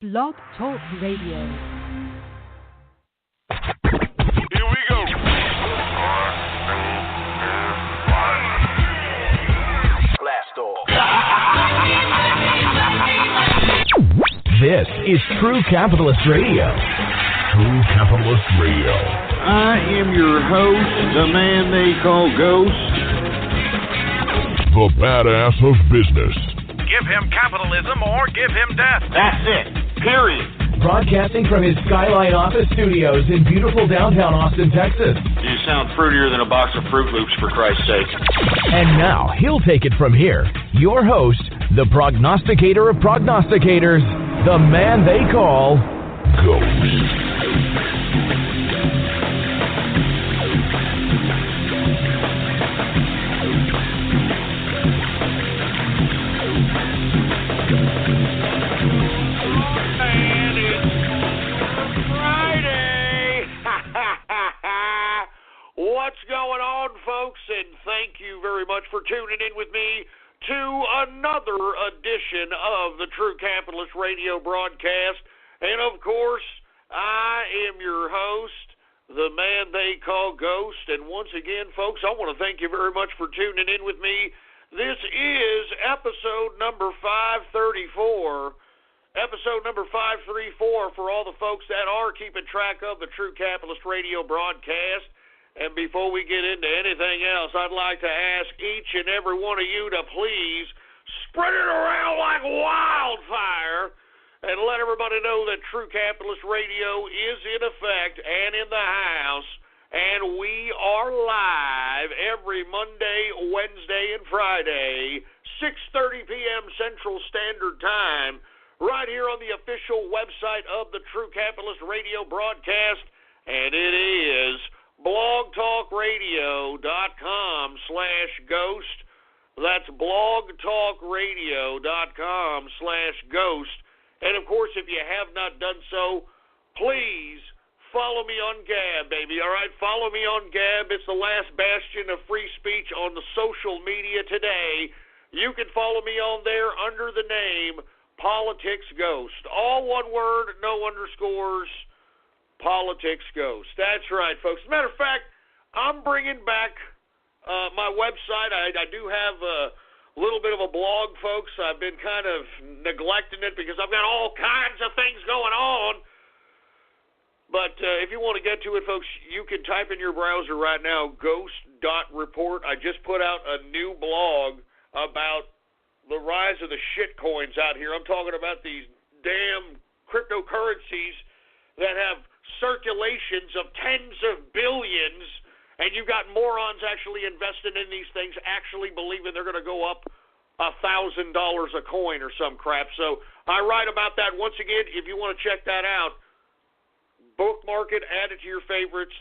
Blog Talk Radio. Here we go. Blast off. This is True Capitalist Radio. True Capitalist Radio. I am your host, the man they call Ghost. The badass of business. Give him capitalism or give him death. That's it. Period. Broadcasting from his Skyline office studios in beautiful downtown Austin, Texas. You sound fruitier than a box of Fruit Loops, for Christ's sake. And now, he'll take it from here. Your host, the prognosticator of prognosticators, the man they call Ghost. What's going on, folks? And thank you very much for tuning in with me to another edition of the True Capitalist Radio broadcast. And, of course, I am your host, the man they call Ghost. And once again, folks, I want to thank you very much for tuning in with me. This is episode number 534. Episode number 534 for all the folks that are keeping track of the True Capitalist Radio broadcast. And before we get into anything else, I'd like to ask each and every one of you to please spread it around like wildfire and let everybody know that True Capitalist Radio is in effect and in the house. And we are live every Monday, Wednesday, and Friday, 6:30 p.m. Central Standard Time, right here on the official website of the True Capitalist Radio broadcast. And it is blogtalkradio.com/ghost. That's blogtalkradio.com/ghost. And, of course, if you have not done so, please follow me on Gab, baby. All right, follow me on Gab. It's the last bastion of free speech on the social media today. You can follow me on there under the name Politics Ghost. All one word, no underscores. Politics Ghost. That's right, folks. As a matter of fact, I'm bringing back my website. I do have a little bit of a blog, folks. I've been kind of neglecting it because I've got all kinds of things going on. But if you want to get to it, folks, you can type in your browser right now, ghost.report. I just put out a new blog about the rise of the shit coins out here. I'm talking about these damn cryptocurrencies that have circulations of tens of billions, and you've got morons actually invested in these things, actually believing they're going to go up $1,000 a coin or some crap. So I write about that. Once again, if you want to check that out, bookmark it, add it to your favorites.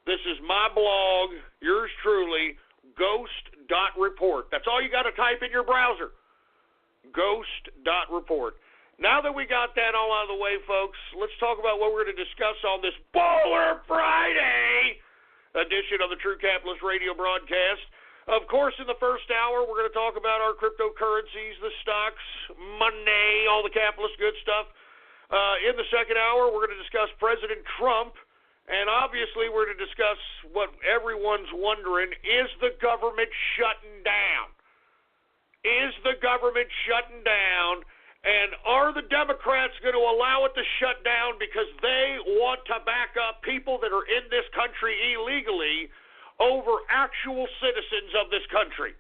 This is my blog, yours truly, ghost.report. That's all you got to type in your browser, ghost.report. Now that we got that all out of the way, folks, let's talk about what we're going to discuss on this Bowler Friday edition of the True Capitalist Radio broadcast. Of course, in the first hour, we're going to talk about our cryptocurrencies, the stocks, money, all the capitalist good stuff. In the second hour, we're going to discuss President Trump, and obviously we're going to discuss what everyone's wondering, is the government shutting down? Is the government shutting down? And are the Democrats going to allow it to shut down because they want to back up people that are in this country illegally over actual citizens of this country?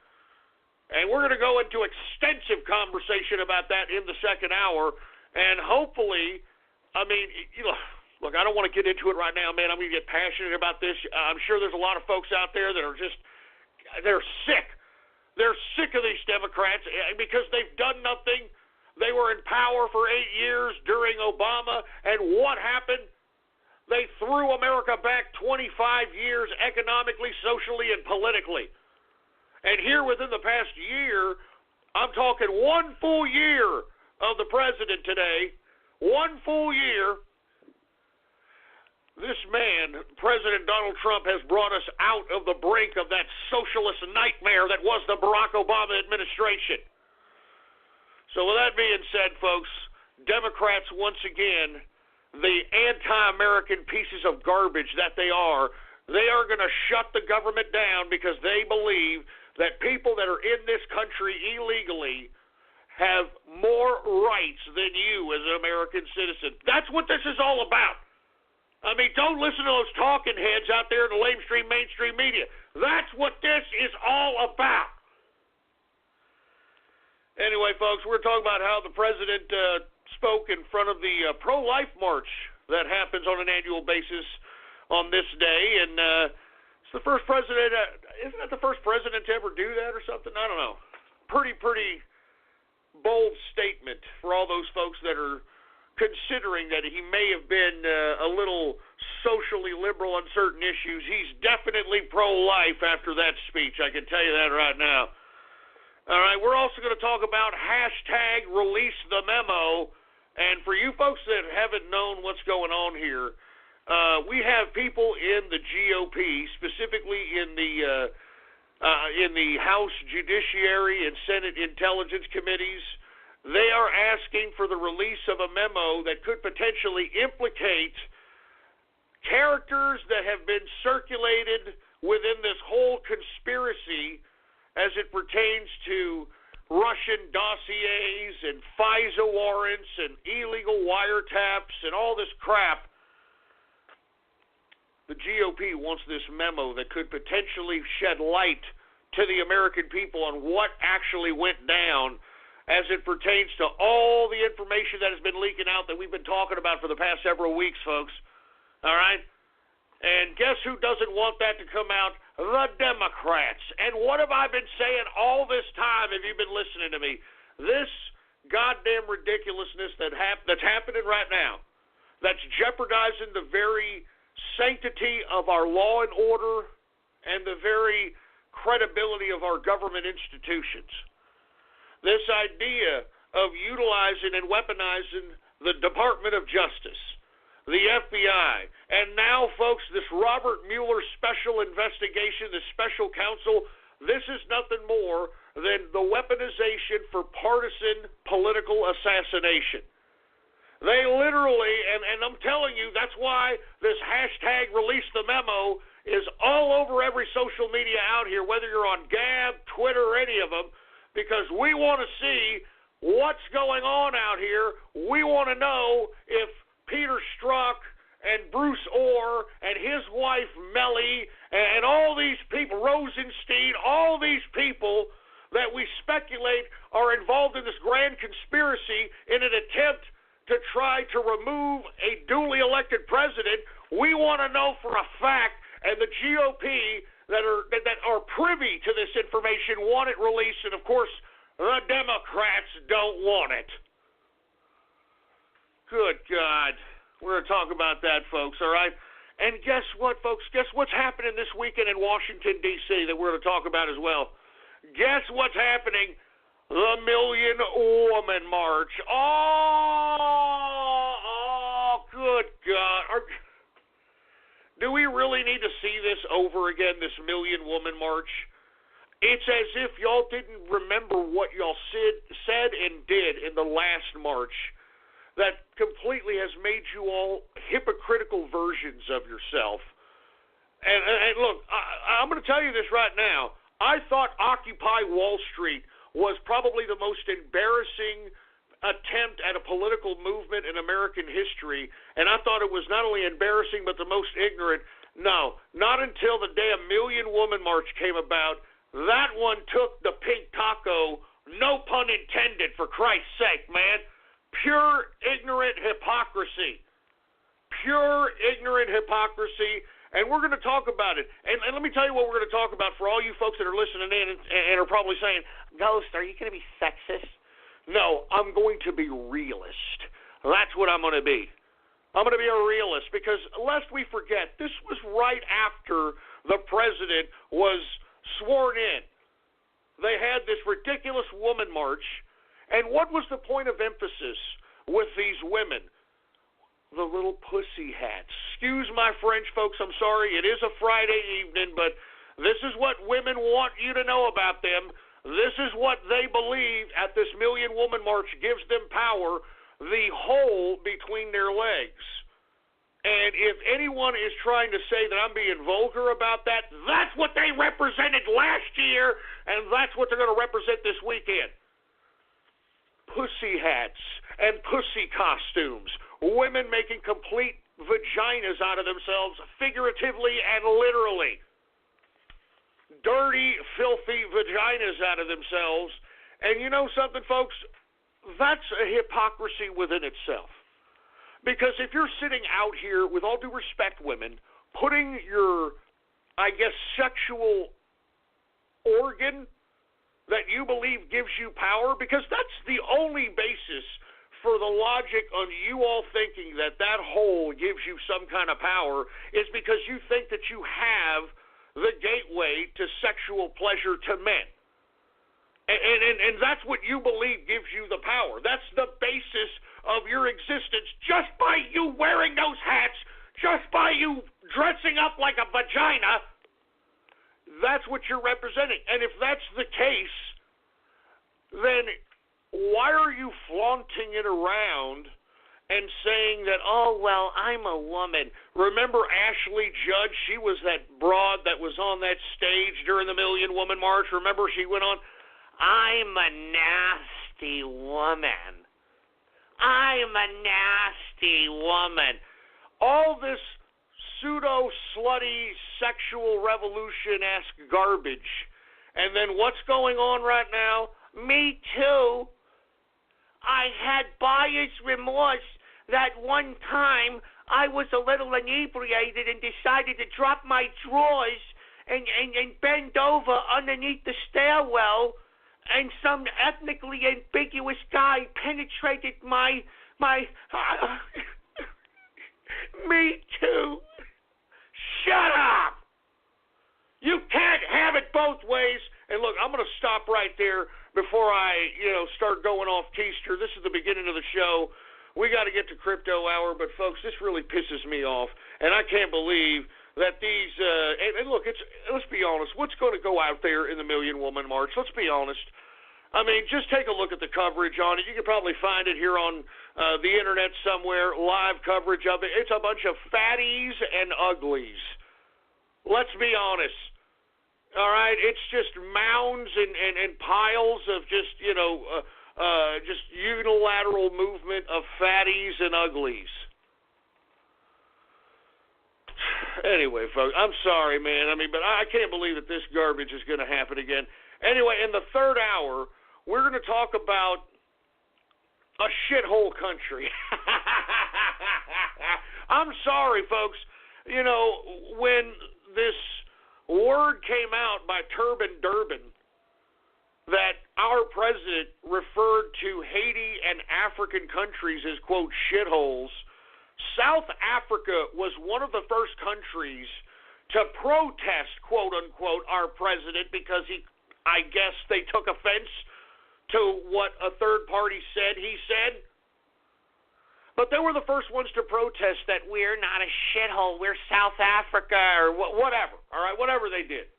And we're going to go into extensive conversation about that in the second hour. And hopefully, I mean, you know, look, I don't want to get into it right now, man. I'm going to get passionate about this. I'm sure there's a lot of folks out there that are just, they're sick. They're sick of these Democrats because they've done nothing. They were in power for 8 years during Obama, and what happened? They threw America back 25 years economically, socially, and politically. And here within the past year, I'm talking 1 full year of the president today, 1 full year, this man, President Donald Trump, has brought us out of the brink of that socialist nightmare that was the Barack Obama administration. So with that being said, folks, Democrats, once again, the anti-American pieces of garbage that they are going to shut the government down because they believe that people that are in this country illegally have more rights than you as an American citizen. That's what this is all about. I mean, don't listen to those talking heads out there in the mainstream media. That's what this is all about. Anyway, folks, we're talking about how the president spoke in front of the pro-life march that happens on an annual basis on this day, and it's the first president. Isn't that the first president to ever do that or something? I don't know. Pretty bold statement for all those folks that are considering that he may have been a little socially liberal on certain issues. He's definitely pro-life after that speech. I can tell you that right now. All right, we're also going to talk about hashtag release the memo. And for you folks that haven't known what's going on here, we have people in the GOP, specifically in the House Judiciary and Senate Intelligence Committees. They are asking for the release of a memo that could potentially implicate characters that have been circulated within this whole conspiracy as it pertains to Russian dossiers and FISA warrants and illegal wiretaps and all this crap. The GOP wants this memo that could potentially shed light to the American people on what actually went down as it pertains to all the information that has been leaking out that we've been talking about for the past several weeks, folks. All right? And guess who doesn't want that to come out? The Democrats. And what have I been saying all this time, if you've been listening to me? This goddamn ridiculousness that's happening right now, that's jeopardizing the very sanctity of our law and order and the very credibility of our government institutions. This idea of utilizing and weaponizing the Department of Justice, the FBI, and now, folks, this Robert Mueller special investigation, this special counsel, this is nothing more than the weaponization for partisan political assassination. They literally, and I'm telling you, that's why this hashtag release the memo is all over every social media out here, whether you're on Gab, Twitter, or any of them, because we want to see what's going on out here. We want to know if Peter Strzok and Bruce Orr and his wife Mellie and all these people, Rosenstein, all these people that we speculate are involved in this grand conspiracy in an attempt to try to remove a duly elected president. We want to know for a fact, and the GOP that are privy to this information want it released, and of course the Democrats don't want it. Good God. We're going to talk about that, folks, all right? And guess what, folks? Guess what's happening this weekend in Washington, D.C. that we're going to talk about as well? Guess what's happening? The Million Woman March. Oh, good God. Do we really need to see this over again, this Million Woman March? It's as if y'all didn't remember what y'all said and did in the last march that completely has made you all hypocritical versions of yourself. And look, I'm going to tell you this right now. I thought Occupy Wall Street was probably the most embarrassing attempt at a political movement in American history, and I thought it was not only embarrassing but the most ignorant. No, not until the damn Million Woman March came about. That one took the pink taco, no pun intended, for Christ's sake, man. Pure ignorant hypocrisy. Pure ignorant hypocrisy. And we're going to talk about it. And let me tell you what we're going to talk about for all you folks that are listening in and are probably saying, Ghost, are you going to be sexist? No, I'm going to be realist. That's what I'm going to be. I'm going to be a realist because lest we forget, this was right after the president was sworn in. They had this ridiculous woman march. And what was the point of emphasis with these women? The little pussy hats. Excuse my French, folks. I'm sorry. It is a Friday evening, but this is what women want you to know about them. This is what they believe at this Million Woman March gives them power. the hole between their legs. And if anyone is trying to say that I'm being vulgar about that, that's what they represented last year, and that's what they're going to represent this weekend. Pussy hats and pussy costumes. Women making complete vaginas out of themselves, figuratively and literally. Dirty, filthy vaginas out of themselves. And you know something, folks? That's a hypocrisy within itself. Because if you're sitting out here, with all due respect, women, putting your, I guess, sexual organ that you believe gives you power, because that's the only basis for the logic on you all thinking that that hole gives you some kind of power, is because you think that you have the gateway to sexual pleasure to men. And that's what you believe gives you the power. That's the basis of your existence, just by you wearing those hats, just by you dressing up like a vagina. That's what you're representing. And if that's the case, then why are you flaunting it around and saying that, oh, well, I'm a woman? Remember Ashley Judd? She was that broad that was on that stage during the Million Woman March. Remember she went on, I'm a nasty woman. I'm a nasty woman. All this pseudo-slutty sexual revolution-esque garbage. And then what's going on right now? Me too. I had buyer's remorse that one time I was a little inebriated and decided to drop my drawers and bend over underneath the stairwell, and some ethnically ambiguous guy penetrated my me too. Shut up! You can't have it both ways. And look, I'm going to stop right there before I, start going off keister. This is the beginning of the show. We got to get to Crypto Hour, but folks, this really pisses me off, and I can't believe that these. And look, let's be honest. What's going to go out there in the Million Woman March? Let's be honest. I mean, just take a look at the coverage on it. You can probably find it here on the internet somewhere, live coverage of it. It's a bunch of fatties and uglies. Let's be honest. All right? It's just mounds and piles of just unilateral movement of fatties and uglies. Anyway, folks, I'm sorry, man. I mean, but I can't believe that this garbage is going to happen again. Anyway, in the third hour, we're going to talk about a shithole country. I'm sorry, folks. When this word came out by Turban Durbin that our president referred to Haiti and African countries as, quote, shitholes, South Africa was one of the first countries to protest, quote, unquote, our president because I guess they took offense to what a third party said he said. But they were the first ones to protest that we're not a shithole, we're South Africa, or whatever, all right, whatever they did.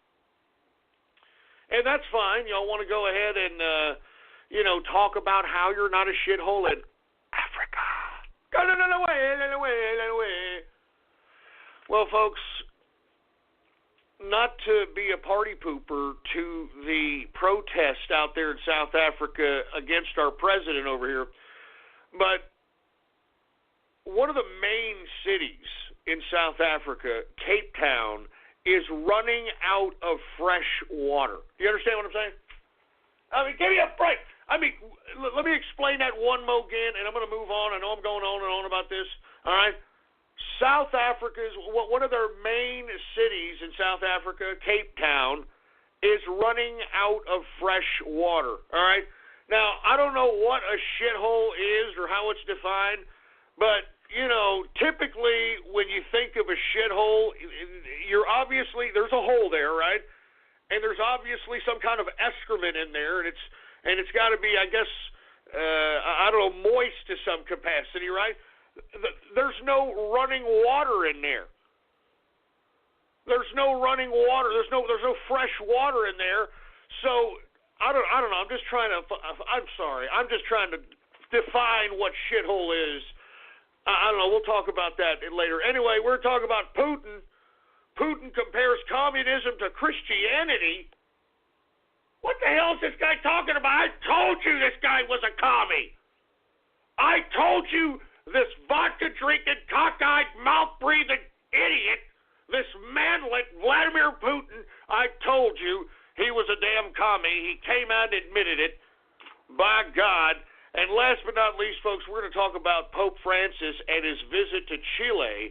And that's fine. Y'all want to go ahead and, talk about how you're not a shithole in Africa. No way. Well, folks, not to be a party pooper to the protest out there in South Africa against our president over here, but one of the main cities in South Africa, Cape Town, is running out of fresh water. You understand what I'm saying? I mean, give me a break. I mean, let me explain that one more again, and I'm going to move on. I know I'm going on and on about this. All right? South Africa is one of their main cities in South Africa, Cape Town, is running out of fresh water. All right? Now, I don't know what a shithole is or how it's defined, but, typically when you think of a shithole, there's a hole there, right? And there's obviously some kind of excrement in there, and it's got to be, I guess, moist to some capacity, right? There's no running water in there. There's no running water. There's no fresh water in there. So I don't know. I'm just trying to define what shithole is. I don't know. We'll talk about that later. Anyway, we're talking about Putin. Putin compares communism to Christianity. What the hell is this guy talking about? I told you this guy was a commie. I told you this vodka-drinking, cockeyed, mouth-breathing idiot, this manlet, Vladimir Putin, I told you he was a damn commie. He came out and admitted it. By God. And last but not least, folks, we're going to talk about Pope Francis and his visit to Chile.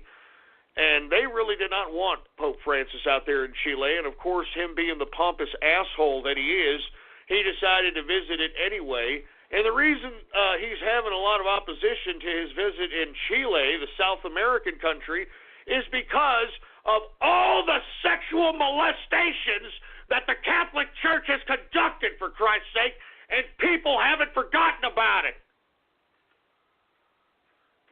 And they really did not want Pope Francis out there in Chile. And, of course, him being the pompous asshole that he is, he decided to visit it anyway. And the reason he's having a lot of opposition to his visit in Chile, the South American country, is because of all the sexual molestations that the Catholic Church has conducted, for Christ's sake, and people haven't forgotten about it.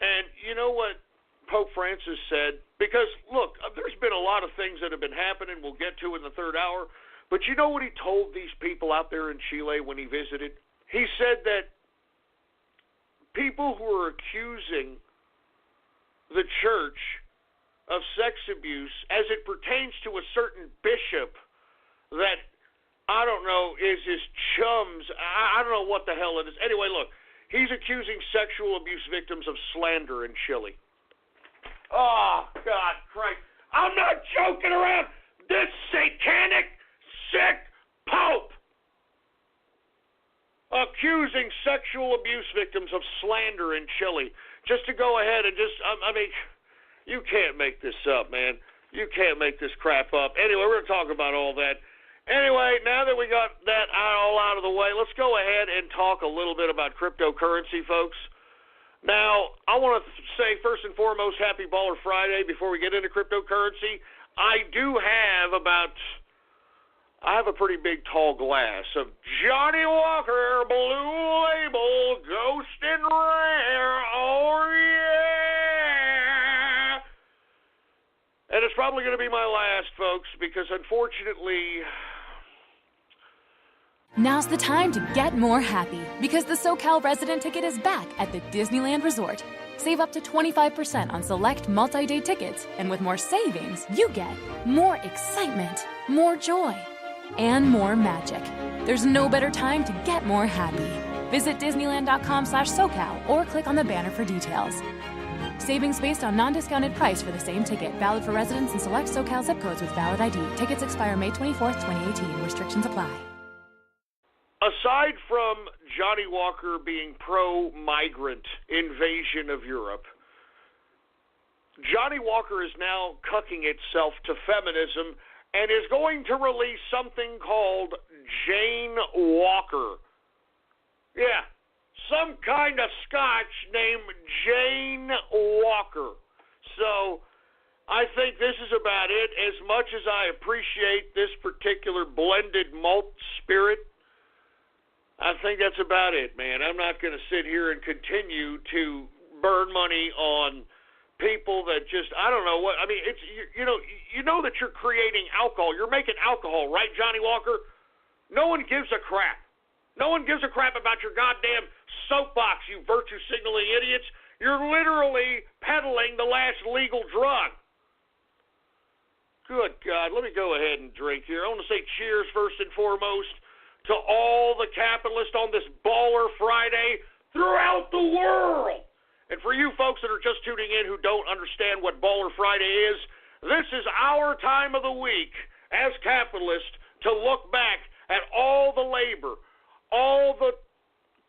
And you know what Pope Francis said? Because, look, there's been a lot of things that have been happening we'll get to in the third hour, but you know what he told these people out there in Chile when he visited? He said that people who are accusing the church of sex abuse as it pertains to a certain bishop that, I don't know, is his chums. I don't know what the hell it is. Anyway, look, he's accusing sexual abuse victims of slander in Chile. Oh, God Christ. I'm not joking around. This satanic, sick Pope accusing sexual abuse victims of slander in Chile. Just to go ahead and I mean, you can't make this up, man. You can't make this crap up. Anyway, we're going to talk about all that. Anyway, now that we got that all out of the way, let's go ahead and talk a little bit about cryptocurrency, folks. Now, I want to say first and foremost, Happy Baller Friday before we get into cryptocurrency. I have a pretty big tall glass of Johnny Walker Blue Label Ghost and Rare. Oh, yeah. And it's probably going to be my last, folks, because unfortunately... Now's the time to get more happy because the SoCal resident ticket is back at the Disneyland Resort. Save up to 25% on select multi-day tickets, and with more savings, you get more excitement, more joy, and more magic. There's no better time to get more happy. Visit Disneyland.com/SoCal or click on the banner for details. Savings based on non-discounted price for the same ticket. Valid for residents in select SoCal zip codes with valid ID. Tickets expire May 24th, 2018. Restrictions apply. Aside from Johnny Walker being pro-migrant invasion of Europe, Johnny Walker is now cucking itself to feminism and is going to release something called Jane Walker. Yeah, some kind of scotch named Jane Walker. So I think this is about it. As much as I appreciate this particular blended malt spirit, I think that's about it, man. I'm not going to sit here and continue to burn money on people that just, I don't know what, I mean, it's, you know that you're creating alcohol. You're making alcohol, right, Johnny Walker? No one gives a crap. No one gives a crap about your goddamn soapbox, you virtue signaling idiots. You're literally peddling the last legal drug. Good God, let me go ahead and drink here. I want to say cheers first and foremost to all the capitalists on this Baller Friday throughout the world. And for you folks that are just tuning in who don't understand what Baller Friday is, this is our time of the week as capitalists to look back at all the labor, all the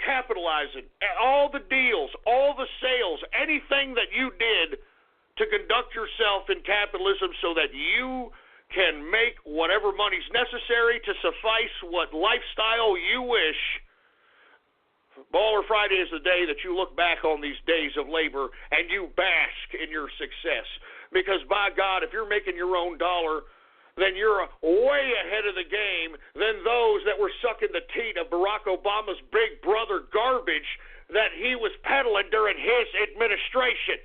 capitalizing, all the deals, all the sales, anything that you did to conduct yourself in capitalism so that you can make whatever money's necessary to suffice what lifestyle you wish. Baller Friday is the day that you look back on these days of labor and you bask in your success. Because by God, if you're making your own dollar, then you're way ahead of the game than those that were sucking the teat of Barack Obama's big brother garbage that he was peddling during his administration.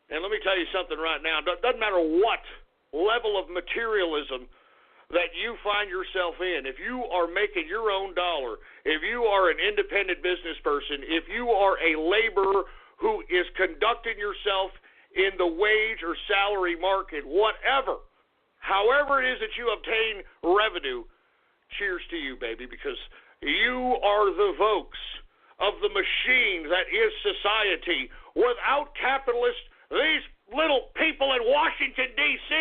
And let me tell you something right now. It doesn't matter what level of materialism that you find yourself in, if you are making your own dollar, if you are an independent business person, if you are a laborer who is conducting yourself in the wage or salary market, whatever, however it is that you obtain revenue, cheers to you, baby, because you are the Vokes of the machine that is society. Without capitalists, these little people in Washington, D.C.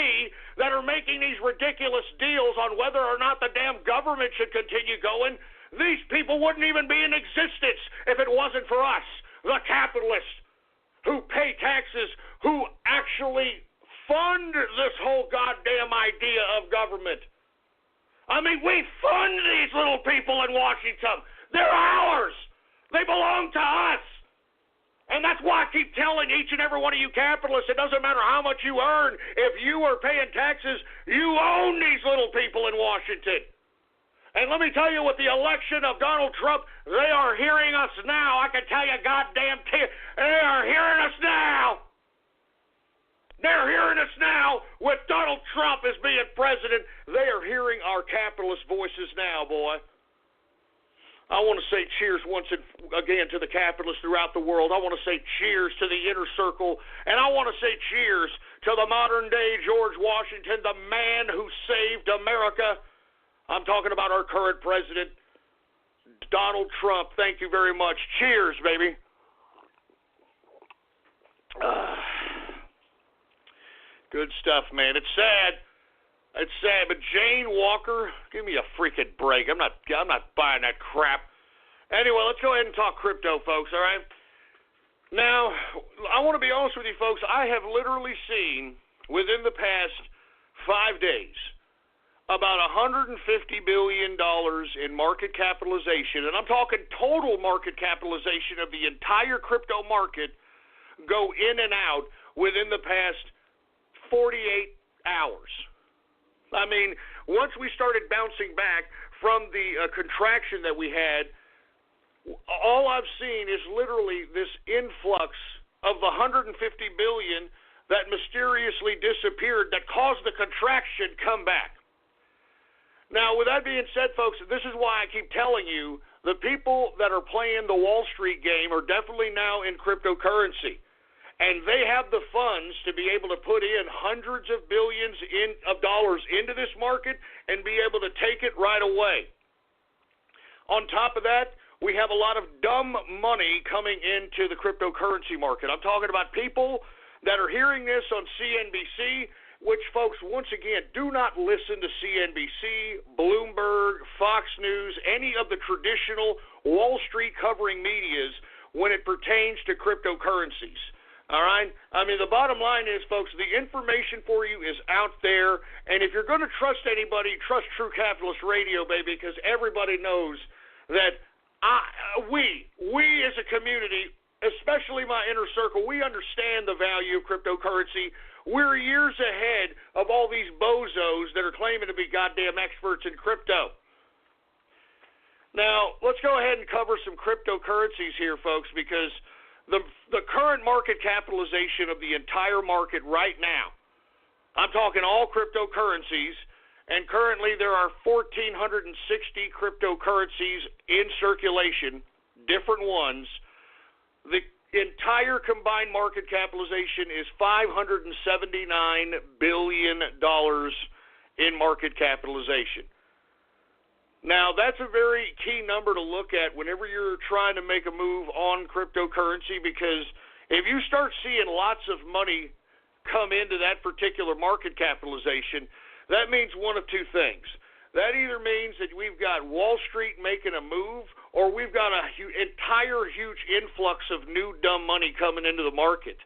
that are making these ridiculous deals on whether or not the damn government should continue going, these people wouldn't even be in existence if it wasn't for us, the capitalists, who pay taxes, who actually fund this whole goddamn idea of government. I mean, we fund these little people in Washington. They're ours. They belong to us. And that's why I keep telling each and every one of you capitalists, it doesn't matter how much you earn. If you are paying taxes, you own these little people in Washington. And let me tell you, with the election of Donald Trump, they are hearing us now. I can tell you, they are hearing us now. They're hearing us now. With Donald Trump as being president, they are hearing our capitalist voices now, boy. I want to say cheers once again to the capitalists throughout the world. I want to say cheers to the inner circle. And I want to say cheers to the modern-day George Washington, the man who saved America. I'm talking about our current president, Donald Trump. Thank you very much. Cheers, baby. Good stuff, man. It's sad. It's sad, but Jane Walker, give me a freaking break. I'm not buying that crap. Anyway, let's go ahead and talk crypto, folks, all right? Now, I want to be honest with you, folks. I have literally seen, within the past 5 days, about $150 billion in market capitalization, and I'm talking total market capitalization of the entire crypto market, go in and out within the past 48 hours. I mean, once we started bouncing back from the contraction that we had, all I've seen is literally this influx of the $150 billion that mysteriously disappeared that caused the contraction come back. Now, with that being said, folks, this is why I keep telling you, the people that are playing the Wall Street game are definitely now in cryptocurrency. And they have the funds to be able to put in hundreds of billions of dollars into this market and be able to take it right away. On top of that, we have a lot of dumb money coming into the cryptocurrency market. I'm talking about people that are hearing this on CNBC, which, folks, once again, do not listen to CNBC, Bloomberg, Fox News, any of the traditional Wall Street covering medias when it pertains to cryptocurrencies. All right? I mean, the bottom line is, folks, the information for you is out there, and if you're going to trust anybody, trust True Capitalist Radio, baby, because everybody knows that we as a community, especially my inner circle, we understand the value of cryptocurrency. We're years ahead of all these bozos that are claiming to be goddamn experts in crypto. Now, let's go ahead and cover some cryptocurrencies here, folks, because the current market capitalization of the entire market right now, I'm talking all cryptocurrencies, and currently there are 1,460 cryptocurrencies in circulation, different ones. The entire combined market capitalization is $579 billion in market capitalization. Now, that's a very key number to look at whenever you're trying to make a move on cryptocurrency, because if you start seeing lots of money come into that particular market capitalization, that means one of two things. That either means that we've got Wall Street making a move, or we've got an entire huge influx of new dumb money coming into the market.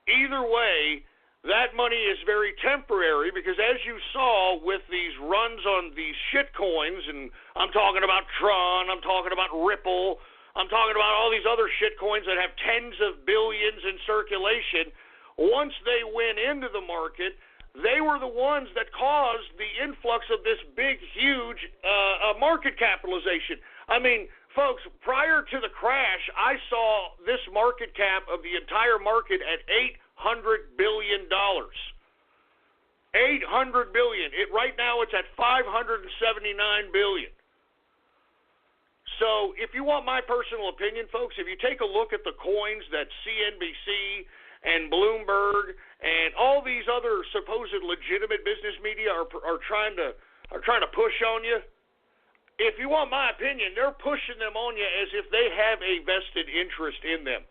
Either way, that money is very temporary, because as you saw with these runs on these shit coins, and I'm talking about Tron, I'm talking about Ripple, I'm talking about all these other shit coins that have tens of billions in circulation, once they went into the market, they were the ones that caused the influx of this big, huge market capitalization. I mean, folks, prior to the crash, I saw this market cap of the entire market at $800 billion. $800 billion. Right now it's at $579 billion. So if you want my personal opinion, folks, if you take a look at the coins that CNBC and Bloomberg and all these other supposed legitimate business media are trying to push on you, if you want my opinion, they're pushing them on you as if they have a vested interest in them.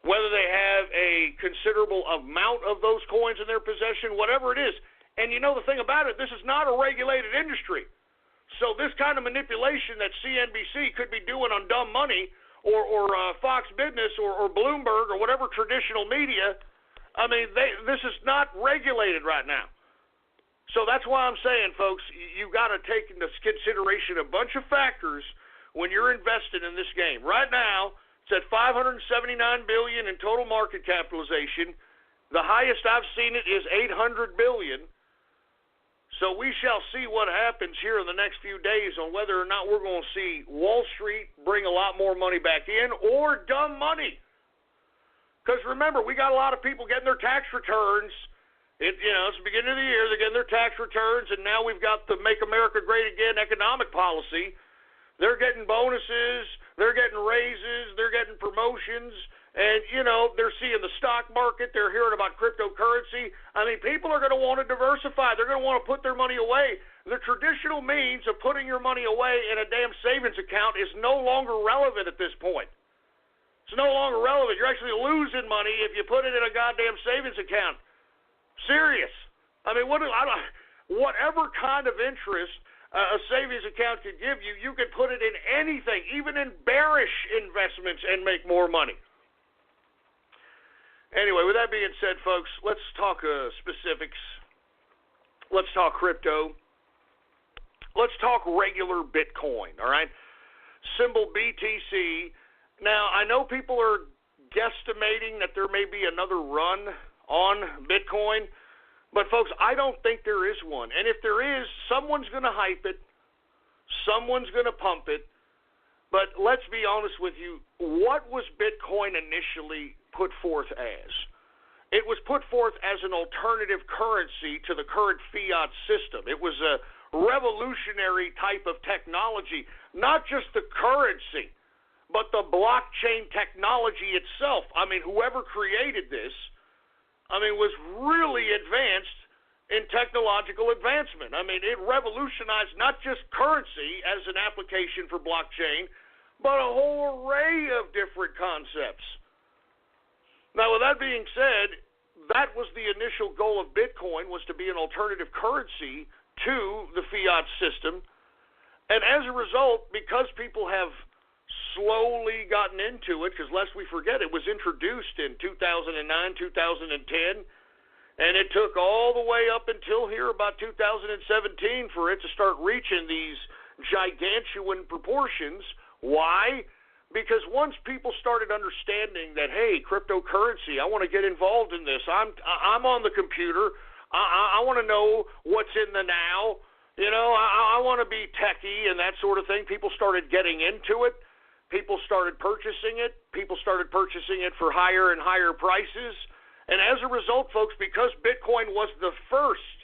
Whether they have a considerable amount of those coins in their possession, whatever it is. And you know the thing about it, this is not a regulated industry. So this kind of manipulation that CNBC could be doing on dumb money or Fox Business or Bloomberg or whatever traditional media, I mean, this is not regulated right now. So that's why I'm saying, folks, you got to take into consideration a bunch of factors when you're invested in this game. Right now, it's at $579 billion in total market capitalization. The highest I've seen it is $800 billion. So we shall see what happens here in the next few days on whether or not we're going to see Wall Street bring a lot more money back in or dumb money. Because remember, we got a lot of people getting their tax returns. It's the beginning of the year. They're getting their tax returns, and now we've got the Make America Great Again economic policy. They're getting bonuses, they're getting raises, they're getting promotions, and, they're seeing the stock market, they're hearing about cryptocurrency. I mean, people are going to want to diversify. They're going to want to put their money away. The traditional means of putting your money away in a damn savings account is no longer relevant at this point. It's no longer relevant. You're actually losing money if you put it in a goddamn savings account. Serious. I mean, whatever kind of interest a savings account could give you, you could put it in anything, even in bearish investments, and make more money. Anyway, with that being said, folks, let's talk specifics. Let's talk crypto. Let's talk regular Bitcoin, all right? Symbol BTC. Now, I know people are guesstimating that there may be another run on Bitcoin. But, folks, I don't think there is one. And if there is, someone's going to hype it. Someone's going to pump it. But let's be honest with you. What was Bitcoin initially put forth as? It was put forth as an alternative currency to the current fiat system. It was a revolutionary type of technology. Not just the currency, but the blockchain technology itself. I mean, whoever created this, was really advanced in technological advancement. I mean, it revolutionized not just currency as an application for blockchain, but a whole array of different concepts. Now, with that being said, that was the initial goal of Bitcoin, was to be an alternative currency to the fiat system. And as a result, because people have slowly gotten into it, because lest we forget, it was introduced in 2009, 2010, and it took all the way up until here about 2017 for it to start reaching these gigantuan proportions. Why? Because once people started understanding that, hey, cryptocurrency, I want to get involved in this. I'm on the computer. I want to know what's in the now. I want to be techie and that sort of thing. People started getting into it. People started purchasing it. People started purchasing it for higher and higher prices. And as a result, folks, because Bitcoin was the first,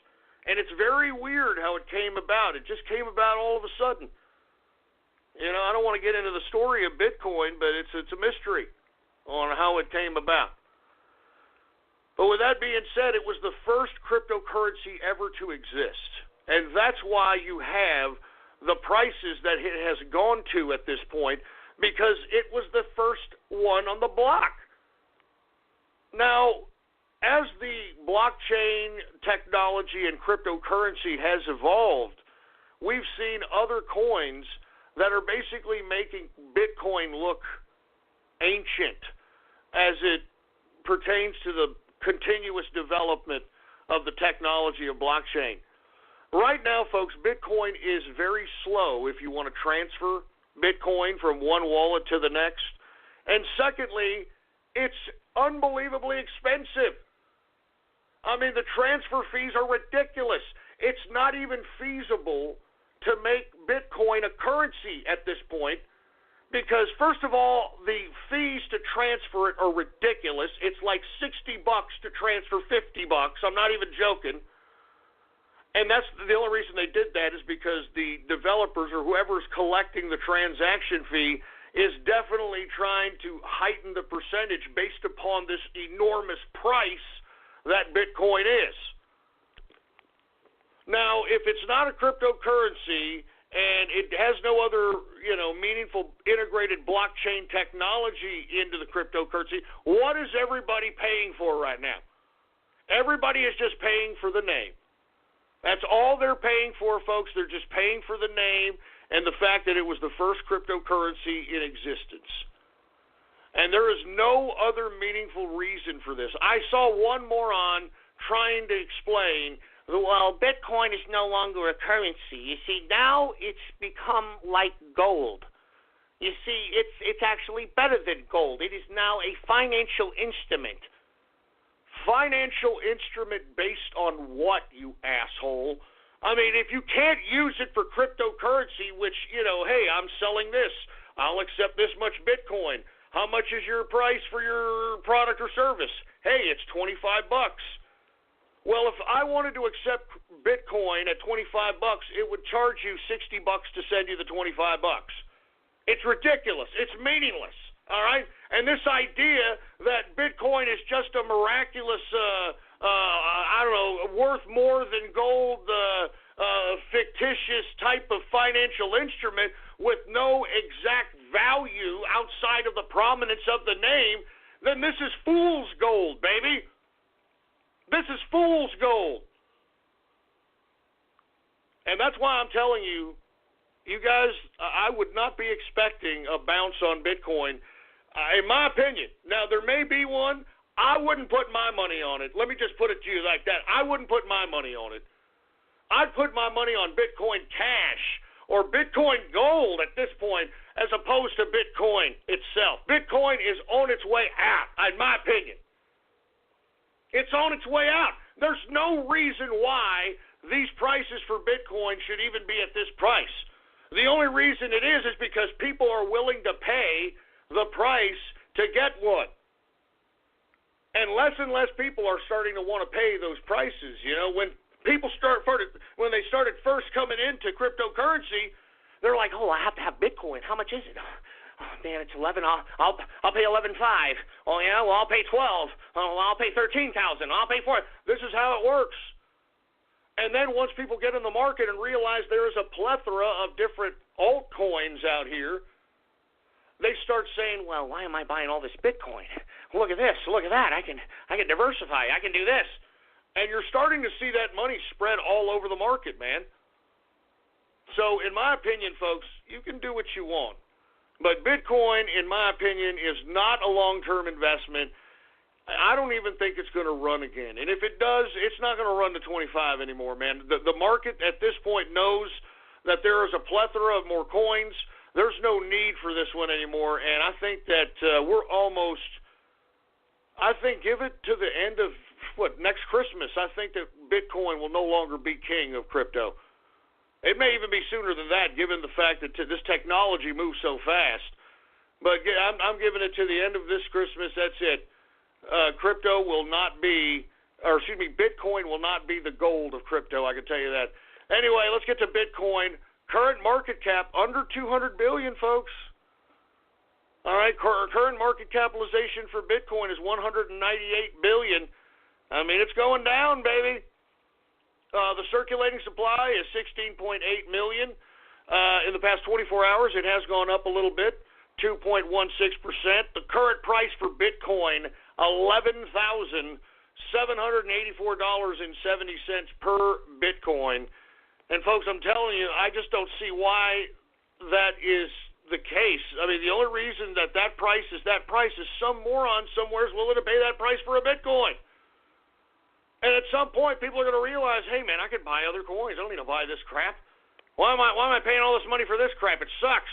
and it's very weird how it came about. It just came about all of a sudden. I don't want to get into the story of Bitcoin, but it's a mystery on how it came about. But with that being said, it was the first cryptocurrency ever to exist. And that's why you have the prices that it has gone to at this point, because it was the first one on the block. Now, as the blockchain technology and cryptocurrency has evolved, we've seen other coins that are basically making Bitcoin look ancient as it pertains to the continuous development of the technology of blockchain. Right now, folks, Bitcoin is very slow if you want to transfer Bitcoin from one wallet to the next. And secondly, it's unbelievably expensive. The transfer fees are ridiculous. It's not even feasible to make Bitcoin a currency at this point because, first of all, the fees to transfer it are ridiculous. It's like $60 to transfer $50. I'm not even joking. And that's the only reason they did that is because the developers or whoever's collecting the transaction fee is definitely trying to heighten the percentage based upon this enormous price that Bitcoin is. Now, if it's not a cryptocurrency and it has no other, meaningful integrated blockchain technology into the cryptocurrency, what is everybody paying for right now? Everybody is just paying for the name. That's all they're paying for, folks. They're just paying for the name and the fact that it was the first cryptocurrency in existence. And there is no other meaningful reason for this. I saw one moron trying to explain, well, Bitcoin is no longer a currency. You see, now it's become like gold. You see, it's actually better than gold. It is now a financial instrument. Financial instrument based on what, you asshole? I mean, if you can't use it for cryptocurrency, which, hey, I'm selling this. I'll accept this much Bitcoin. How much is your price for your product or service? Hey, it's $25. Well, if I wanted to accept Bitcoin at $25, it would charge you $60 to send you the $25. It's ridiculous. It's meaningless. All right? And this idea that Bitcoin is just a miraculous, worth more than gold, fictitious type of financial instrument with no exact value outside of the prominence of the name, then this is fool's gold, baby. This is fool's gold. And that's why I'm telling you, you guys, I would not be expecting a bounce on Bitcoin. In my opinion, now there may be one. I wouldn't put my money on it. Let me just put it to you like that. I wouldn't put my money on it. I'd put my money on Bitcoin Cash or Bitcoin Gold at this point as opposed to Bitcoin itself. Bitcoin is on its way out, in my opinion. It's on its way out. There's no reason why these prices for Bitcoin should even be at this price. The only reason it is because people are willing to pay the price to get one. And less people are starting to want to pay those prices. When people when they started first coming into cryptocurrency, they're like, oh, I have to have Bitcoin. How much is it? Oh, man, it's 11. I'll pay 11.5. Oh, yeah, well, I'll pay 12. Oh, well, I'll pay 13,000. I'll pay 4. This is how it works. And then once people get in the market and realize there is a plethora of different altcoins out here, they start saying, well, why am I buying all this Bitcoin? Look at this. Look at that. I can diversify. I can do this. And you're starting to see that money spread all over the market, man. So in my opinion, folks, you can do what you want. But Bitcoin, in my opinion, is not a long-term investment. I don't even think it's going to run again. And if it does, it's not going to run to 25 anymore, man. The market at this point knows that there is a plethora of more coins. There's no need for this one anymore, and I think that we're almost, give it to the end of, next Christmas, I think that Bitcoin will no longer be king of crypto. It may even be sooner than that, given the fact that this technology moves so fast. But I'm giving it to the end of this Christmas, that's it. Bitcoin will not be the gold of crypto, I can tell you that. Anyway, let's get to Bitcoin. Current market cap under $200 billion, folks. All right, current market capitalization for Bitcoin is $198 billion. I mean, it's going down, baby. The circulating supply is 16.8 million. In the past 24 hours, it has gone up a little bit, 2.16%. The current price for Bitcoin, $11,784.70 per Bitcoin. And, folks, I'm telling you, I just don't see why that is the case. I mean, the only reason that price is some moron somewhere is willing to pay that price for a Bitcoin. And at some point, people are going to realize, hey, man, I could buy other coins. I don't need to buy this crap. Why am I paying all this money for this crap? It sucks.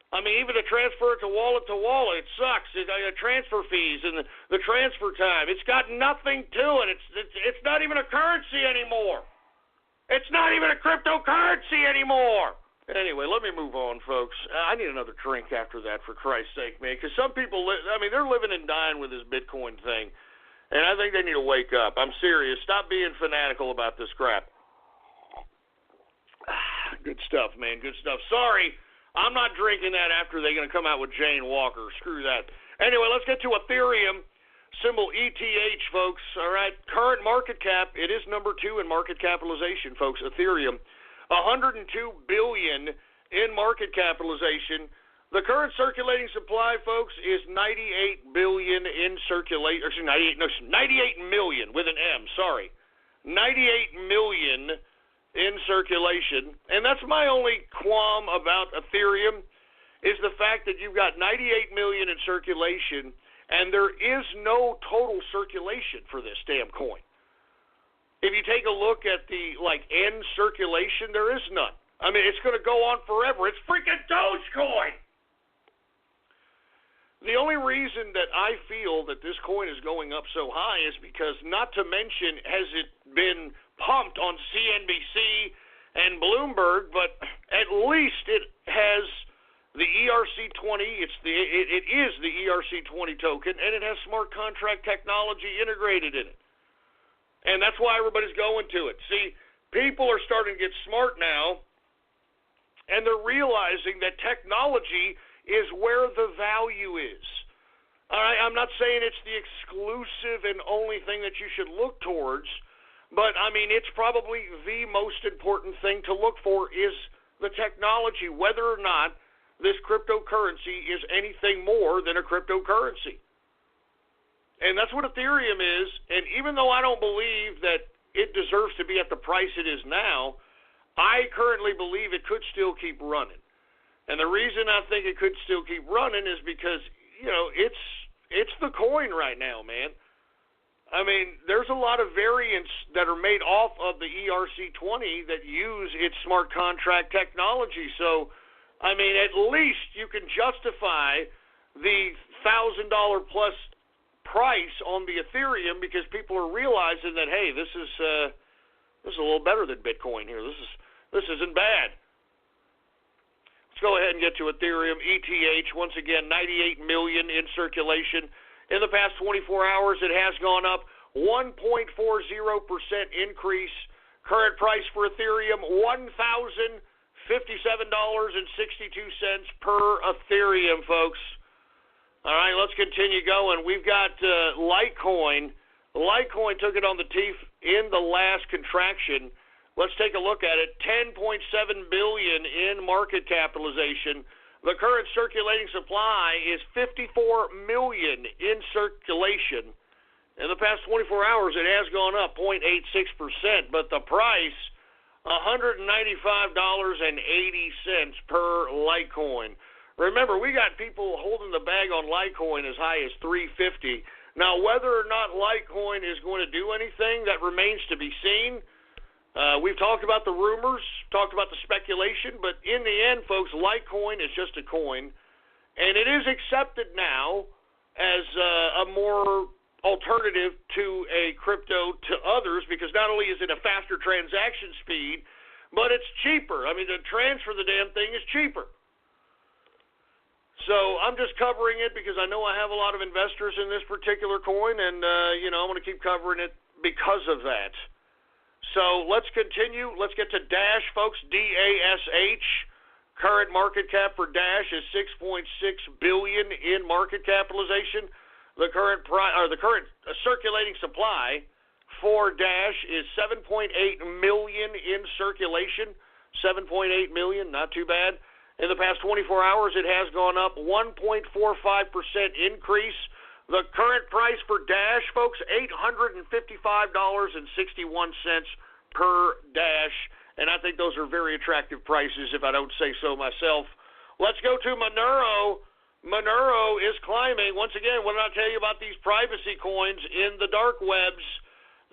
I mean, even to transfer it to wallet, it sucks. Transfer fees and the transfer time. It's got nothing to it. It's not even a currency anymore. It's not even a cryptocurrency anymore. Anyway, let me move on, folks. I need another drink after that, for Christ's sake, man. Because some people, they're living and dying with this Bitcoin thing. And I think they need to wake up. I'm serious. Stop being fanatical about this crap. Good stuff, man. Good stuff. Sorry, I'm not drinking that after they're going to come out with Jane Walker. Screw that. Anyway, let's get to Ethereum, symbol ETH, folks. All right, current market cap, it is number 2 in market capitalization, folks. Ethereum, $102 billion in market capitalization. The current circulating supply, folks, is 98 billion in circulate. Or 98 million with an M. Sorry, 98 million in circulation, and that's my only qualm about Ethereum is the fact that you've got 98 million in circulation, and there is no total circulation for this damn coin. If you take a look at the end circulation, there is none. I mean, it's going to go on forever. It's freaking Dogecoin. The only reason that I feel that this coin is going up so high is because, not to mention, has it been pumped on CNBC and Bloomberg, but at least it has the ERC20. It is the ERC20 token, and it has smart contract technology integrated in it. And that's why everybody's going to it. See, people are starting to get smart now, and they're realizing that technology is where the value is. All right, I'm not saying it's the exclusive and only thing that you should look towards, but I mean, it's probably the most important thing to look for is the technology, whether or not this cryptocurrency is anything more than a cryptocurrency. And that's what Ethereum is, and even though I don't believe that it deserves to be at the price it is now, I currently believe it could still keep running. And the reason I think it could still keep running is because, it's the coin right now, man. I mean, there's a lot of variants that are made off of the ERC20 that use its smart contract technology. So, I mean, at least you can justify the $1,000 plus price on the Ethereum because people are realizing that, hey, this is a little better than Bitcoin here. This isn't bad. Let's go ahead and get to Ethereum. ETH, once again, 98 million in circulation. In the past 24 hours, it has gone up 1.40% increase. Current price for Ethereum, $1,057.62 per Ethereum, folks. All right, let's continue going. We've got Litecoin. Litecoin took it on the teeth in the last contraction. Let's take a look at it. 10.7 billion in market capitalization. The current circulating supply is 54 million in circulation. In the past 24 hours, it has gone up 0.86%, but the price, $195.80 per Litecoin. Remember, we got people holding the bag on Litecoin as high as $350. Now, whether or not Litecoin is going to do anything, that remains to be seen. We've talked about the rumors, talked about the speculation, but in the end, folks, Litecoin is just a coin, and it is accepted now as a more alternative to a crypto to others because not only is it a faster transaction speed, but it's cheaper. I mean, to transfer the damn thing is cheaper. So I'm just covering it because I know I have a lot of investors in this particular coin, and, I want to keep covering it because of that. So let's continue. Let's get to Dash, folks. DASH. Current market cap for Dash is $6.6 billion in market capitalization. The current circulating supply for Dash is 7.8 million in circulation. 7.8 million, not too bad. In the past 24 hours, it has gone up 1.45% increase. The current price for Dash, folks, $855.61 per Dash, and I think those are very attractive prices if I don't say so myself. Let's go to Monero. Monero is climbing. Once again, what did I tell you about these privacy coins in the dark webs?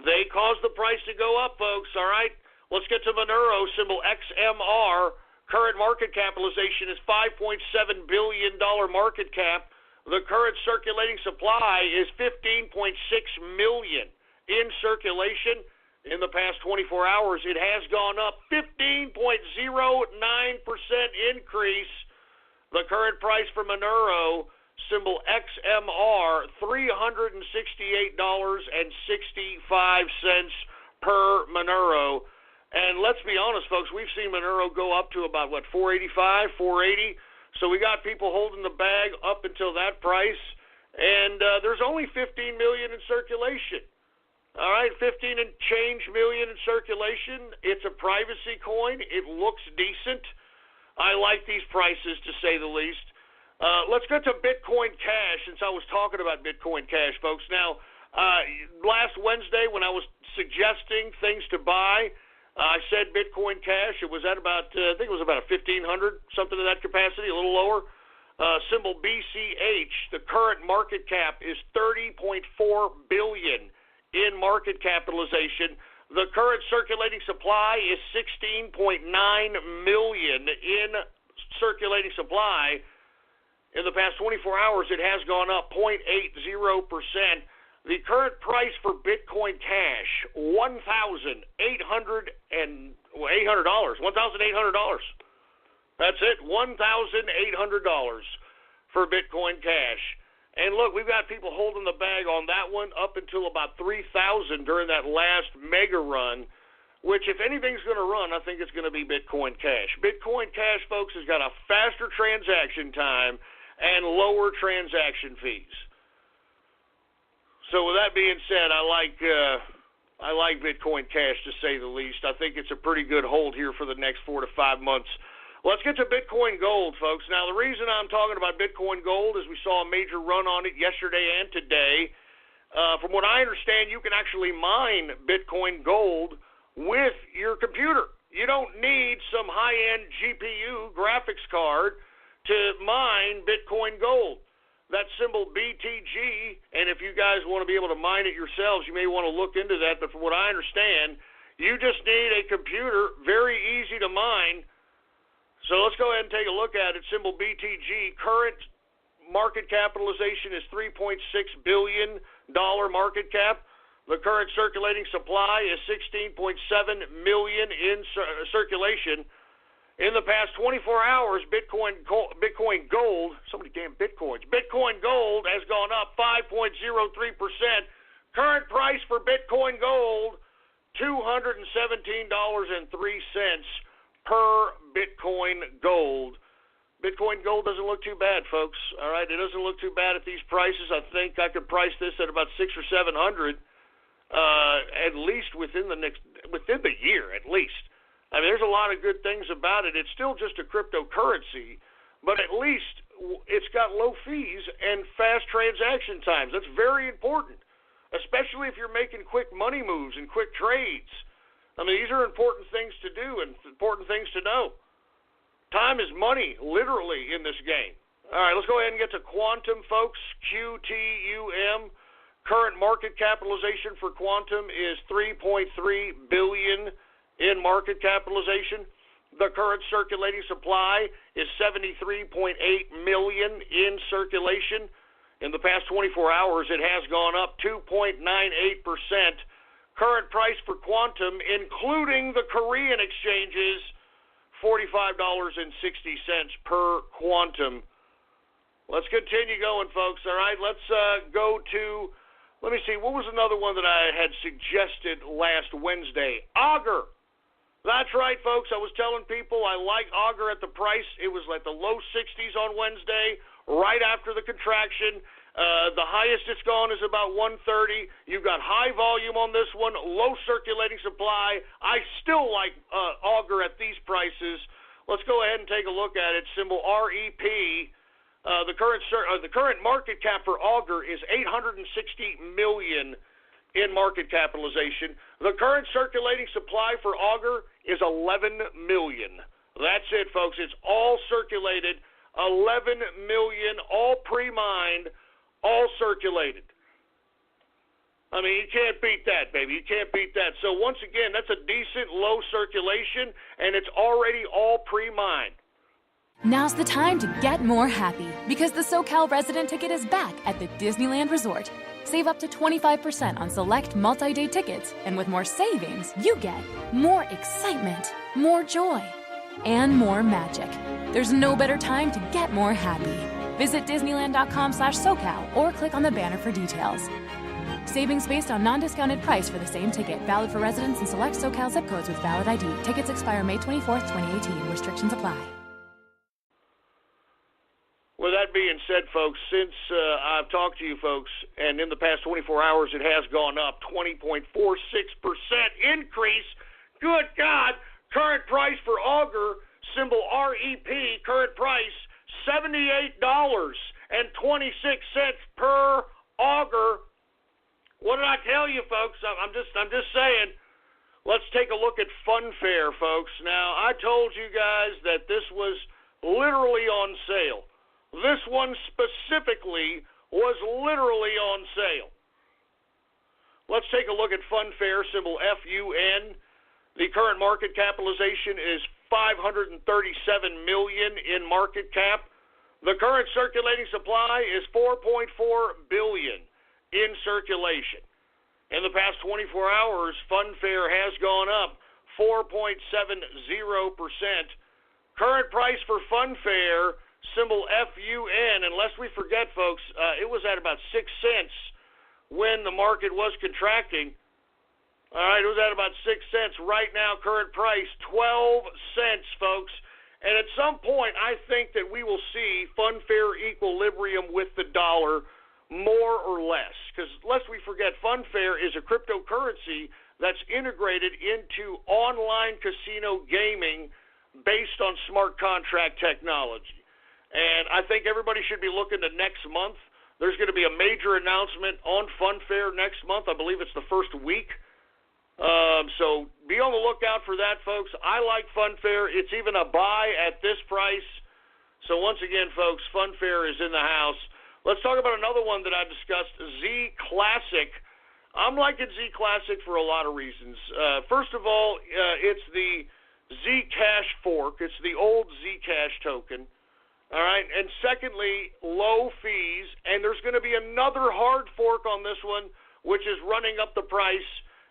They cause the price to go up, folks, all right? Let's get to Monero, symbol XMR. Current market capitalization is $5.7 billion market cap. The current circulating supply is 15.6 million in circulation. In the past 24 hours, it has gone up 15.09% increase. The current price for Monero, symbol XMR, $368.65 per Monero. And let's be honest, folks, we've seen Monero go up to about, 485, 480. So we got people holding the bag up until that price. And there's only 15 million in circulation. All right, 15 and change million in circulation. It's a privacy coin. It looks decent. I like these prices, to say the least. Let's get to Bitcoin Cash, since I was talking about Bitcoin Cash, folks. Now, last Wednesday when I was suggesting things to buy, I said Bitcoin Cash. It was at about, I think it was about a 1,500, something to that capacity, a little lower. Symbol BCH, the current market cap is $30.4 billion in market capitalization. The current circulating supply is 16.9 million in circulating supply. In the past 24 hours, it has gone up 0.80%. The current price for Bitcoin Cash, $1,800. That's it, $1,800 for Bitcoin Cash. And look, we've got people holding the bag on that one up until about 3,000 during that last mega run, which if anything's going to run, I think it's going to be Bitcoin Cash. Bitcoin Cash, folks, has got a faster transaction time and lower transaction fees. So with that being said, I like Bitcoin Cash, to say the least. I think it's a pretty good hold here for the next 4 to 5 months. Let's get to Bitcoin Gold, folks. Now, the reason I'm talking about Bitcoin Gold is we saw a major run on it yesterday and today. From what I understand, you can actually mine Bitcoin Gold with your computer. You don't need some high-end GPU graphics card to mine Bitcoin Gold. That symbol BTG, and if you guys want to be able to mine it yourselves, you may want to look into that. But from what I understand, you just need a computer, very easy to mine. So let's go ahead and take a look at it. Symbol BTG. Current market capitalization is $3.6 billion market cap. The current circulating supply is 16.7 million in circulation. In the past 24 hours, Bitcoin Gold, so many damn Bitcoins, Bitcoin Gold has gone up 5.03%. Current price for Bitcoin Gold, $217.03 per Bitcoin Gold. Bitcoin Gold doesn't look too bad, folks. All right, it doesn't look too bad at these prices. I think I could price this at about 600 or 700, at least within the year, at least. I mean, there's a lot of good things about it. It's still just a cryptocurrency, but at least it's got low fees and fast transaction times. That's very important, especially if you're making quick money moves and quick trades. I mean, these are important things to do and important things to know. Time is money, literally, in this game. All right, let's go ahead and get to Quantum, folks. QTUM. Current market capitalization for Quantum is $3.3 billion in market capitalization. The current circulating supply is 73.8 million in circulation. In the past 24 hours, it has gone up 2.98%. Current price for Quantum, including the Korean exchanges, $45.60 per Quantum. Let's continue going, folks. All right, let's go to, let me see, what was another one that I had suggested last Wednesday? Augur. That's right, folks. I was telling people I like Augur at the price. It was like the low 60s on Wednesday, right after the contraction. The highest it's gone is about 130. You've got high volume on this one, low circulating supply. I still like Augur at these prices. Let's go ahead and take a look at it. Symbol REP. The current market cap for Augur is 860 million in market capitalization. The current circulating supply for Augur is 11 million. That's it, folks. It's all circulated. 11 million, all pre-mined, all circulated. I mean, you can't beat that, baby. You can't beat that. So once again, that's a decent low circulation, and it's already all pre-mined. Now's the time to get more happy, because the SoCal resident ticket is back at the Disneyland Resort. Save up to 25% on select multi-day tickets, and with more savings, you get more excitement, more joy, and more magic. There's no better time to get more happy. Visit Disneyland.com/SoCal or click on the banner for details. Savings based on non-discounted price for the same ticket. Valid for residents in select SoCal zip codes with valid ID. Tickets expire May 24th, 2018. Restrictions apply. With that being said, folks, since I've talked to you folks, and in the past 24 hours it has gone up 20.46% increase. Good God! Current price for Augur, symbol REP, current price $78.26 per Augur. What did I tell you, folks? I'm just saying. Let's take a look at Funfair, folks. Now, I told you guys that this was literally on sale. This one specifically was literally on sale. Let's take a look at Funfair, symbol FUN. The current market capitalization is $537 million in market cap. The current circulating supply is 4.4 billion in circulation. In the past 24 hours, Funfair has gone up 4.70%. Current price for Funfair, symbol FUN, unless we forget, folks, it was at about 6 cents when the market was contracting. All right, it was at about 6 cents. Right now, current price, 12 cents, folks. And at some point, I think that we will see Funfair equilibrium with the dollar, more or less. Because lest we forget, Funfair is a cryptocurrency that's integrated into online casino gaming based on smart contract technology. And I think everybody should be looking to next month. There's going to be a major announcement on Funfair next month. I believe it's the first week. So be on the lookout for that, folks. I like Funfair. It's even a buy at this price. So once again, folks, Funfair is in the house. Let's talk about another one that I discussed, Z Classic. I'm liking Z Classic for a lot of reasons. First of all, it's the Zcash fork. It's the old Zcash token. All right. And secondly, low fees. And there's going to be another hard fork on this one, which is running up the price.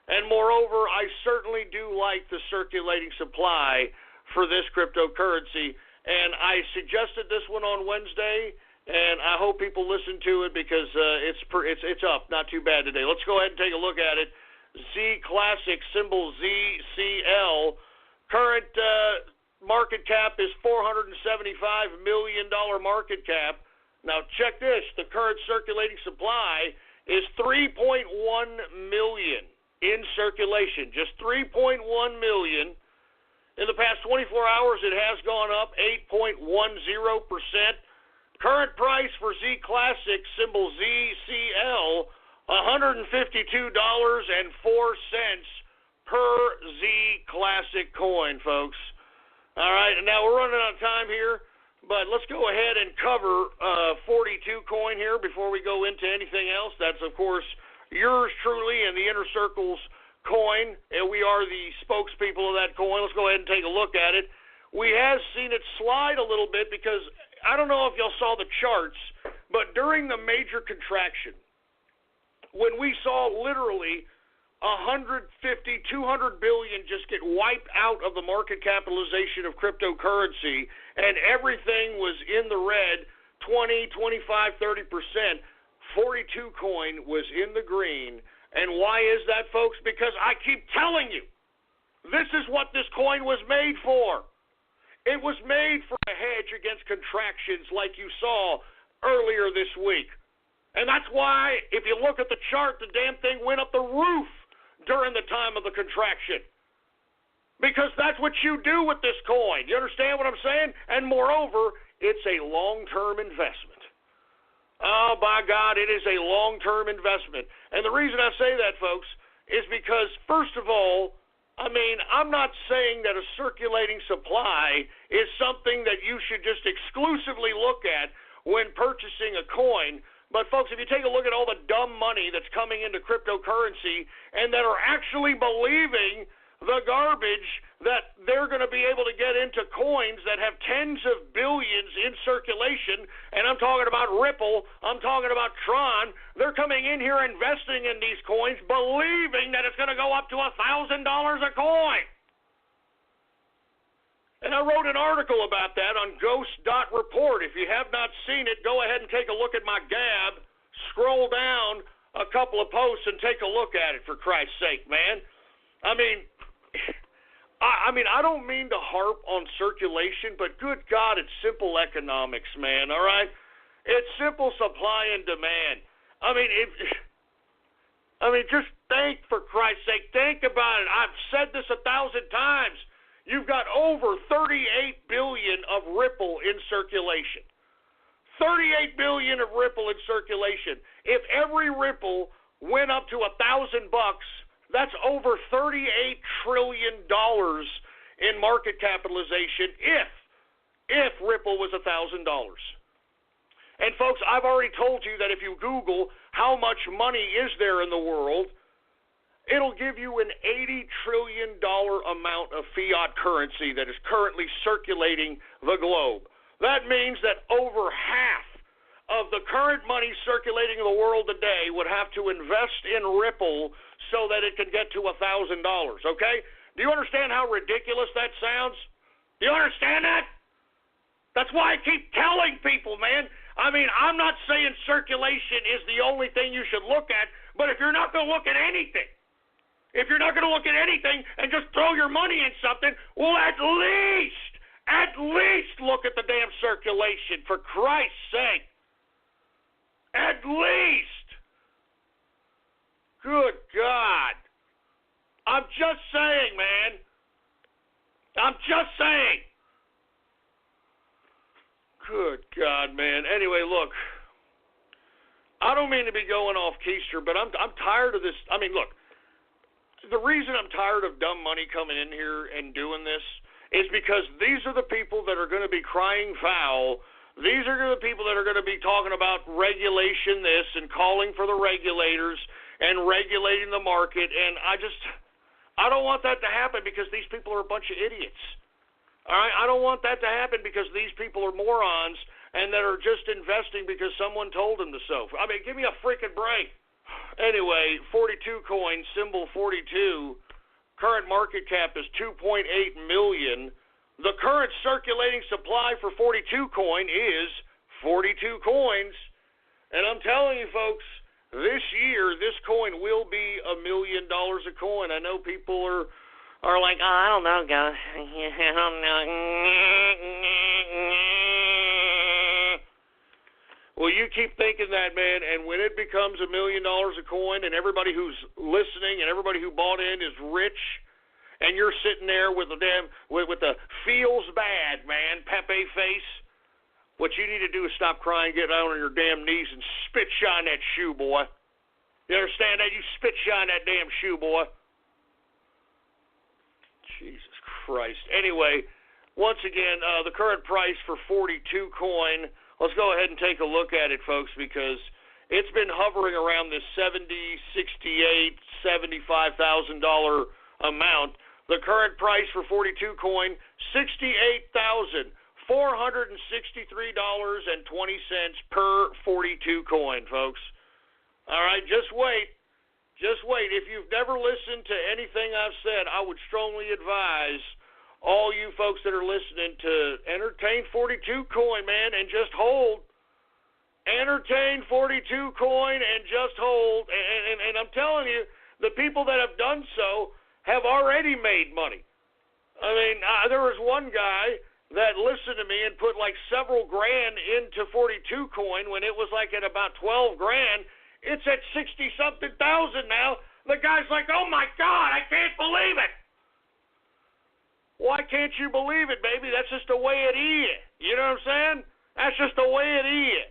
And moreover, I certainly do like the circulating supply for this cryptocurrency. And I suggested this one on Wednesday, and I hope people listen to it because it's up, not too bad today. Let's go ahead and take a look at it. Z Classic, symbol ZCL. Current market cap is $475 million market cap. Now check this. The current circulating supply is 3.1 million. In circulation, just 3.1 million. In the past 24 hours, it has gone up 8.10%. Current price for Z Classic, symbol ZCL, $152.04 per Z Classic coin, folks. All right, and now we're running out of time here, but let's go ahead and cover 42 coin here before we go into anything else. That's, of course, yours truly and the Inner Circles coin, and we are the spokespeople of that coin. Let's go ahead and take a look at it. We have seen it slide a little bit because I don't know if y'all saw the charts, but during the major contraction, when we saw literally 150, 200 billion just get wiped out of the market capitalization of cryptocurrency, and everything was in the red, 20, 25, 30%, 42 coin was in the green. And why is that, folks? Because I keep telling you, this is what this coin was made for. It was made for a hedge against contractions like you saw earlier this week. And that's why, if you look at the chart, the damn thing went up the roof during the time of the contraction. Because that's what you do with this coin. You understand what I'm saying? And moreover, it's a long-term investment. Oh, by God, it is a long-term investment. And the reason I say that, folks, is because, first of all, I mean, I'm not saying that a circulating supply is something that you should just exclusively look at when purchasing a coin. But, folks, if you take a look at all the dumb money that's coming into cryptocurrency and that are actually believing the garbage that they're going to be able to get into coins that have tens of billions in circulation, and I'm talking about Ripple, I'm talking about Tron, they're coming in here investing in these coins believing that it's going to go up to $1,000 a coin. And I wrote an article about that on Ghost.Report. If you have not seen it, go ahead and take a look at my Gab, scroll down, a couple of posts and take a look at it, for Christ's sake, man. I mean, I don't mean to harp on circulation, but good God, it's simple economics, man, all right? It's simple supply and demand. I mean, just think, for Christ's sake. Think about it. I've said this 1,000 times. You've got over 38 billion of Ripple in circulation. 38 billion of Ripple in circulation. If every Ripple went up to $1,000, that's over $38 trillion in market capitalization if Ripple was $1,000. And folks, I've already told you that if you Google how much money is there in the world, it'll give you an $80 trillion amount of fiat currency that is currently circulating the globe. That means that over half of the current money circulating in the world today would have to invest in Ripple so that it can get to $1,000, okay? Do you understand how ridiculous that sounds? Do you understand that? That's why I keep telling people, man. I mean, I'm not saying circulation is the only thing you should look at, but if you're not going to look at anything, and just throw your money in something, well, at least look at the damn circulation, for Christ's sake. At least. Good God. I'm just saying, man. I'm just saying. Good God, man. Anyway, look. I don't mean to be going off keister, but I'm tired of this. I mean, look. The reason I'm tired of dumb money coming in here and doing this is because these are the people that are going to be crying foul. These are the people that are going to be talking about regulation this and calling for the regulators and regulating the market. And I don't want that to happen because these people are a bunch of idiots. All right? I don't want that to happen because these people are morons and that are just investing because someone told them to so. I mean, give me a freaking break. Anyway, 42 coin, symbol 42, current market cap is 2.8 million. The current circulating supply for 42 coin is 42 coins. And I'm telling you, folks, this year, this coin will be $1 million a coin. I know people are like, oh, I don't know, guys. I don't know. Well, you keep thinking that, man, and when it becomes $1 million a coin and everybody who's listening and everybody who bought in is rich, and you're sitting there with the feels bad, man, Pepe face, what you need to do is stop crying, get down on your damn knees, and spit shine that shoe, boy. You understand that? You spit shine that damn shoe, boy. Jesus Christ. Anyway, once again, the current price for 42 coin, let's go ahead and take a look at it, folks, because it's been hovering around this $70,000, $68,000, $75,000 amount. The current price for 42 coin, $68,463.20 per 42 coin, folks. All right, just wait. Just wait. If you've never listened to anything I've said, I would strongly advise all you folks that are listening to entertain 42 coin, man, and just hold. Entertain 42 coin and just hold. And I'm telling you, the people that have done so have already made money. I mean, there was one guy that listened to me and put like several grand into 42 coin when it was like at about 12 grand. It's at 60-something thousand now. The guy's like, oh my God, I can't believe it. Why can't you believe it, baby? That's just the way it is. You know what I'm saying? That's just the way it is.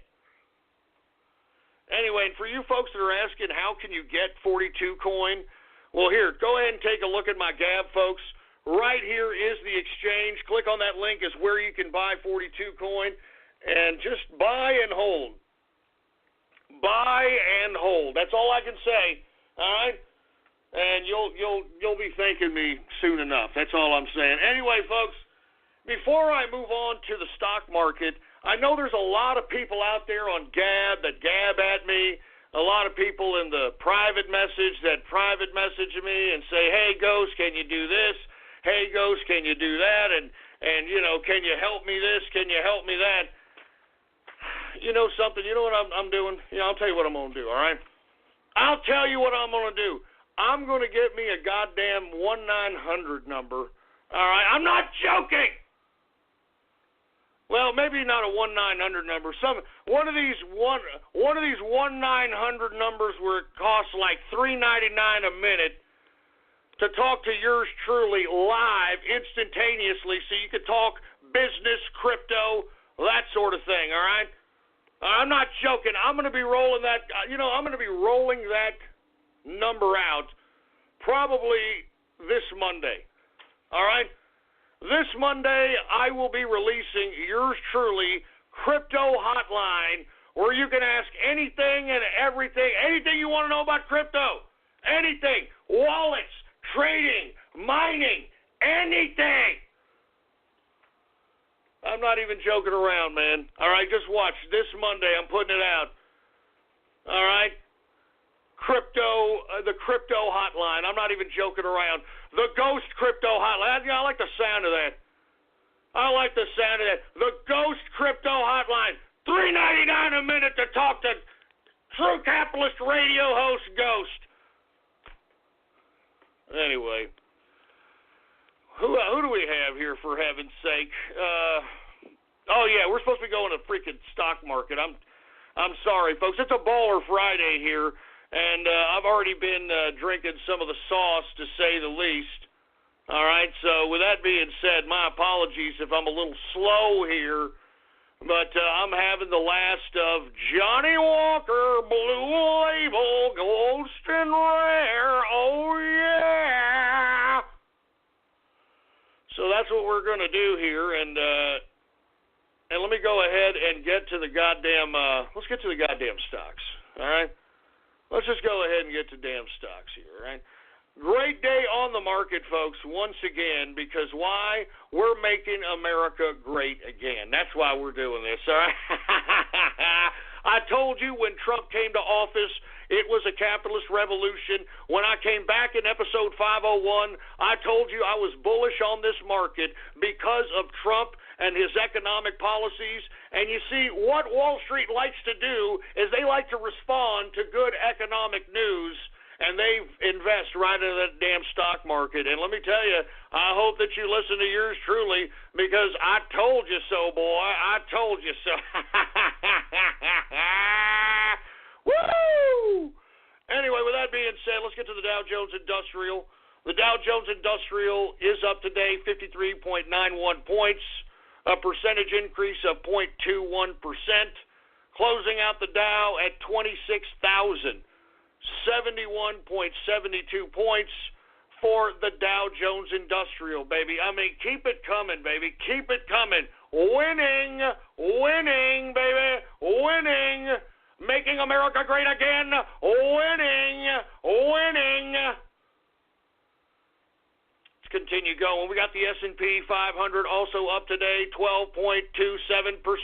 Anyway, and for you folks that are asking how can you get 42 coin, well, here, go ahead and take a look at my Gab, folks. Right here is the exchange. Click on that link is where you can buy 42 coin, and just buy and hold. Buy and hold. That's all I can say. All right? And you'll be thanking me soon enough. That's all I'm saying. Anyway, folks, before I move on to the stock market, I know there's a lot of people out there on Gab that gab at me. A lot of people in the private message that private message me and say, hey, Ghost, can you do this? Hey, Ghost, can you do that? And you know, can you help me this? Can you help me that? You know something? You know what I'm doing? You know, I'll tell you what I'm going to do, all right? I'll tell you what I'm going to do. I'm going to get me a goddamn 1-900 number. All right? I'm not joking. Well, maybe not a 1-900 number. One of these 1-900 numbers where it costs like $3.99 a minute to talk to yours truly live, instantaneously, so you can talk business, crypto, that sort of thing. All right? I'm not joking. I'm going to be rolling that. I'm going to be rolling that number out probably this Monday. All right? This Monday, I will be releasing yours truly crypto hotline, where you can ask anything and everything you want to know about crypto. Anything. Wallets, trading, mining, anything. I'm not even joking around, man. All right, just watch. This Monday, I'm putting it out. All right? The crypto hotline. I'm not even joking around. The ghost crypto hotline. I like the sound of that. The ghost crypto hotline. $3.99 a minute to talk to True Capitalist radio host Ghost. Anyway, who do we have here, for heaven's sake? Oh yeah, we're supposed to be going to freaking stock market. I'm sorry, folks. It's a baller Friday here. And I've already been drinking some of the sauce, to say the least. All right, so with that being said, my apologies if I'm a little slow here. But I'm having the last of Johnny Walker, Blue Label, Ghost and Rare. Oh, yeah. So that's what we're going to do here. And let me go ahead and get to the goddamn, let's get to the goddamn stocks. All right? Let's just go ahead and get to damn stocks here, right? Great day on the market, folks, once again, because why? We're making America great again. That's why we're doing this, all right? I told you when Trump came to office, it was a capitalist revolution. When I came back in episode 501, I told you I was bullish on this market because of Trump and his economic policies. And you see, what Wall Street likes to do is they like to respond to good economic news, and they invest right into that damn stock market. And let me tell you, I hope that you listen to yours truly, because I told you so, boy. I told you so. Woo! Anyway, with that being said, let's get to the Dow Jones Industrial. The Dow Jones Industrial is up today, 53.91 points. A percentage increase of 0.21%, closing out the Dow at 26,071.72 points for the Dow Jones Industrial, baby. I mean, keep it coming, baby. Keep it coming. Winning, baby. Winning. Making America great again. Winning. Continue going. We got the S&P 500 also up today, 12.27 points.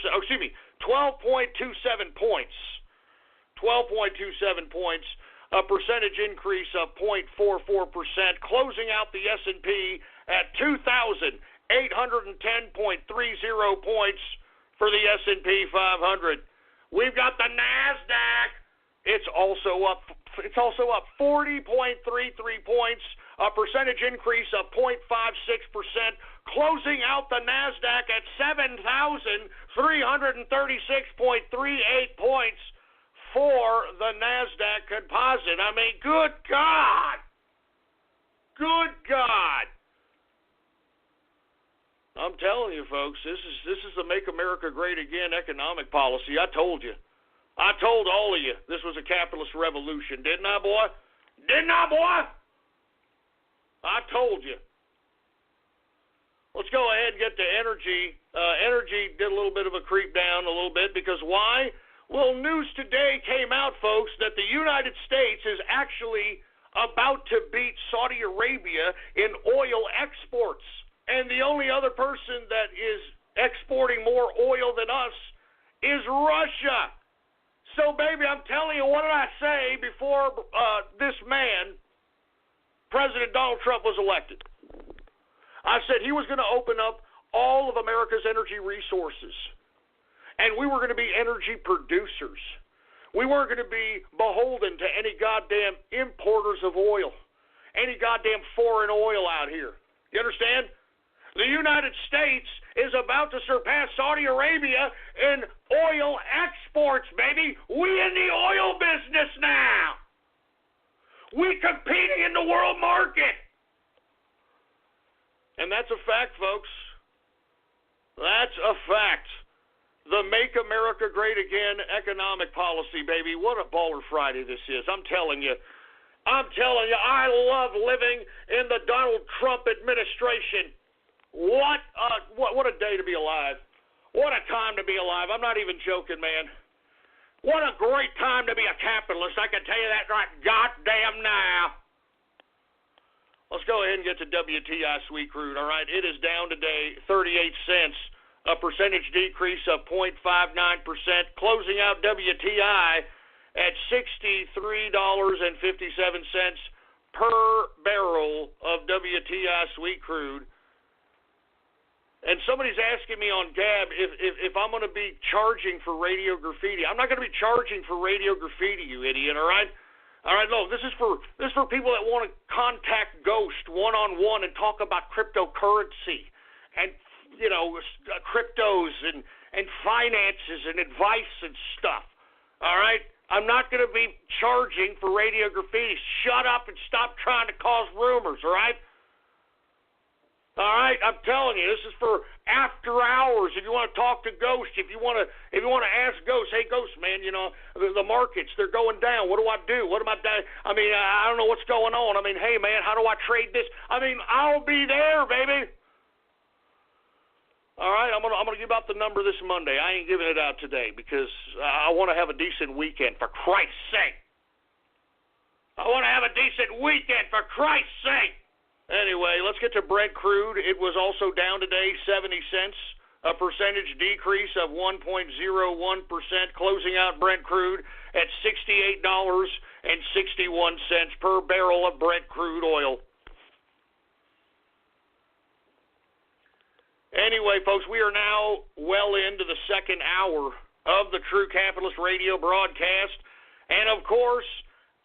12.27 points, a percentage increase of 0.44%, closing out the S&P at 2,810.30 points for the S&P 500. We've got the NASDAQ. It's also up 40.33 points, a percentage increase of 0.56%, closing out the NASDAQ at 7,336.38 points for the NASDAQ composite. I mean, good God. I'm telling you, folks, this is the Make America Great Again economic policy. I told you. I told all of you this was a capitalist revolution, didn't I, boy? I told you. Let's go ahead and get to energy. Energy did a little bit of a creep down a little bit, because why? Well, news today came out, folks, that the United States is actually about to beat Saudi Arabia in oil exports. And the only other person that is exporting more oil than us is Russia. So, baby, I'm telling you, what did I say before this man, President Donald Trump, was elected? I said he was going to open up all of America's energy resources, and we were going to be energy producers. We weren't going to be beholden to any goddamn importers of oil, any goddamn foreign oil out here. You understand? The United States is about to surpass Saudi Arabia in oil exports, baby. We in the oil business now. We competing in the world market. And that's a fact, folks. That's a fact. The Make America Great Again economic policy, baby. What a baller Friday this is. I'm telling you, I love living in the Donald Trump administration. What a day to be alive. What a time to be alive. I'm not even joking, man. What a great time to be a capitalist. I can tell you that right goddamn now. Let's go ahead and get to WTI sweet crude, all right? It is down today 38 cents. A percentage decrease of 0.59%, closing out WTI at $63.57 per barrel of WTI sweet crude. And somebody's asking me on Gab if I'm going to be charging for radio graffiti. I'm not going to be charging for radio graffiti, you idiot, all right? All right, no, this is for people that want to contact Ghost one-on-one and talk about cryptocurrency and cryptos and finances and advice and stuff. All right? I'm not going to be charging for radio graffiti. Shut up and stop trying to cause rumors, all right? All right? I'm telling you, this is for after hours. If you want to talk to Ghost, if you want to ask Ghost, hey, Ghost, man, the markets, they're going down. What do I do? What am I doing? I mean, I don't know what's going on. I mean, hey, man, how do I trade this? I mean, I'll be there, baby. All right, I'm gonna give out the number this Monday. I ain't giving it out today because I want to have a decent weekend, for Christ's sake. I want to have a decent weekend, for Christ's sake. Anyway, let's get to Brent crude. It was also down today 70 cents, a percentage decrease of 1.01%, closing out Brent crude at $68.61 per barrel of Brent crude oil. Anyway, folks, we are now well into the second hour of the True Capitalist Radio broadcast. And, of course,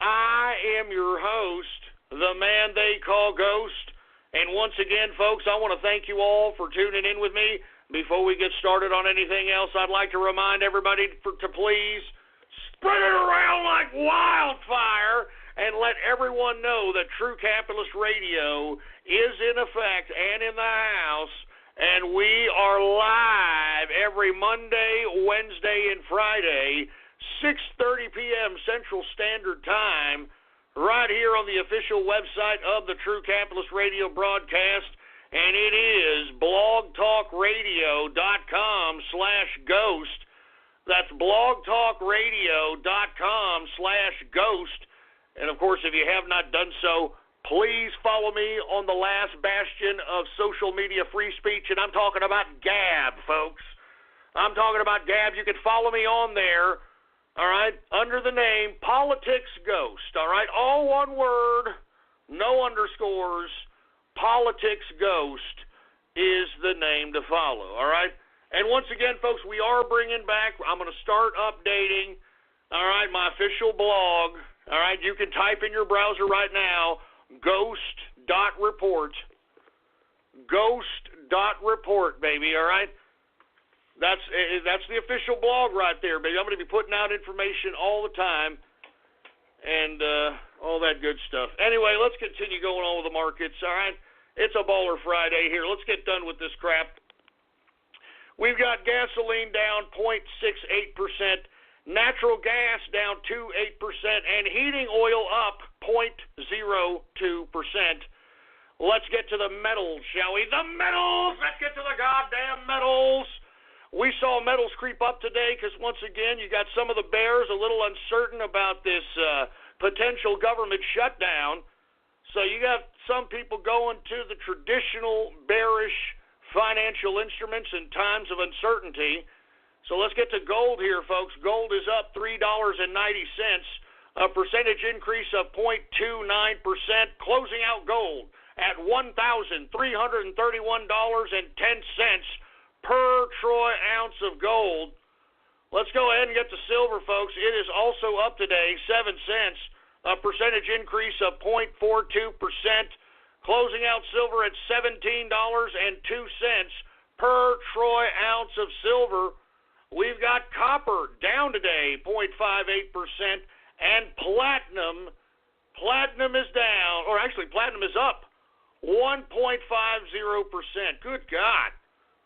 I am your host, the man they call Ghost. And once again, folks, I want to thank you all for tuning in with me. Before we get started on anything else, I'd like to remind everybody to please spread it around like wildfire and let everyone know that True Capitalist Radio is in effect and in the house. And we are live every Monday, Wednesday, and Friday, 6:30 p.m. Central Standard Time, right here on the official website of the True Capitalist Radio broadcast. And it is blogtalkradio.com/ghost. That's blogtalkradio.com/ghost. And, of course, if you have not done so, please follow me on the last bastion of social media free speech, and I'm talking about Gab, folks. I'm talking about Gab. You can follow me on there, all right, under the name Politics Ghost, all right? All one word, no underscores. Politics Ghost is the name to follow, all right? And once again, folks, we are bringing back, I'm going to start updating, all right, my official blog, all right? You can type in your browser right now, ghost.report, baby, all right? That's the official blog right there, baby. I'm going to be putting out information all the time and all that good stuff. Anyway, let's continue going on with the markets, all right? It's a baller Friday here. Let's get done with this crap. We've got gasoline down 0.68%, natural gas down 2.8%, and heating oil up 0.02%. Let's get to the metals, shall we? The metals! Let's get to the goddamn metals! We saw metals creep up today because, once again, you got some of the bears a little uncertain about this potential government shutdown. So you got some people going to the traditional bearish financial instruments in times of uncertainty. So let's get to gold here, folks. Gold is up $3.90, a percentage increase of 0.29%, closing out gold at $1,331.10 per troy ounce of gold. Let's go ahead and get to silver, folks. It is also up today, 7 cents, a percentage increase of 0.42%, closing out silver at $17.02 per troy ounce of silver. We've got copper down today, 0.58%, and platinum is down, or actually platinum is up, 1.50%. Good God.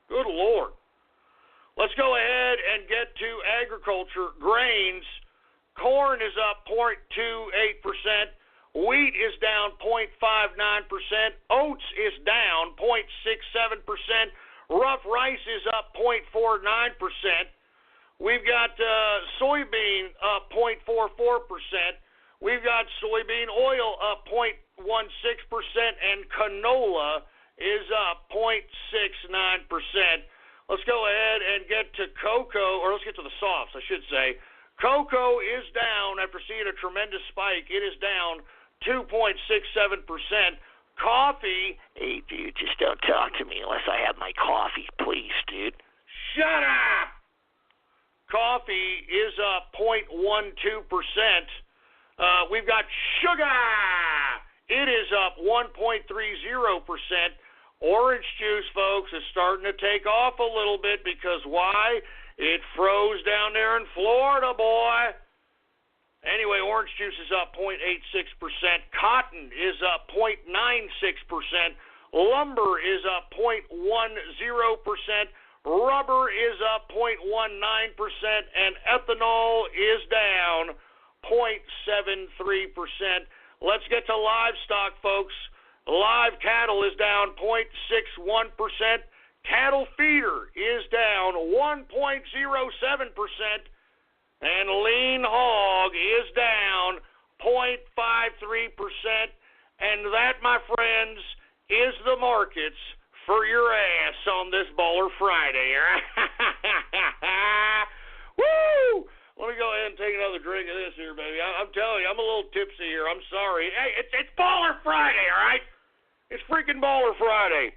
Good Lord. Let's go ahead and get to agriculture. Grains. Corn is up 0.28%. Wheat is down 0.59%. Oats is down 0.67%. Rough rice is up 0.49%. We've got soybean up 0.44%. We've got soybean oil up 0.16%, and canola is up 0.69%. Let's go ahead and get to cocoa, or let's get to the softs, I should say. Cocoa is down after seeing a tremendous spike. It is down 2.67%. Coffee, hey, dude, just don't talk to me unless I have my coffee, please, dude. Shut up! Coffee is up 0.12%. We've got sugar. It is up 1.30%. Orange juice, folks, is starting to take off a little bit because why? It froze down there in Florida, boy. Anyway, orange juice is up 0.86%. Cotton is up 0.96%. Lumber is up 0.10%. Rubber is up 0.19%. And ethanol is down 0.73%. Let's get to livestock, folks. Live cattle is down 0.61%. Cattle feeder is down 1.07%. And lean hog is down 0.53%. And that, my friends, is the markets for your ass on this Baller Friday. Woo! Let me go ahead and take another drink of this here, baby. I'm telling you, I'm a little tipsy here. I'm sorry. Hey, it's Baller Friday, all right? It's freaking Baller Friday.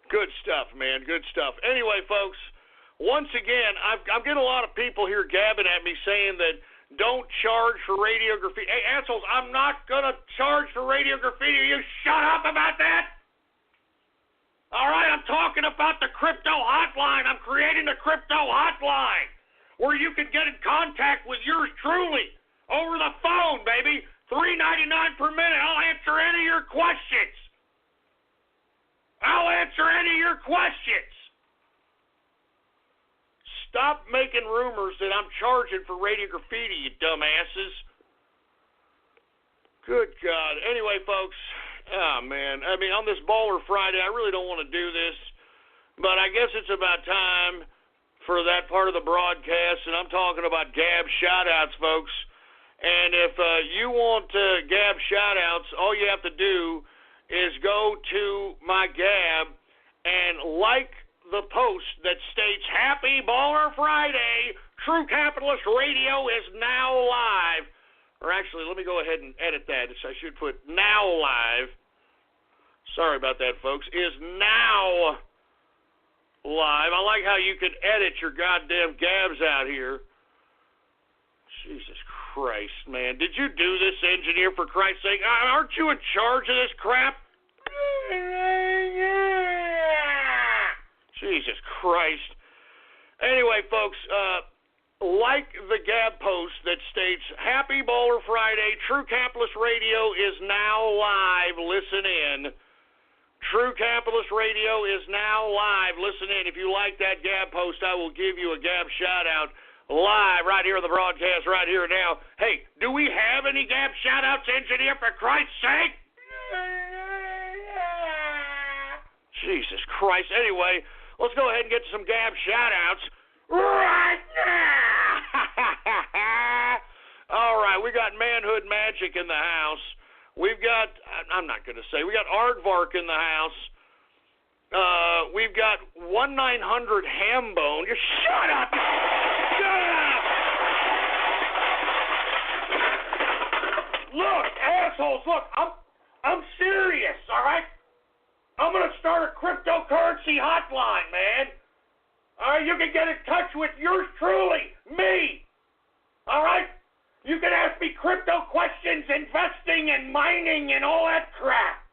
Good stuff, man. Good stuff. Anyway, folks, once again, I'm getting a lot of people here gabbing at me saying that don't charge for radio graffiti. Hey, assholes, I'm not going to charge for radio graffiti. You shut up about that. All right, I'm talking about the crypto hotline. I'm creating the crypto hotline where you can get in contact with yours truly over the phone, baby. $3.99 per minute. I'll answer any of your questions. Stop making rumors that I'm charging for radio graffiti, you dumbasses. Good God. Anyway, folks, oh, man. I mean, on this Baller Friday, I really don't want to do this, but I guess it's about time for that part of the broadcast, and I'm talking about Gab shout-outs, folks. And if you want Gab shout-outs, all you have to do is go to my Gab and like the post that states, Happy Baller Friday, True Capitalist Radio is now live. Or actually, let me go ahead and edit that. I should put now live. Sorry about that, folks. Is now live. I like how you can edit your goddamn Gabs out here. Jesus Christ, man. Did you do this, engineer, for Christ's sake? Aren't you in charge of this crap? Jesus Christ. Anyway, folks, like the Gab post that states, Happy Baller Friday, True Capitalist Radio is now live. Listen in. True Capitalist Radio is now live. Listen in. If you like that Gab post, I will give you a Gab shout-out live right here on the broadcast right here now. Hey, do we have any Gab shout-outs, engineer, for Christ's sake? Jesus Christ. Anyway, let's go ahead and get to some Gab shout-outs right now. All right, we got Manhood Magic in the house. We've got, I'm not going to say, we got Aardvark in the house. We've got 1-900 Hambone. Just shut up! Shut up! Look, assholes, look, I'm serious, all right? I'm going to start a cryptocurrency hotline, man. All right, you can get in touch with yours truly, me. All right? You can ask me crypto questions, investing and mining and all that crap.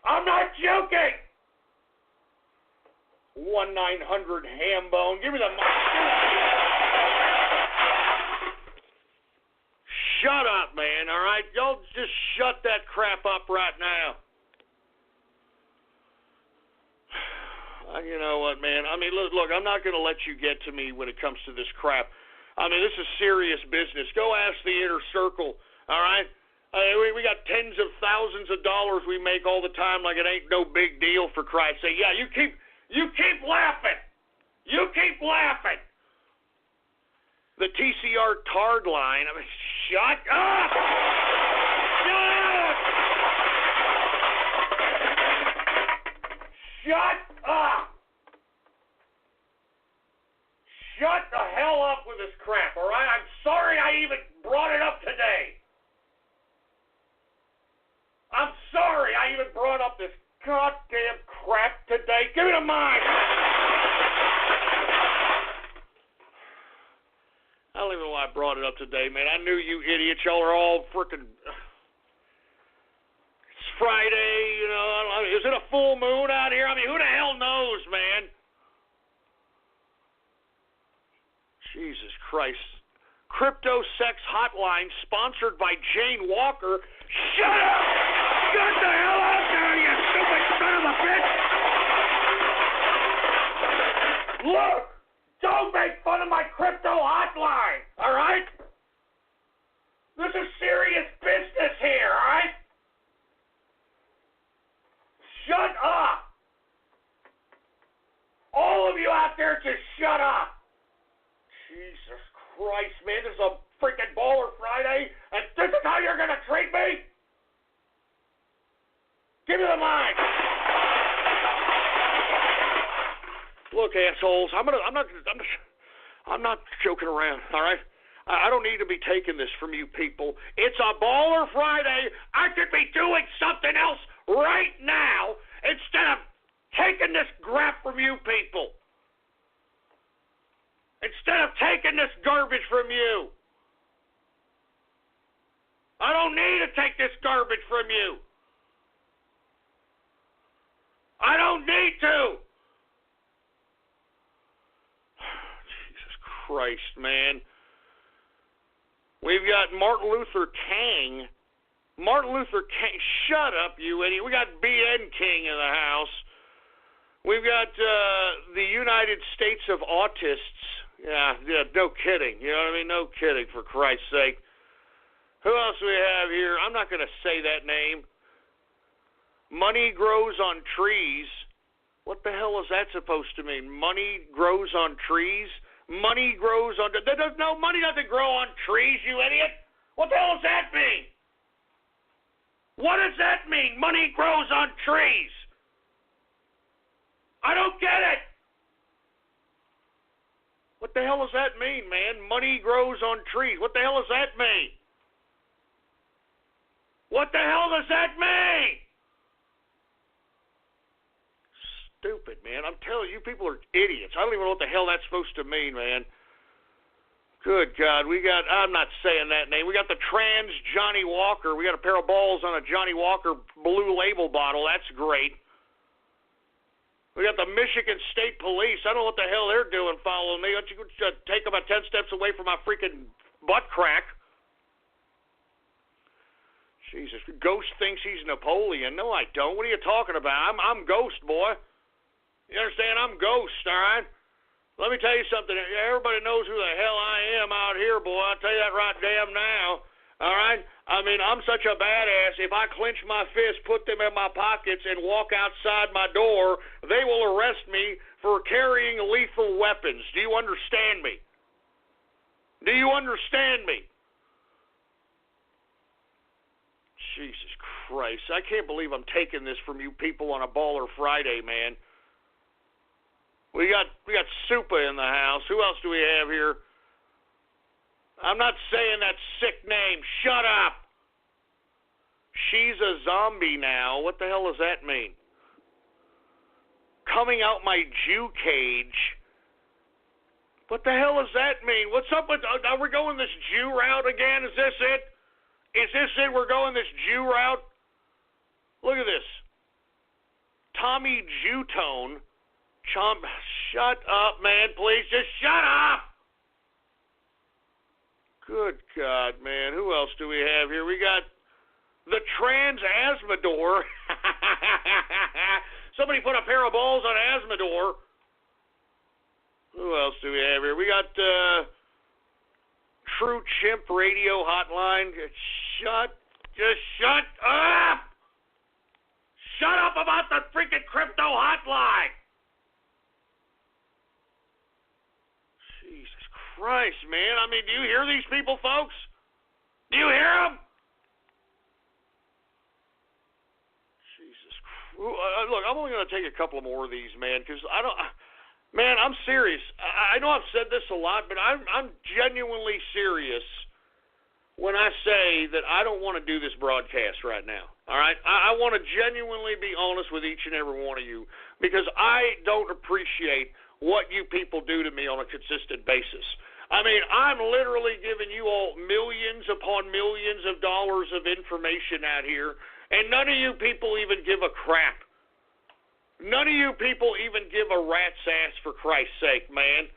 I'm not joking. 1-900-HAMBONE. Give me the Shut up, man, all right? Y'all just shut that crap up right now. You know what, man? I mean, look, I'm not going to let you get to me when it comes to this crap. I mean, this is serious business. Go ask the inner circle, all right? We got tens of thousands of dollars we make all the time like it ain't no big deal, for Christ's sake. Yeah, you keep laughing. You keep laughing. The TCR Tard line. I mean, shut up! Shut up! Shut the hell up with this crap, all right? I'm sorry I even brought it up today. I'm sorry I even brought up this goddamn crap today. Give me the mic. I don't even know why I brought it up today, man. I knew you idiots. Y'all are all freaking... It's Friday, you know. Is it a full moon out here? I mean, who the hell knows, man? Jesus Christ. Crypto Sex Hotline, sponsored by Jane Walker. Shut up! Shut the hell up there, you stupid son of a bitch! Look! Don't make fun of my crypto hotline, all right? This is serious business here, all right? Shut up! All of you out there, just shut up! Jesus Christ, man, this is a freaking Baller Friday, and this is how you're gonna treat me? Give me the mic! Look, assholes, I'm not joking around, all right? I don't need to be taking this from you people. It's a Baller Friday. I could be doing something else right now instead of taking this crap from you people. Instead of taking this garbage from you. I don't need to take this garbage from you. I don't need to. Christ, man. We've got Martin Luther King. Martin Luther King. Shut up, you idiot. We got BN King in the house. We've got the United States of Autists. Yeah, no kidding. You know what I mean? No kidding, for Christ's sake. Who else do we have here? I'm not going to say that name. Money grows on trees. What the hell is that supposed to mean? Money grows on trees? Money grows on... No, money doesn't grow on trees, you idiot. What the hell does that mean? What does that mean? Money grows on trees. I don't get it. What the hell does that mean, man? Money grows on trees. What the hell does that mean? What the hell does that mean? Stupid, man. I'm telling you, people are idiots. I don't even know what the hell that's supposed to mean, man. Good God. I'm not saying that name. We got the trans Johnny Walker. We got a pair of balls on a Johnny Walker Blue Label bottle. That's great. We got the Michigan State Police. I don't know what the hell they're doing following me. Why don't you take about 10 steps away from my freaking butt crack? Jesus. Ghost thinks he's Napoleon. No, I don't. What are you talking about? I'm Ghost, boy. You understand? I'm Ghost, all right? Let me tell you something. Everybody knows who the hell I am out here, boy. I'll tell you that right damn now, all right? I mean, I'm such a badass. If I clench my fist, put them in my pockets, and walk outside my door, they will arrest me for carrying lethal weapons. Do you understand me? Do you understand me? Jesus Christ. I can't believe I'm taking this from you people on a Baller Friday, man. We got Supa in the house. Who else do we have here? I'm not saying that sick name. Shut up. She's a zombie now. What the hell does that mean? coming out my Jew cage. What the hell does that mean? What's up with, are we going this Jew route again? Is this it? Is this it? We're going this Jew route? Look at this. Tommy Jewtone. Shut up, man, please. Just shut up. Good God, man. Who else do we have here? We got the Trans Asmodor. Somebody put a pair of balls on Asmodor. Who else do we have here? We got True Chimp Radio Hotline. Just shut up! Shut up about the freaking crypto hotline! Jesus Christ, man. I mean, do you hear these people, folks? Do you hear them? Jesus Christ. Look, I'm only going to take a couple more of these, man, because I don't... Man, I'm serious. I know I've said this a lot, but I'm genuinely serious when I say that I don't want to do this broadcast right now. All right? I want to genuinely be honest with each and every one of you because I don't appreciate what you people do to me on a consistent basis. I mean, I'm literally giving you all millions upon millions of dollars of information out here, and none of you people even give a crap. None of you people even give a rat's ass, for Christ's sake, man.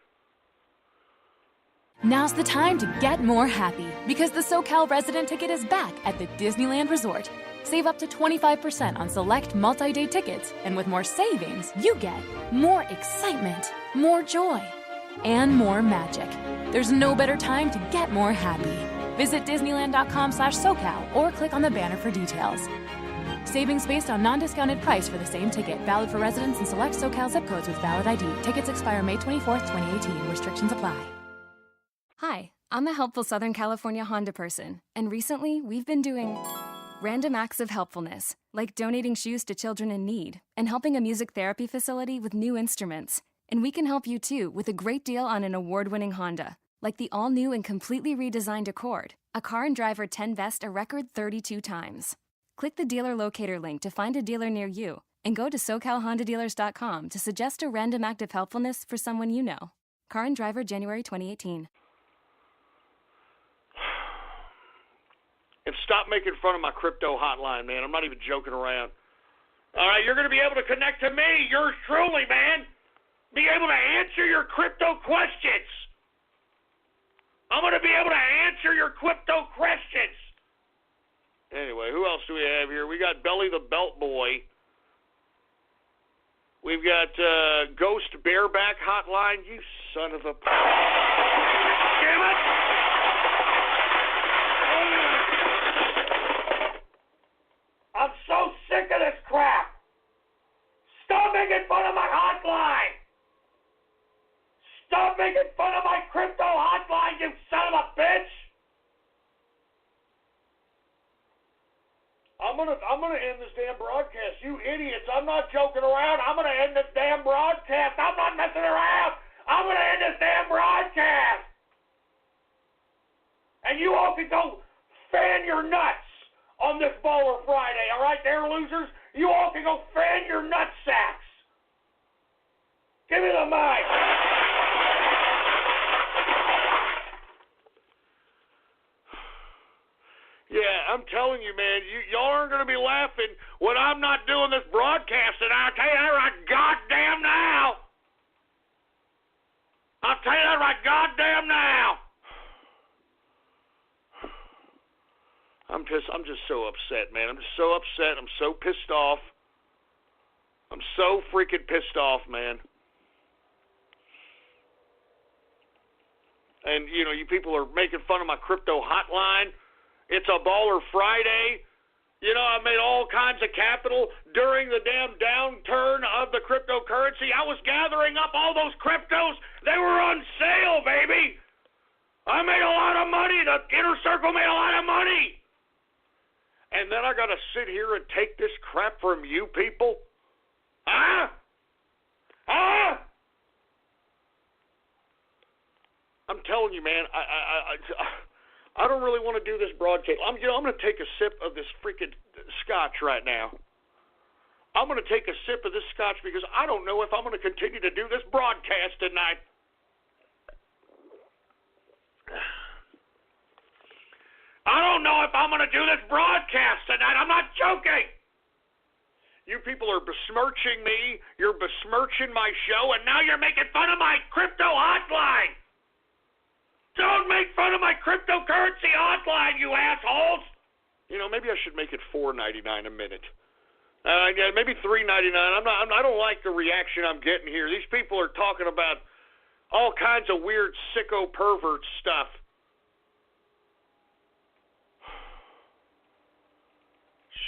Now's the time to get more happy because the SoCal resident ticket is back at the Disneyland Resort. Save up to 25% on select multi-day tickets, and with more savings, you get more excitement, more joy, and more magic. There's no better time to get more happy. Visit Disneyland.com/SoCal or click on the banner for details. Savings based on non-discounted price for the same ticket. Valid for residents in select SoCal zip codes with valid ID. Tickets expire May 24th, 2018. Restrictions apply. Hi, I'm a helpful Southern California Honda person, and recently we've been doing random acts of helpfulness, like donating shoes to children in need and helping a music therapy facility with new instruments. And we can help you too with a great deal on an award-winning Honda, like the all-new and completely redesigned Accord, a Car and Driver 10 Best a record 32 times. Click the dealer locator link to find a dealer near you and go to SoCalHondaDealers.com to suggest a random act of helpfulness for someone you know. Car and Driver, January 2018. And stop making fun of my crypto hotline, man. I'm not even joking around. All right, you're going to be able to connect to me, yours truly, man. Be able to answer your crypto questions. I'm going to be able to answer your crypto questions. Anyway, who else do we have here? We got Belly the Belt Boy. We've got Ghost Bareback Hotline. You son of a... Damn it! I'm so sick of this crap. Stop making fun of my hotline. Stop making fun of my crypto hotline, you son of a bitch. I'm gonna end this damn broadcast. You idiots. I'm not joking around. I'm gonna end this damn broadcast. I'm not messing around. I'm gonna end this damn broadcast. And you all can go fan your nuts on this Baller Friday. All right, there, losers? You all can go fan your nut sacks. Give me the mic. Yeah, I'm telling you, man, y'all aren't going to be laughing when I'm not doing this broadcast, and I'll tell you that right goddamn now. I'll tell you that right goddamn now. I'm just so upset, man. I'm just so upset. I'm so pissed off. I'm so freaking pissed off, man. And, you know, you people are making fun of my crypto hotline. It's a Baller Friday. You know, I made all kinds of capital during the damn downturn of the cryptocurrency. I was gathering up all those cryptos. They were on sale, baby. I made a lot of money. The Inner Circle made a lot of money. And then I got to sit here and take this crap from you people? Huh? Huh? I'm telling you, man, I don't really want to do this broadcast. I'm going to take a sip of this freaking scotch right now. I'm going to take a sip of this scotch because I don't know if I'm going to continue to do this broadcast tonight. I don't know if I'm going to do this broadcast tonight. I'm not joking. You people are besmirching me. You're besmirching my show, and now you're making fun of my crypto hotline. Don't make fun of my cryptocurrency hotline, you assholes. You know, maybe I should make it $4.99 a minute. Yeah, maybe $3.99. I don't like the reaction I'm getting here. These people are talking about all kinds of weird sicko pervert stuff.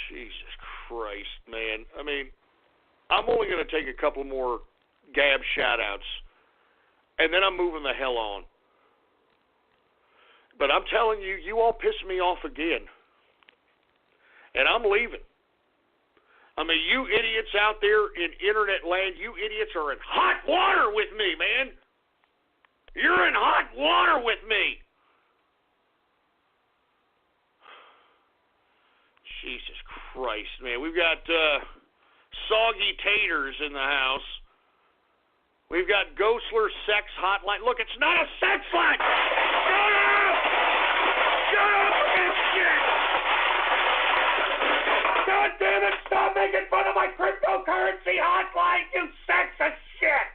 Jesus Christ, man. I mean, I'm only going to take a couple more Gab shout-outs, and then I'm moving the hell on. But I'm telling you, you all piss me off again, and I'm leaving. I mean, you idiots out there in internet land, you idiots are in hot water with me, man. You're in hot water with me. Jesus Christ, man. We've got Soggy Taters in the house. We've got Ghostler Sex Hotline. Look, it's not a sex line. Shut up! Shut up with this shit! God damn it, stop making fun of my cryptocurrency hotline, you sexist shit!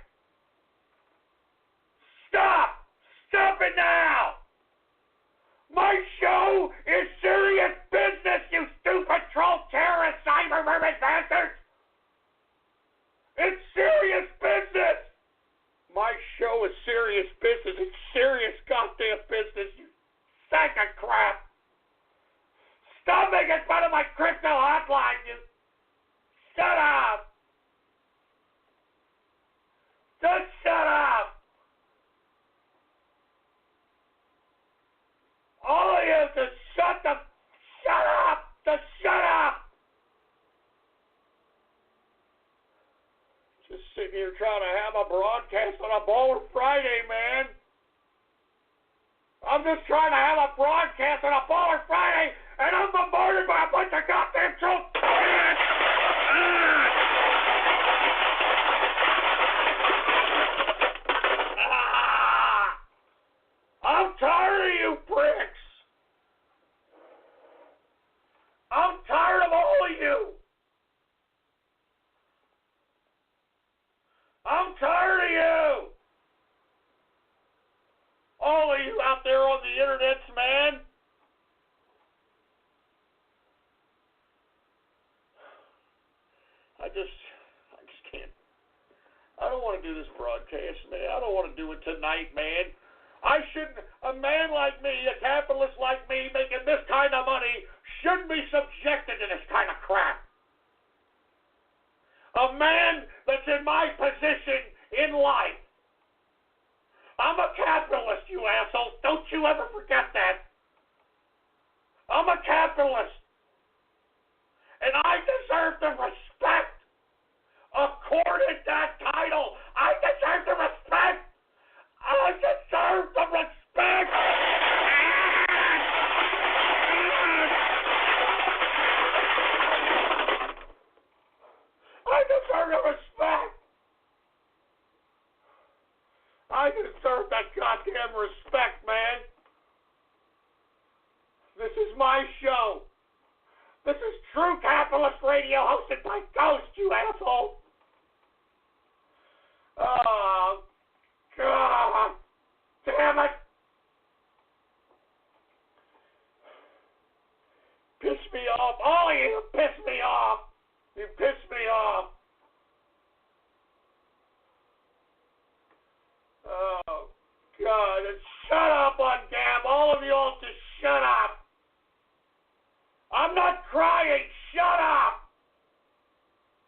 Stop! Stop it now! My show is serious business, you stupid troll terrorist cyber vermin bastards! It's serious business! My show is serious business. It's serious goddamn business, you sack of crap! Stop making fun of my crypto hotline, you... Shut up! Just shut up! All of you just shut up! Just shut up! Just sitting here trying to have a broadcast on a Baller Friday, man. I'm just trying to have a broadcast on a Baller Friday, and I'm bombarded by a bunch of goddamn trolls. I'm tired of you pricks. I'm tired of all of you. I'm tired of you. All of you out there on the internets, man. I just can't. I don't want to do this broadcast, man. I don't want to do it tonight, man. I shouldn't, a man like me, a capitalist like me, making this kind of money, shouldn't be subjected to this kind of crap. A man that's in my position in life. I'm a capitalist, you assholes. Don't you ever forget that. I'm a capitalist. And I deserve the respect accorded that title. I deserve the respect. I deserve the respect. I deserve the respect. I deserve that goddamn respect, man. This is my show. This is True Capitalist Radio hosted by Ghost, you asshole. Oh, God damn it. Piss me off. All of you piss me off. You piss me off. Oh, God. And shut up on Gab. All of you all just shut up. I'm not crying. Shut up.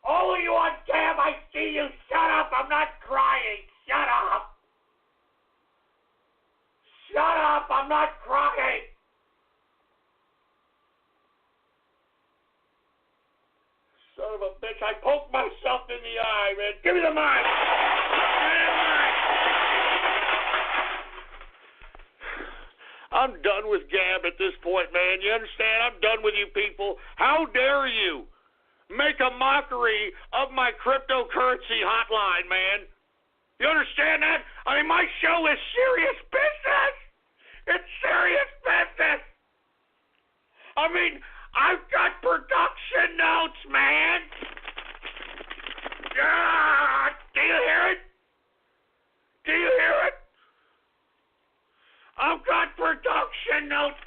All of you on Gab, I see you. Shut up. I'm not crying. Shut up. Shut up. I'm not crying. Son of a bitch. I poked myself in the eye, man. Give me the mic. I'm done with Gab at this point, man. You understand? I'm done with you people. How dare you? make a mockery of my cryptocurrency hotline, man. You understand that? I mean, my show is serious business. It's serious business. I mean, I've got production notes, man. Do you hear it? Do you hear it? I've got production notes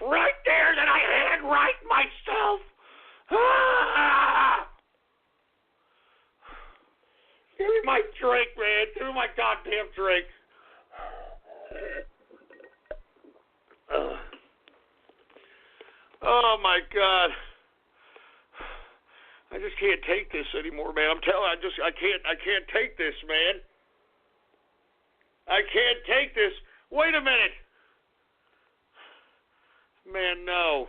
right there that I handwrite myself. Give me my drink, man. Give me my goddamn drink. Oh my God. I just can't take this anymore, man. I'm telling you, I can't take this, man. I can't take this. Wait a minute. Man, no.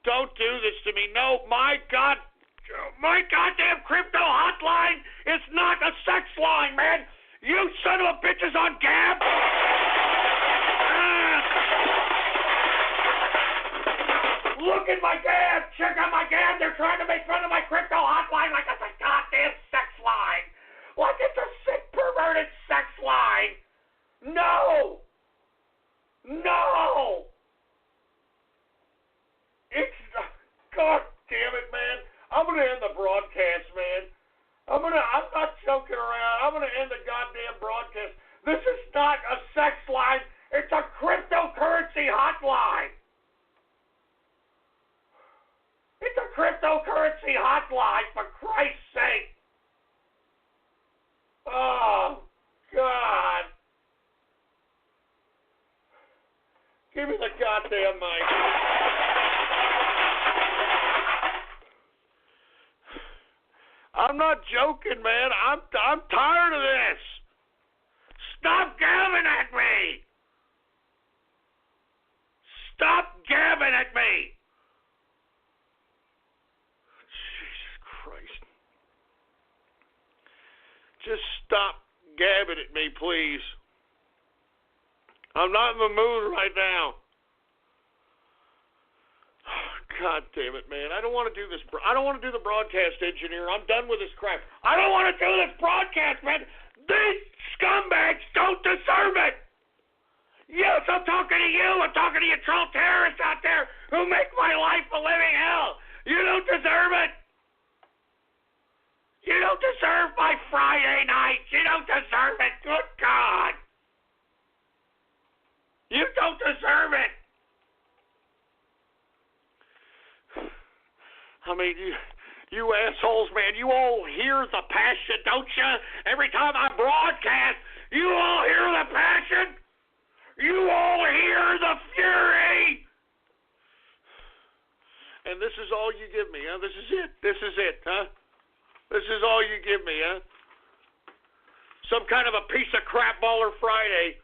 Don't do this to me. No, my goddamn crypto hotline is not a sex line, man. You son of a bitches on Gab. Look at my Gab. Check out my Gab. They're trying to make fun of my crypto hotline like it's a goddamn sex line. Like it's a sick, perverted sex line. No. No. It's... God damn it, man. I'm going to end the broadcast, man. I'm not joking around. I'm going to end the goddamn broadcast. This is not a sex line. It's a cryptocurrency hotline. It's a cryptocurrency hotline, for Christ's sake. Oh, God. Give me the goddamn mic. I'm not joking, man. I'm tired of this. Stop gabbing at me. Stop gabbing at me. Jesus Christ. Just stop gabbing at me, please. I'm not in the mood right now. God damn it, man. I don't want to do this. I don't want to do the broadcast engineer. I'm done with this crap. I don't want to do this broadcast, man. These scumbags don't deserve it. Yes, I'm talking to you. I'm talking to you troll terrorists out there who make my life a living hell. You don't deserve it. You don't deserve my Friday nights. You don't deserve it. Good God. You don't deserve it. I mean, you assholes, man, you all hear the passion, don't you? Every time I broadcast, you all hear the passion? You all hear the fury? And this is all you give me, huh? This is it. This is it, huh? This is all you give me, huh? Some kind of a piece of crap baller Friday.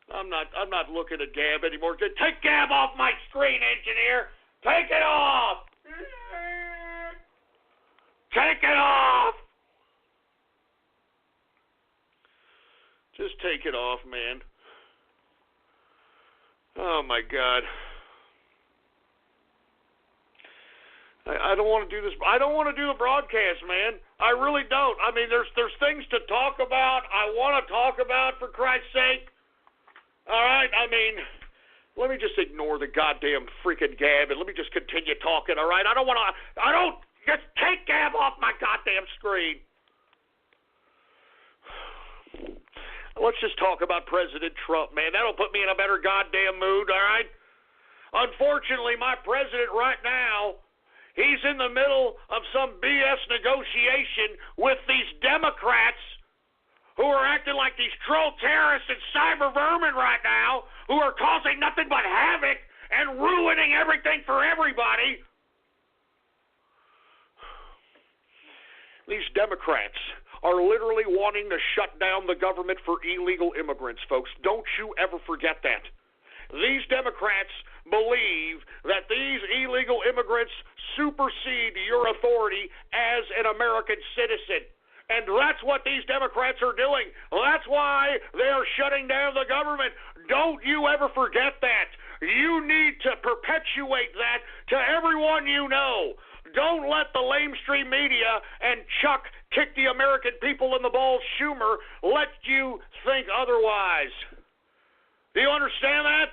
I'm not looking at Gab anymore. Take Gab off my screen, engineer. Take it off. Take it off. Just take it off, man. Oh my God. I don't want to do this. I don't want to do the broadcast, man. I really don't. I mean, there's things to talk about. I want to talk about, for Christ's sake. All right, I mean, let me just ignore the goddamn freaking Gab and let me just continue talking, all right? Just take Gab off my goddamn screen. Let's just talk about President Trump, man. That'll put me in a better goddamn mood, all right? Unfortunately, my president right now, he's in the middle of some BS negotiation with these Democrats who are acting like these troll terrorists and cyber vermin right now, who are causing nothing but havoc and ruining everything for everybody. These Democrats are literally wanting to shut down the government for illegal immigrants, folks. Don't you ever forget that. These Democrats believe that these illegal immigrants supersede your authority as an American citizen. And that's what these Democrats are doing. That's why they are shutting down the government. Don't you ever forget that. You need to perpetuate that to everyone you know. Don't let the lamestream media and Chuck kick the American people in the balls Schumer let you think otherwise. Do you understand that?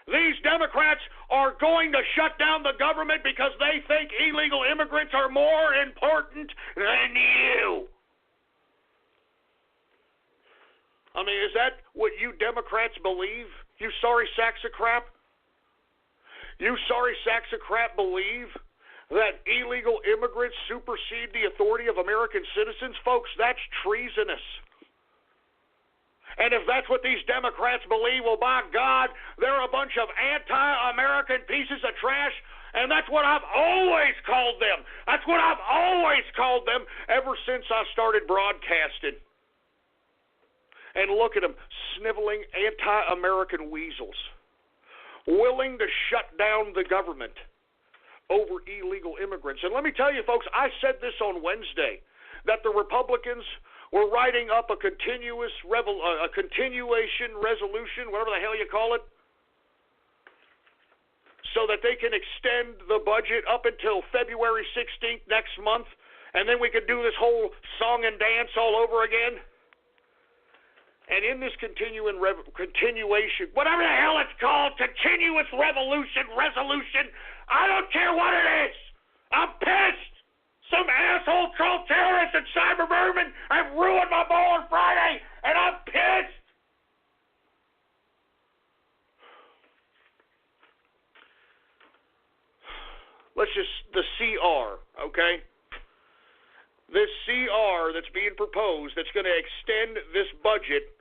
These Democrats are going to shut down the government because they think illegal immigrants are more important than you. I mean, is that what you Democrats believe? You sorry sacks of crap? You sorry sacks of crap believe that illegal immigrants supersede the authority of American citizens? Folks, that's treasonous. And if that's what these Democrats believe, well, by God, they're a bunch of anti-American pieces of trash, and that's what I've always called them. That's what I've always called them ever since I started broadcasting. And look at them, sniveling anti-American weasels, willing to shut down the government over illegal immigrants. And let me tell you, folks, I said this on Wednesday, that the Republicans were writing up a continuation resolution, whatever the hell you call it, so that they can extend the budget up until February 16th next month, and then we could do this whole song and dance all over again. And in this continuation, whatever the hell it's called, continuous resolution, I don't care what it is. I'm pissed. Some asshole troll terrorists and cyber vermin have ruined my Bowler Friday, and I'm pissed. The CR, okay? This CR that's being proposed that's going to extend this budget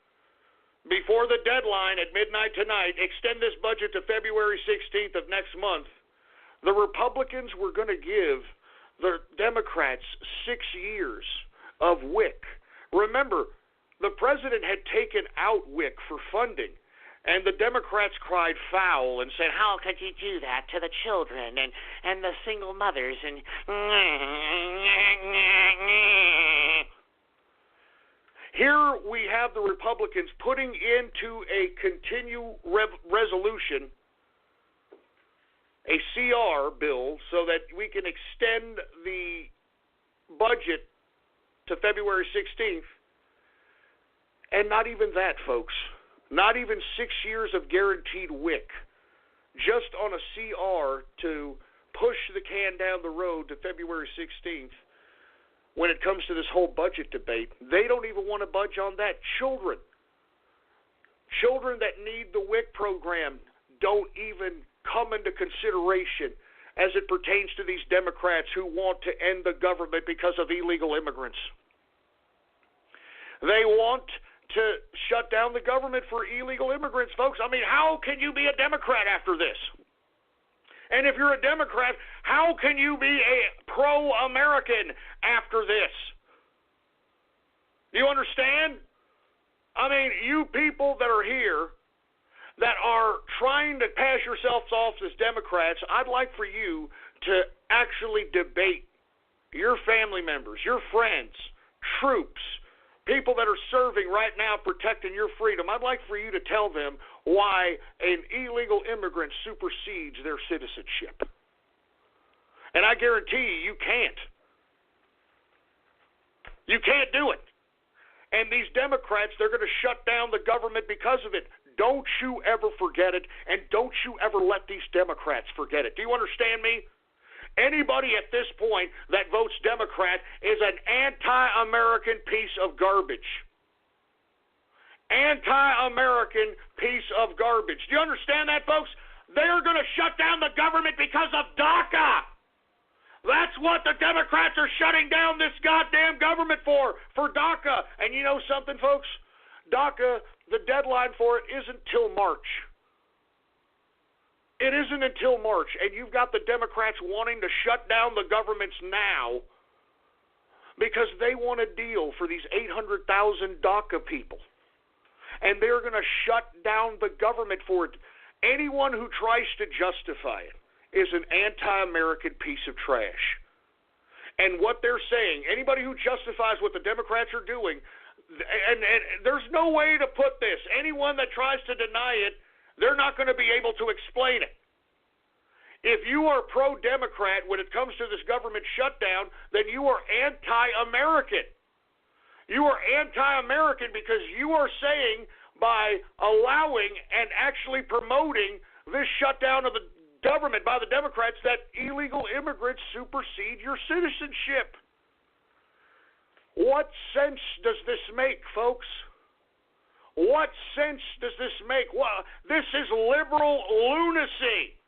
before the deadline at midnight tonight, extend this budget to February 16th of next month. The Republicans were going to give the Democrats 6 years of WIC. Remember, the president had taken out WIC for funding, and the Democrats cried foul and said, how could you do that to the children and the single mothers? And here we have the Republicans putting into a resolution, a CR bill, so that we can extend the budget to February 16th. And not even that, folks. Not even 6 years of guaranteed WIC. Just on a CR to push the can down the road to February 16th. When it comes to this whole budget debate, they don't even want to budge on that. Children that need the WIC program don't even come into consideration as it pertains to these Democrats who want to end the government because of illegal immigrants. They want to shut down the government for illegal immigrants, folks. I mean, how can you be a Democrat after this? And if you're a Democrat, how can you be a pro-American after this? Do you understand? I mean, you people that are here that are trying to pass yourselves off as Democrats, I'd like for you to actually debate your family members, your friends, troops, people that are serving right now protecting your freedom. I'd like for you to tell them why an illegal immigrant supersedes their citizenship. And I guarantee you can't. You can't do it. And these Democrats, they're going to shut down the government because of it. Don't you ever forget it, and don't you ever let these Democrats forget it. Do you understand me? Anybody at this point that votes Democrat is an anti-American piece of garbage. Anti-American piece of garbage. Do you understand that, folks? They're going to shut down the government because of DACA. That's what the Democrats are shutting down this goddamn government for DACA. And you know something, folks? DACA, the deadline for it isn't till March. It isn't until March, and you've got the Democrats wanting to shut down the governments now because they want a deal for these 800,000 DACA people. And they're going to shut down the government for it. Anyone who tries to justify it is an anti-American piece of trash. And what they're saying, anybody who justifies what the Democrats are doing, and there's no way to put this. Anyone that tries to deny it, they're not going to be able to explain it. If you are pro-Democrat when it comes to this government shutdown, then you are anti-American. You are anti-American because you are saying by allowing and actually promoting this shutdown of the government by the Democrats that illegal immigrants supersede your citizenship. What sense does this make, folks? What sense does this make? Well, this is liberal lunacy.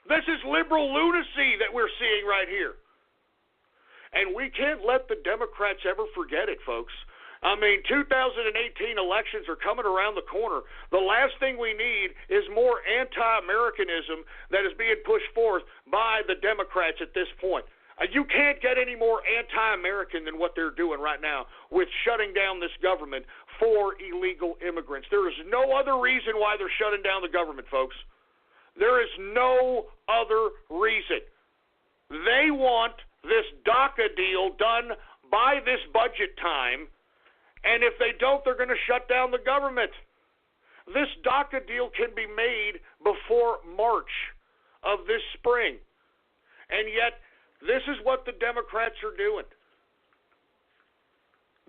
This is liberal lunacy that we're seeing right here. And we can't let the Democrats ever forget it, folks. I mean, 2018 elections are coming around the corner. The last thing we need is more anti-Americanism that is being pushed forth by the Democrats at this point. You can't get any more anti-American than what they're doing right now with shutting down this government for illegal immigrants. There is no other reason why they're shutting down the government, folks. There is no other reason. They want this DACA deal done by this budget time, and if they don't, they're going to shut down the government. This DACA deal can be made before March of this spring, and yet this is what the Democrats are doing.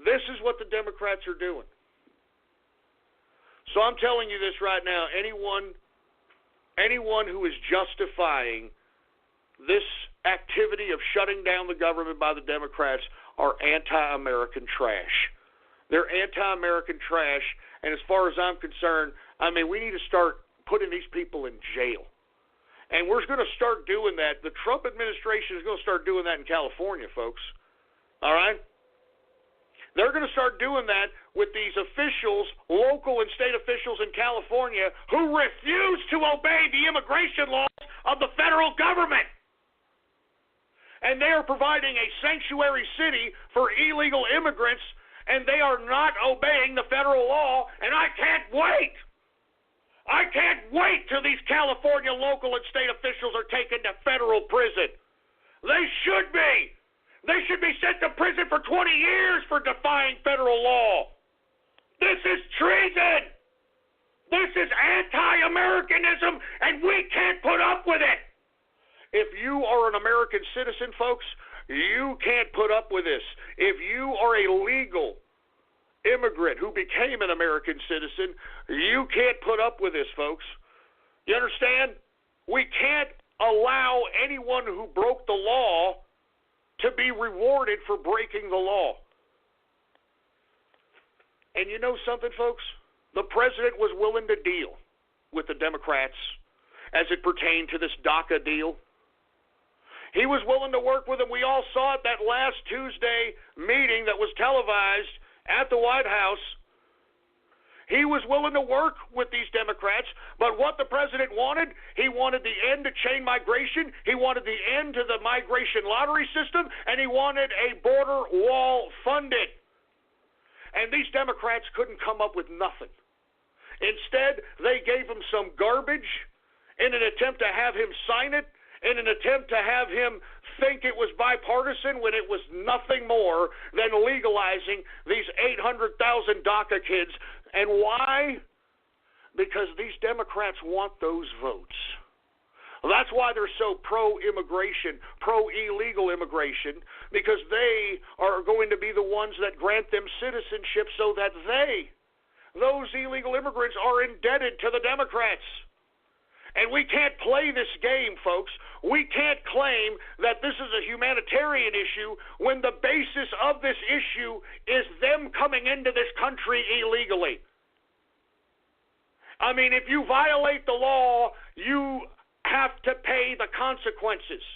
This is what the Democrats are doing. So I'm telling you this right now, anyone who is justifying this activity of shutting down the government by the Democrats are anti-American trash. They're anti-American trash, and as far as I'm concerned, I mean, we need to start putting these people in jail. And we're going to start doing that. The Trump administration is going to start doing that in California, folks. All right? They're going to start doing that with these officials, local and state officials in California, who refuse to obey the immigration laws of the federal government. And they are providing a sanctuary city for illegal immigrants, and they are not obeying the federal law, and I can't wait. I can't wait till these California local and state officials are taken to federal prison. They should be. They should be sent to prison for 20 years for defying federal law. This is treason. This is anti-Americanism, and we can't put up with it. If you are an American citizen, folks, you can't put up with this. If you are a legal immigrant who became an American citizen, you can't put up with this, folks. You understand? We can't allow anyone who broke the law to be rewarded for breaking the law. And you know something, folks? The president was willing to deal with the Democrats as it pertained to this DACA deal. He was willing to work with them. We all saw it that last Tuesday meeting that was televised at the White House. He was willing to work with these Democrats, but what the president wanted, he wanted the end to chain migration, he wanted the end to the migration lottery system, and he wanted a border wall funded. And these Democrats couldn't come up with nothing. Instead, they gave him some garbage in an attempt to have him sign it, in an attempt to have him think it was bipartisan when it was nothing more than legalizing these 800,000 DACA kids. And why? Because these Democrats want those votes. That's why they're so pro-immigration, pro-illegal immigration, because they are going to be the ones that grant them citizenship so that those illegal immigrants, are indebted to the Democrats. And we can't play this game, folks. We can't claim that this is a humanitarian issue when the basis of this issue is them coming into this country illegally. I mean, if you violate the law, you have to pay the consequences.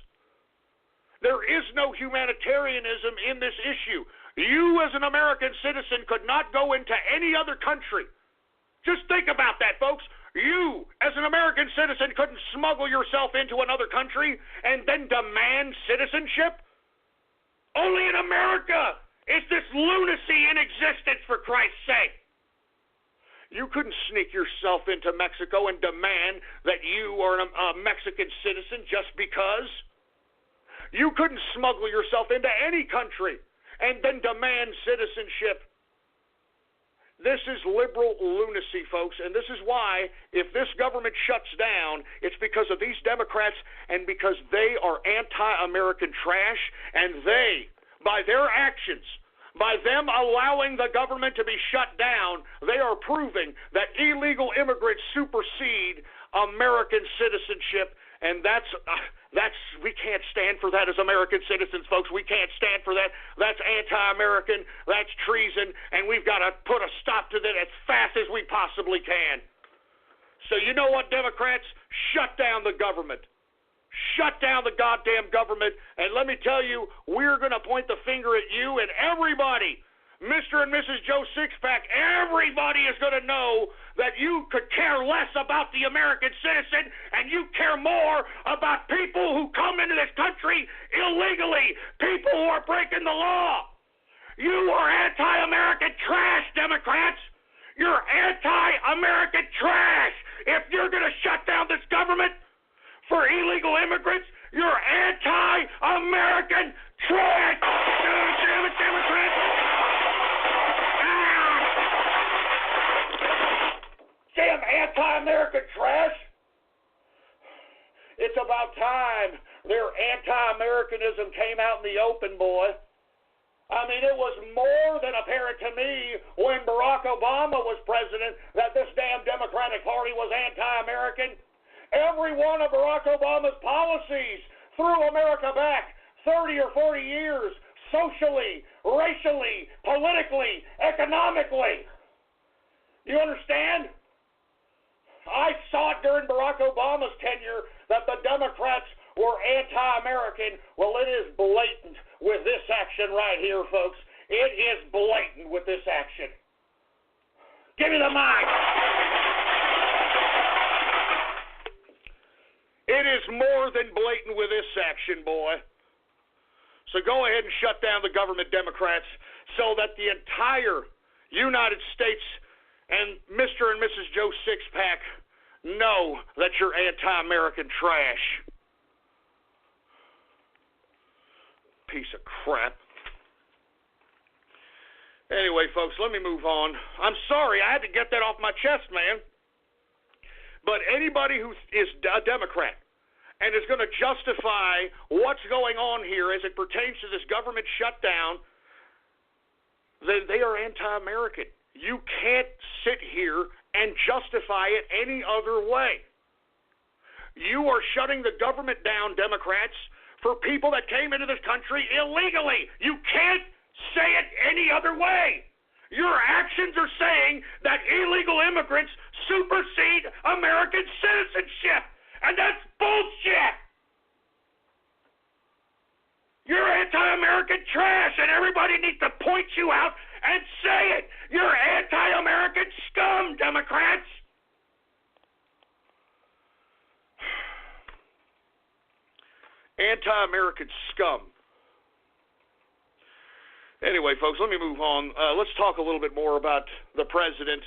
There is no humanitarianism in this issue. You, as an American citizen, could not go into any other country. Just think about that, folks. You, as an American citizen, couldn't smuggle yourself into another country and then demand citizenship? Only in America is this lunacy in existence, for Christ's sake. You couldn't sneak yourself into Mexico and demand that you are a Mexican citizen just because. You couldn't smuggle yourself into any country and then demand citizenship. This is liberal lunacy, folks, and this is why, if this government shuts down, it's because of these Democrats and because they are anti-American trash, and they, by their actions, by them allowing the government to be shut down, they are proving that illegal immigrants supersede American citizenship, and that's we can't stand for that as American citizens, folks. We can't stand for that. That's anti-American. That's treason, and we've got to put a stop to that as fast as we possibly can. So you know what, Democrats? Shut down the government. Shut down the goddamn government, and let me tell you, we're going to point the finger at you and everybody. Mr. and Mrs. Joe Sixpack, everybody is going to know that you could care less about the American citizen and you care more about people who come into this country illegally, people who are breaking the law. You are anti-American trash, Democrats. You're anti-American trash. If you're going to shut down this government for illegal immigrants, you're anti-American trash. Damn it, Democrats. Damn anti-American trash. It's about time their anti-Americanism came out in the open, boy. I mean, it was more than apparent to me when Barack Obama was president that this damn Democratic Party was anti-American. Every one of Barack Obama's policies threw America back 30 or 40 years, socially, racially, politically, economically. You understand? I saw it during Barack Obama's tenure that the Democrats were anti-American. Well, it is blatant with this action right here, folks. It is blatant with this action. Give me the mic. It is more than blatant with this action, boy. So go ahead and shut down the government, Democrats, so that the entire United States and Mr. and Mrs. Joe Sixpack know that you're anti-American trash. Piece of crap. Anyway, folks, let me move on. I'm sorry, I had to get that off my chest, man. But anybody who is a Democrat and is going to justify what's going on here as it pertains to this government shutdown, then they are anti-American. You can't sit here and justify it any other way. You are shutting the government down, Democrats, for people that came into this country illegally. You can't say it any other way. Your actions are saying that illegal immigrants supersede American citizenship, and that's bullshit. You're anti-American trash, and everybody needs to point you out and say it. You're anti-American scum, Democrats. Anti-American scum. Anyway, folks, let me move on. Let's talk a little bit more about the president.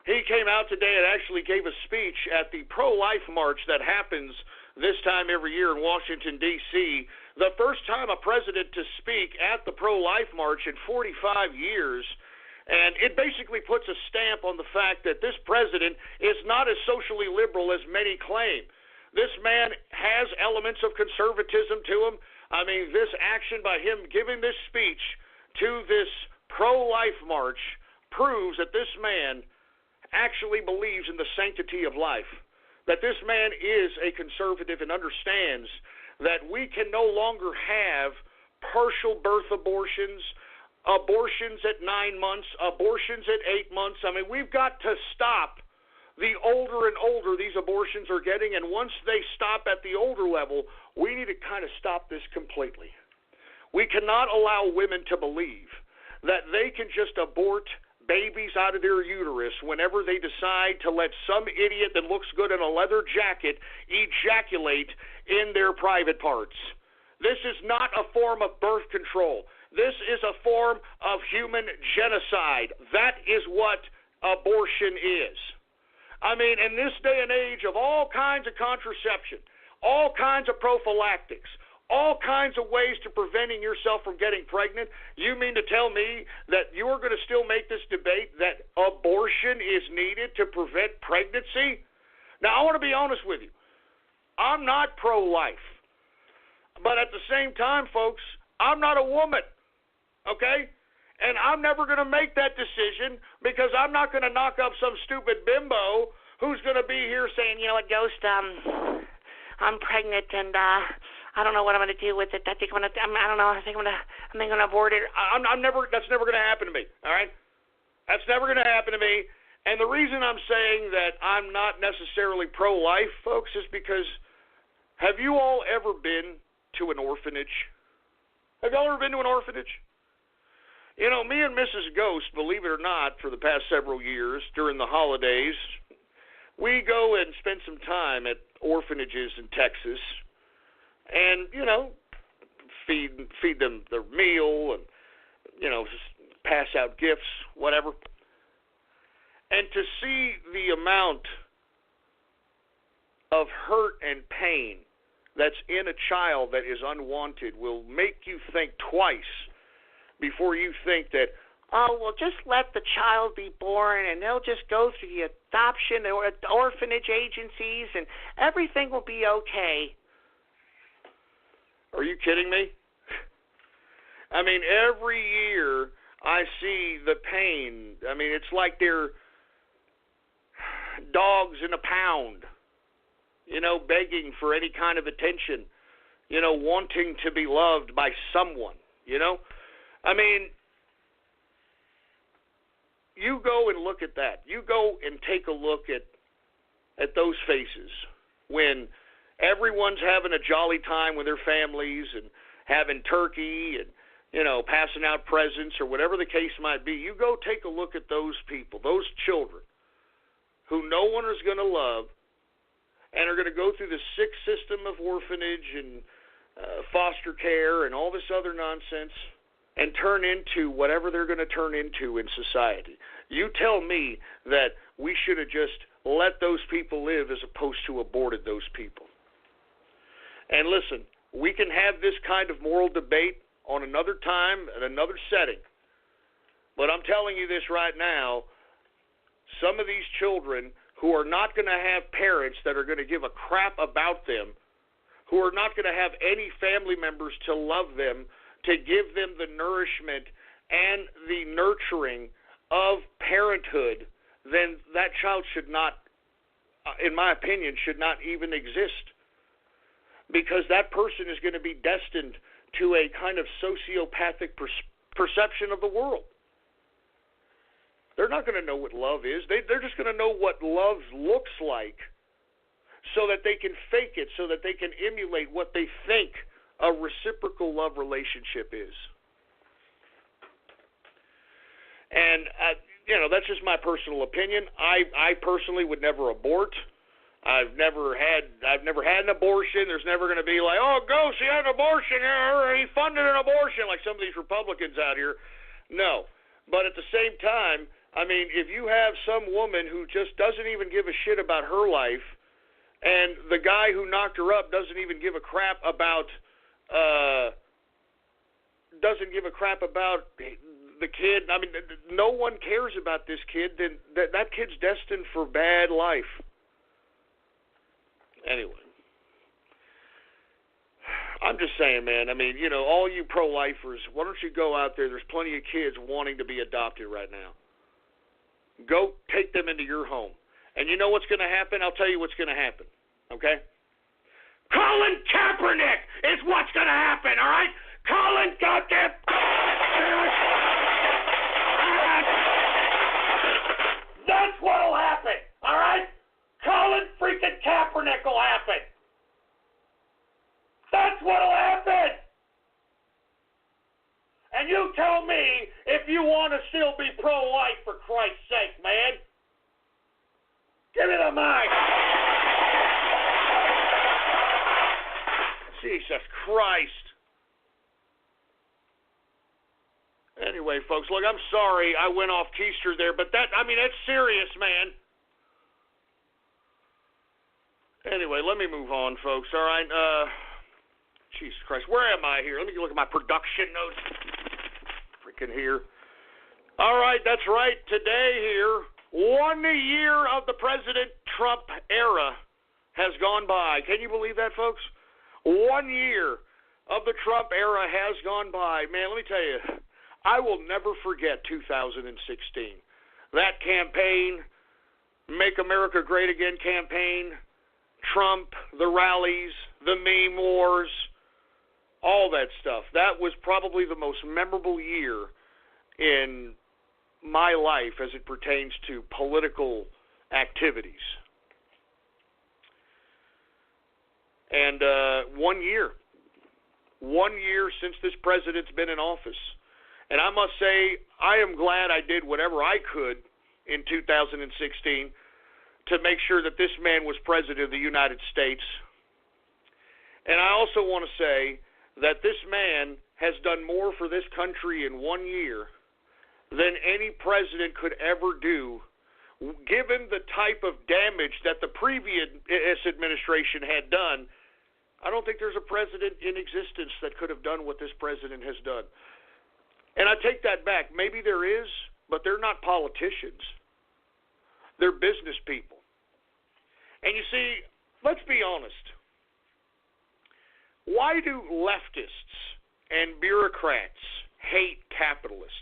He came out today and actually gave a speech at the pro-life march that happens this time every year in Washington, D.C., the first time a president to speak at the pro-life march in 45 years. And it basically puts a stamp on the fact that this president is not as socially liberal as many claim. This man has elements of conservatism to him. I mean, this action by him giving this speech to this pro-life march proves that this man actually believes in the sanctity of life, that this man is a conservative and understands that we can no longer have partial birth abortions, abortions at 9 months, abortions at 8 months. I mean, we've got to stop. The older and older these abortions are getting, and once they stop at the older level, we need to kind of stop this completely. We cannot allow women to believe that they can just abort babies out of their uterus whenever they decide to let some idiot that looks good in a leather jacket ejaculate in their private parts. This is not a form of birth control. This is a form of human genocide. That is what abortion is. I mean, in this day and age of all kinds of contraception, all kinds of prophylactics, all kinds of ways to preventing yourself from getting pregnant. You mean to tell me that you're going to still make this debate that abortion is needed to prevent pregnancy? Now, I want to be honest with you. I'm not pro-life. But at the same time, folks, I'm not a woman, okay? And I'm never going to make that decision because I'm not going to knock up some stupid bimbo who's going to be here saying, you know what, Ghost, I'm pregnant and I don't know what I'm going to do with it. I think I'm going to, I don't know, I think I'm going to abort it. That's never going to happen to me, all right? That's never going to happen to me. And the reason I'm saying that I'm not necessarily pro-life, folks, is because have you all ever been to an orphanage? Have y'all ever been to an orphanage? You know, me and Mrs. Ghost, believe it or not, for the past several years during the holidays, we go and spend some time at orphanages in Texas and, you know, feed them their meal and, you know, just pass out gifts, whatever. And to see the amount of hurt and pain that's in a child that is unwanted will make you think twice before you think that, oh, well, just let the child be born and they'll just go through the adoption or orphanage agencies and everything will be okay. Are you kidding me? I mean, every year I see the pain. I mean, it's like they're dogs in a pound, you know, begging for any kind of attention, you know, wanting to be loved by someone, you know. I mean, you go and look at that. You go and take a look at those faces when everyone's having a jolly time with their families and having turkey and, you know, passing out presents or whatever the case might be. You go take a look at those people, those children who no one is going to love and are going to go through the sick system of orphanage and foster care and all this other nonsense and turn into whatever they're going to turn into in society. You tell me that we should have just let those people live as opposed to aborted those people. And listen, we can have this kind of moral debate on another time and another setting. But I'm telling you this right now, some of these children who are not going to have parents that are going to give a crap about them, who are not going to have any family members to love them, to give them the nourishment and the nurturing of parenthood, then that child should not, in my opinion, should not even exist. Because that person is going to be destined to a kind of sociopathic perception of the world. They're not going to know what love is. They're just going to know what love looks like so that they can fake it, so that they can emulate what they think a reciprocal love relationship is. And, you know, that's just my personal opinion. I personally would never abort. I've never had an abortion. There's never going to be like, oh, Ghost, he had an abortion, or he funded an abortion, like some of these Republicans out here. No. But at the same time, I mean, if you have some woman who just doesn't even give a shit about her life, and the guy who knocked her up doesn't even give a crap about the kid. I mean, no one cares about this kid. Then that kid's destined for bad life. Anyway, I'm just saying, man. I mean, you know, all you pro-lifers, why don't you go out there? There's plenty of kids wanting to be adopted right now. Go take them into your home. And you know what's going to happen? I'll tell you what's going to happen, okay? Colin Kaepernick is what's going to happen, all right? Colin goddamn... That's what'll happen, all right? Colin freaking Kaepernick will happen. That's what'll happen. And you tell me if you want to still be pro-life, for Christ's sake, man. Give me the mic. Jesus Christ. Anyway, folks, look, I'm sorry I went off keister there, but that's serious, man. Anyway, let me move on, folks, all right? Jesus Christ, where am I here? Let me look at my production notes. Freaking here. All right, that's right. Today here, 1 year of the President Trump era has gone by. Can you believe that, folks? 1 year of the Trump era has gone by. Man, let me tell you, I will never forget 2016. That campaign, Make America Great Again campaign, Trump, the rallies, the meme wars, all that stuff. That was probably the most memorable year in my life as it pertains to political activities. And 1 year. 1 year since this president's been in office. And I must say, I am glad I did whatever I could in 2016 to make sure that this man was president of the United States. And I also want to say that this man has done more for this country in 1 year than any president could ever do, given the type of damage that the previous administration had done. I don't think there's a president in existence that could have done what this president has done. And I take that back. Maybe there is, but they're not politicians. They're business people. And you see, let's be honest. Why do leftists and bureaucrats hate capitalists?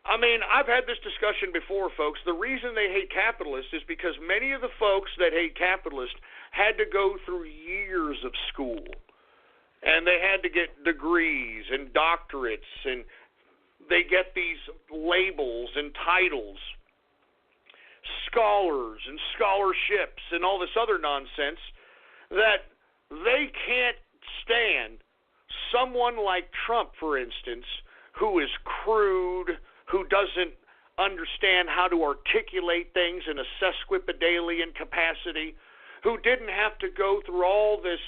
I mean, I've had this discussion before, folks. The reason they hate capitalists is because many of the folks that hate capitalists had to go through years of school. And they had to get degrees and doctorates, and they get these labels and titles, scholars and scholarships and all this other nonsense, that they can't stand someone like Trump, for instance, who is crude, who doesn't understand how to articulate things in a sesquipedalian capacity, who didn't have to go through all this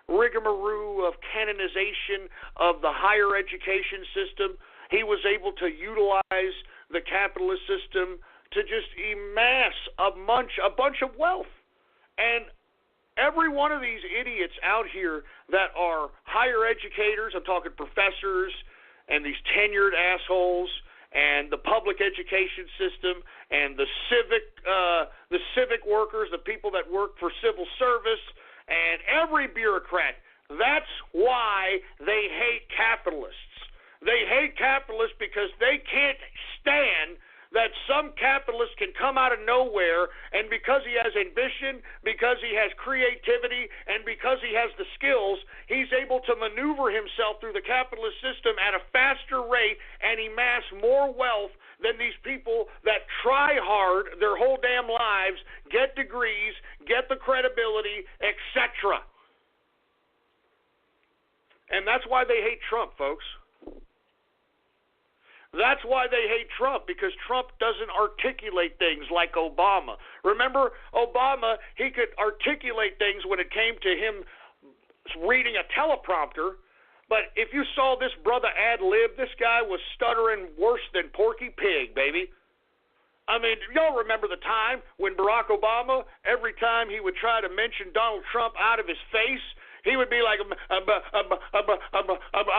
rigmarole of canonization of the higher education system. He was able to utilize the capitalist system to just amass a bunch of wealth. And every one of these idiots out here that are higher educators, I'm talking professors and these tenured assholes, and the public education system, and the civic workers, the people that work for civil service, and every bureaucrat. That's why they hate capitalists. They hate capitalists because they can't stand that some capitalist can come out of nowhere, and because he has ambition, because he has creativity, and because he has the skills, he's able to maneuver himself through the capitalist system at a faster rate and amass more wealth than these people that try hard their whole damn lives, get degrees, get the credibility, etc. And that's why they hate Trump, folks. That's why they hate Trump, because Trump doesn't articulate things like Obama. Remember, Obama, he could articulate things when it came to him reading a teleprompter, but if you saw this brother ad-lib, this guy was stuttering worse than Porky Pig, baby. I mean, y'all remember the time when Barack Obama, every time he would try to mention Donald Trump out of his face, he would be like, I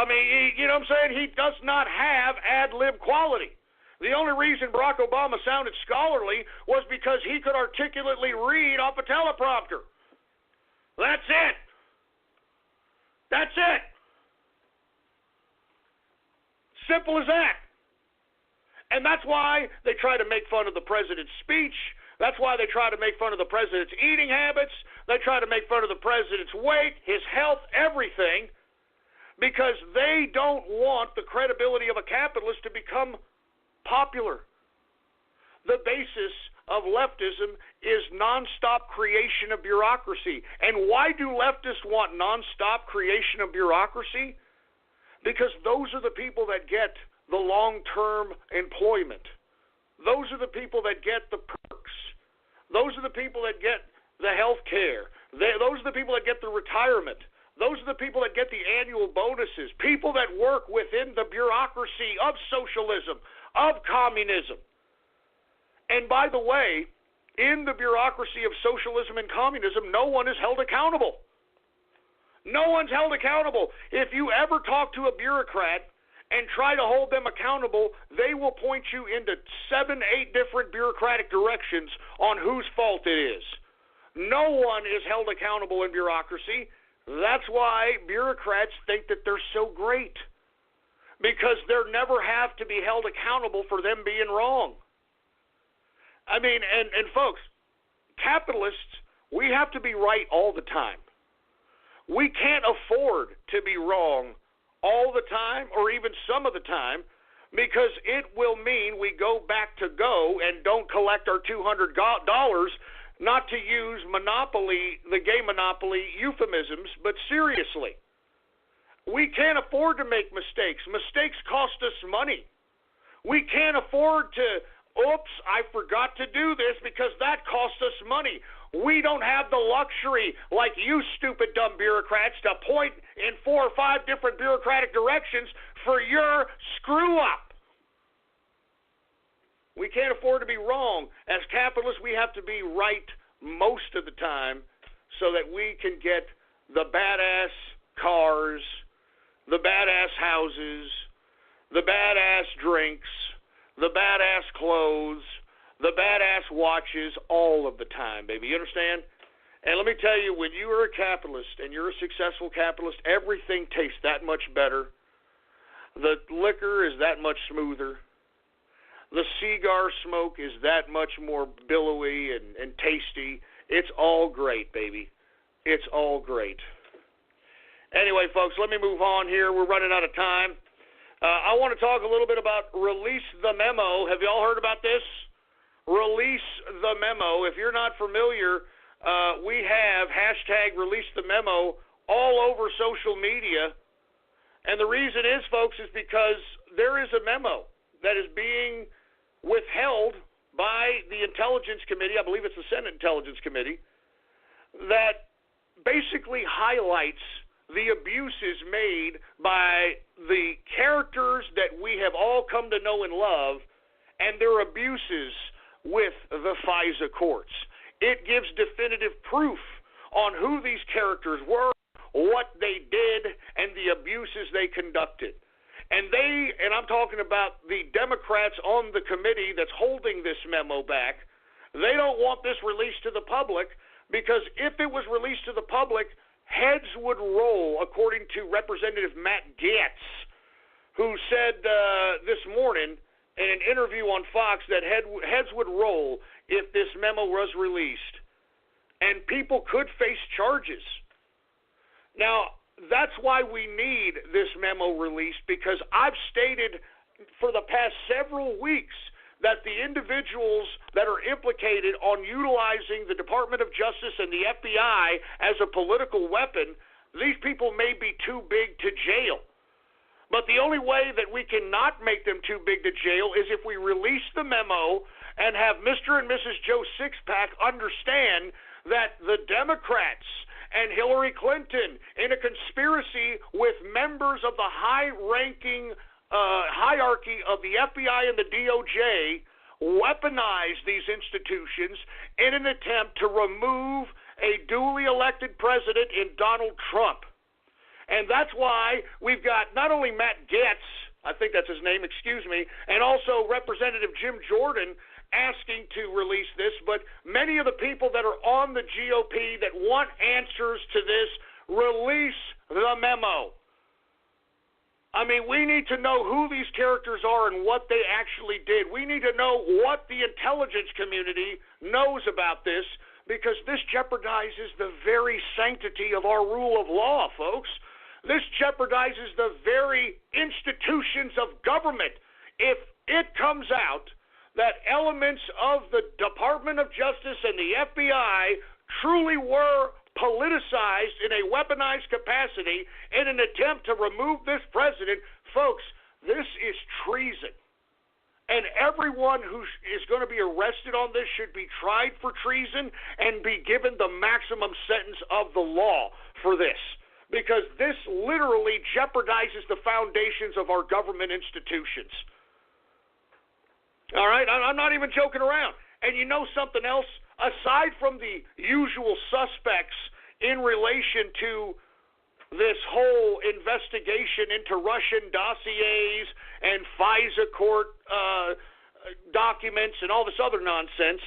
mean, you know what I'm saying? He does not have ad-lib quality. The only reason Barack Obama sounded scholarly was because he could articulately read off a teleprompter. That's it. That's it. Simple as that. And that's why they try to make fun of the president's speech. That's why they try to make fun of the president's eating habits. They try to make fun of the president's weight, his health, everything, because they don't want the credibility of a capitalist to become popular. The basis of leftism is nonstop creation of bureaucracy. And why do leftists want nonstop creation of bureaucracy? Because those are the people that get the long-term employment. Those are the people that get the perks. Those are the people that get the health care. Those are the people that get the retirement. Those are the people that get the annual bonuses. People that work within the bureaucracy of socialism, of communism. And by the way, in the bureaucracy of socialism and communism, no one is held accountable. No one's held accountable. If you ever talk to a bureaucrat and try to hold them accountable, they will point you into 7, 8 different bureaucratic directions on whose fault it is. No one is held accountable in bureaucracy. That's why bureaucrats think that they're so great, because they never have to be held accountable for them being wrong. I mean, and folks, capitalists, we have to be right all the time. We can't afford to be wrong all the time or even some of the time, because it will mean we go back to go and don't collect our $200, not to use monopoly, the gay monopoly euphemisms, but seriously. We can't afford to make mistakes. Mistakes cost us money. We can't afford to, oops, I forgot to do this because that cost us money. We don't have the luxury, like you stupid dumb bureaucrats, to point in 4 or 5 different bureaucratic directions for your screw-up. We can't afford to be wrong. As capitalists, we have to be right most of the time so that we can get the badass cars, the badass houses, the badass drinks, the badass clothes, the badass watches, all of the time, baby. You understand? And let me tell you, when you are a capitalist and you're a successful capitalist, everything tastes that much better. The liquor is that much smoother. The cigar smoke is that much more billowy and tasty. It's all great, baby. It's all great. Anyway, folks, let me move on here. We're running out of time. I want to talk a little bit about Release the Memo. Have you all heard about this? Release the Memo. If you're not familiar, we have hashtag Release the Memo all over social media. And the reason is, folks, is because there is a memo that is being withheld by the Intelligence Committee, I believe it's the Senate Intelligence Committee, that basically highlights the abuses made by the characters that we have all come to know and love, and their abuses with the FISA courts. It gives definitive proof on who these characters were, what they did, and the abuses they conducted. And I'm talking about the Democrats on the committee that's holding this memo back, they don't want this released to the public, because if it was released to the public, heads would roll, according to Representative Matt Gaetz, who said this morning in an interview on Fox that heads would roll if this memo was released, and people could face charges. Now, that's why we need this memo released, because I've stated for the past several weeks that the individuals that are implicated on utilizing the Department of Justice and the FBI as a political weapon, these people may be too big to jail. But the only way that we can not make them too big to jail is if we release the memo and have Mr. and Mrs. Joe Sixpack understand that the Democrats and Hillary Clinton, in a conspiracy with members of the high-ranking hierarchy of the FBI and the DOJ, weaponize these institutions in an attempt to remove a duly elected president in Donald Trump. And that's why we've got not only Matt Gaetz, I think that's his name, excuse me, and also Representative Jim Jordan asking to release this, but many of the people that are on the GOP that want answers to this, release the memo. I mean, we need to know who these characters are and what they actually did. We need to know what the intelligence community knows about this, because this jeopardizes the very sanctity of our rule of law, folks. This jeopardizes the very institutions of government. If it comes out that elements of the Department of Justice and the FBI truly were politicized in a weaponized capacity in an attempt to remove this president, folks, this is treason. And everyone who is going to be arrested on this should be tried for treason and be given the maximum sentence of the law for this, because this literally jeopardizes the foundations of our government institutions. All right? I'm not even joking around. And you know something else? Aside from the usual suspects in relation to this whole investigation into Russian dossiers and FISA court documents and all this other nonsense,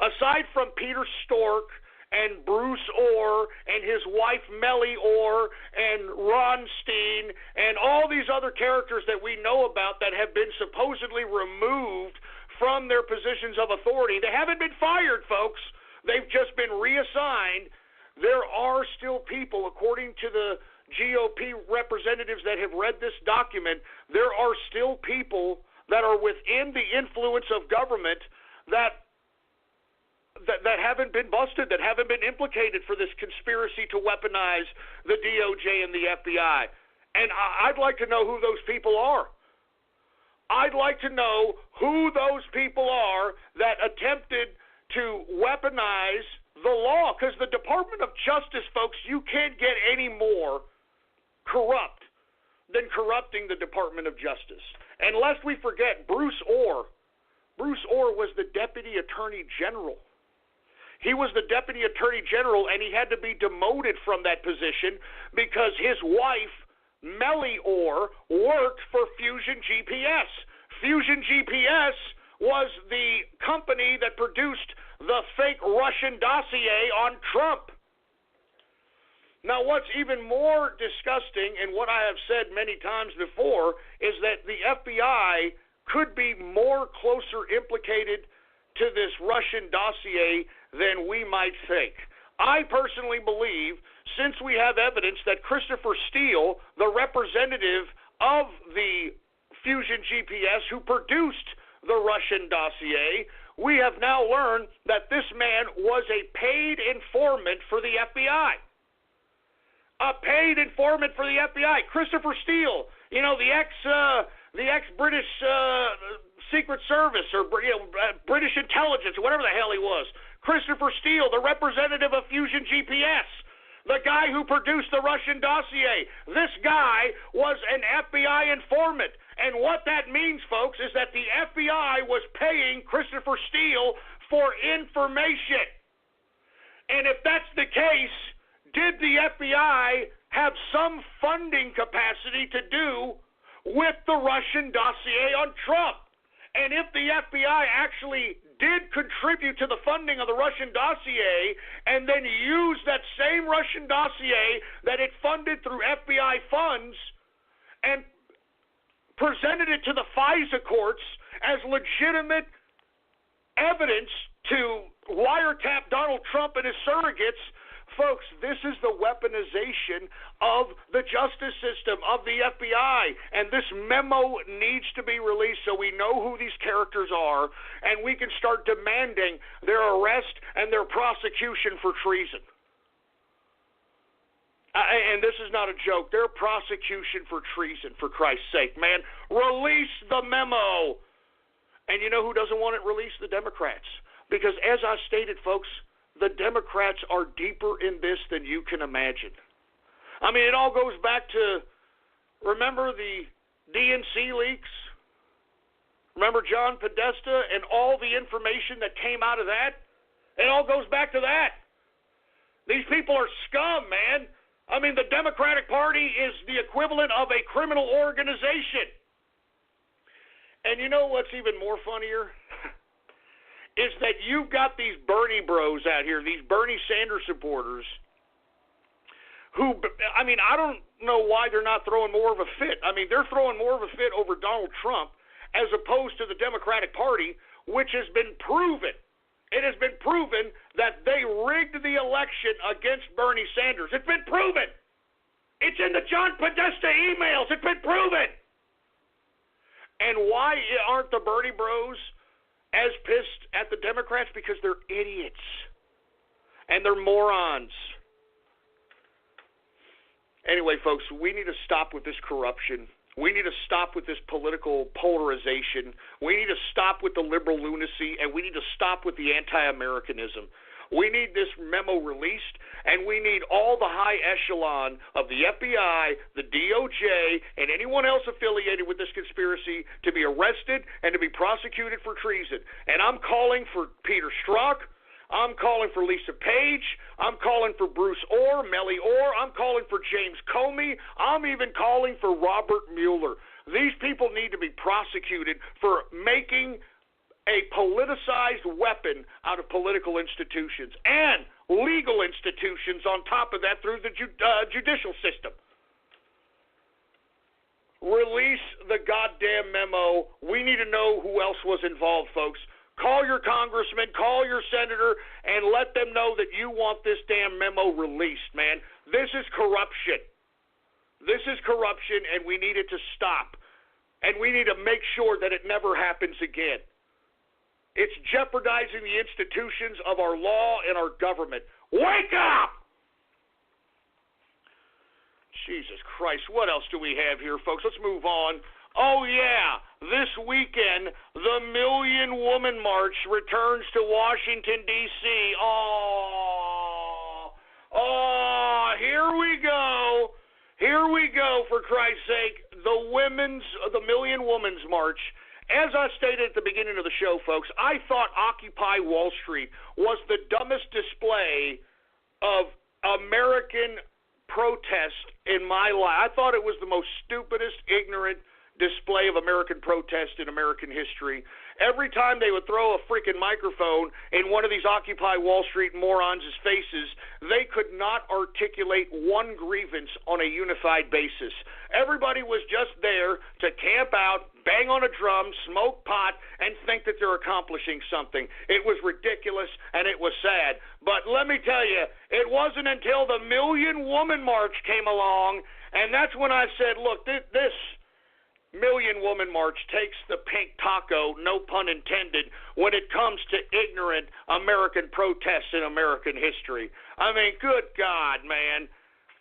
aside from Peter Stork and Bruce Orr and his wife Mellie Orr and Ron Steen and all these other characters that we know about that have been supposedly removed from their positions of authority. They haven't been fired, folks. They've just been reassigned. There are still people, according to the GOP representatives that have read this document, there are still people that are within the influence of government that haven't been busted, that haven't been implicated for this conspiracy to weaponize the DOJ and the FBI. And I'd like to know who those people are. I'd like to know who those people are that attempted to weaponize the law, because the Department of Justice, folks, you can't get any more corrupt than corrupting the Department of Justice. And lest we forget, Bruce Orr was the Deputy Attorney General. He was the Deputy Attorney General, and he had to be demoted from that position because his wife, Mellie Orr, worked for Fusion GPS. Fusion GPS was the company that produced the fake Russian dossier on Trump. Now, what's even more disgusting, and what I have said many times before, is that the FBI could be more closer implicated to this Russian dossier than we might think. I personally believe, since we have evidence that Christopher Steele, the representative of the Fusion GPS who produced the Russian dossier, we have now learned that this man was a paid informant for the FBI. A paid informant for the FBI. Christopher Steele, you know, the ex-British Secret Service or British intelligence or whatever the hell he was. Christopher Steele, the representative of Fusion GPS, the guy who produced the Russian dossier. This guy was an FBI informant. And what that means, folks, is that the FBI was paying Christopher Steele for information. And if that's the case, did the FBI have some funding capacity to do with the Russian dossier on Trump? And if the FBI actually did contribute to the funding of the Russian dossier and then used that same Russian dossier that it funded through FBI funds and presented it to the FISA courts as legitimate evidence to wiretap Donald Trump and his surrogates, folks, this is the weaponization of the justice system, of the FBI, and this memo needs to be released so we know who these characters are and we can start demanding their arrest and their prosecution for treason. And this is not a joke. Their prosecution for treason, for Christ's sake. Man, release the memo. And you know who doesn't want it released? The Democrats. Because as I stated, folks, the Democrats are deeper in this than you can imagine. I mean, it all goes back to, remember the DNC leaks? Remember John Podesta and all the information that came out of that? It all goes back to that. These people are scum, man. I mean, the Democratic Party is the equivalent of a criminal organization. And you know what's even more funnier? Is that you've got these Bernie bros out here, these Bernie Sanders supporters, who, I mean, I don't know why they're not throwing more of a fit. I mean, they're throwing more of a fit over Donald Trump as opposed to the Democratic Party, which has been proven. It has been proven that they rigged the election against Bernie Sanders. It's been proven. It's in the John Podesta emails. It's been proven. And why aren't the Bernie bros as pissed at the Democrats? Because they're idiots. And they're morons. Anyway, folks, we need to stop with this corruption. We need to stop with this political polarization. We need to stop with the liberal lunacy, and we need to stop with the anti-Americanism. We need this memo released, and we need all the high echelon of the FBI, the DOJ, and anyone else affiliated with this conspiracy to be arrested and to be prosecuted for treason. And I'm calling for Peter Strzok, I'm calling for Lisa Page. I'm calling for Bruce Orr, Melly Orr. I'm calling for James Comey. I'm even calling for Robert Mueller. These people need to be prosecuted for making a politicized weapon out of political institutions and legal institutions on top of that through the judicial system. Release the goddamn memo. We need to know who else was involved, folks. Call your congressman, call your senator, and let them know that you want this damn memo released, man. This is corruption. This is corruption, and we need it to stop. And we need to make sure that it never happens again. It's jeopardizing the institutions of our law and our government. Wake up! Jesus Christ, what else do we have here, folks? Let's move on. Oh, yeah, this weekend, the Million Woman March returns to Washington, D.C. Here we go. Here we go, for Christ's sake, the Million Women's March. As I stated at the beginning of the show, folks, I thought Occupy Wall Street was the dumbest display of American protest in my life. I thought it was the most stupidest, ignorant display of American protest in American history. Every time they would throw a freaking microphone in one of these Occupy Wall Street morons' faces, they could not articulate one grievance on a unified basis. Everybody was just there to camp out, bang on a drum, smoke pot, and think that they're accomplishing something. It was ridiculous, and it was sad. But let me tell you, it wasn't until the Million Woman March came along, and that's when I said, look, this Million Woman March takes the pink taco, no pun intended, when it comes to ignorant American protests in American history. I mean, good God, man.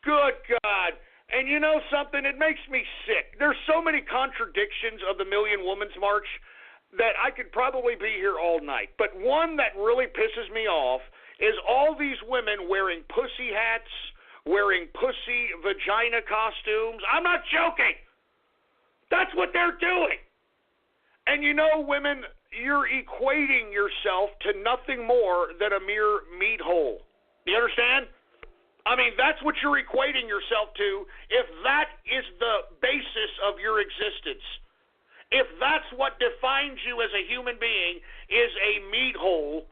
Good God. And you know something? It makes me sick. There's so many contradictions of the Million Women's March that I could probably be here all night. But one that really pisses me off is all these women wearing pussy hats, wearing pussy vagina costumes. I'm not joking. That's what they're doing. And you know, women, you're equating yourself to nothing more than a mere meat hole. Do you understand? I mean, that's what you're equating yourself to if that is the basis of your existence. If that's what defines you as a human being is a meat hole,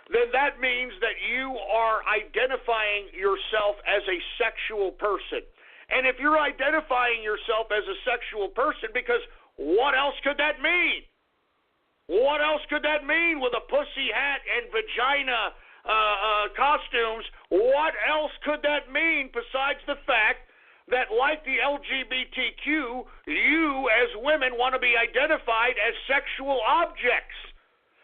then that means that you are identifying yourself as a sexual person. And if you're identifying yourself as a sexual person, because what else could that mean? What else could that mean with a pussy hat and vagina costumes? What else could that mean besides the fact that, like the LGBTQ, you as women want to be identified as sexual objects?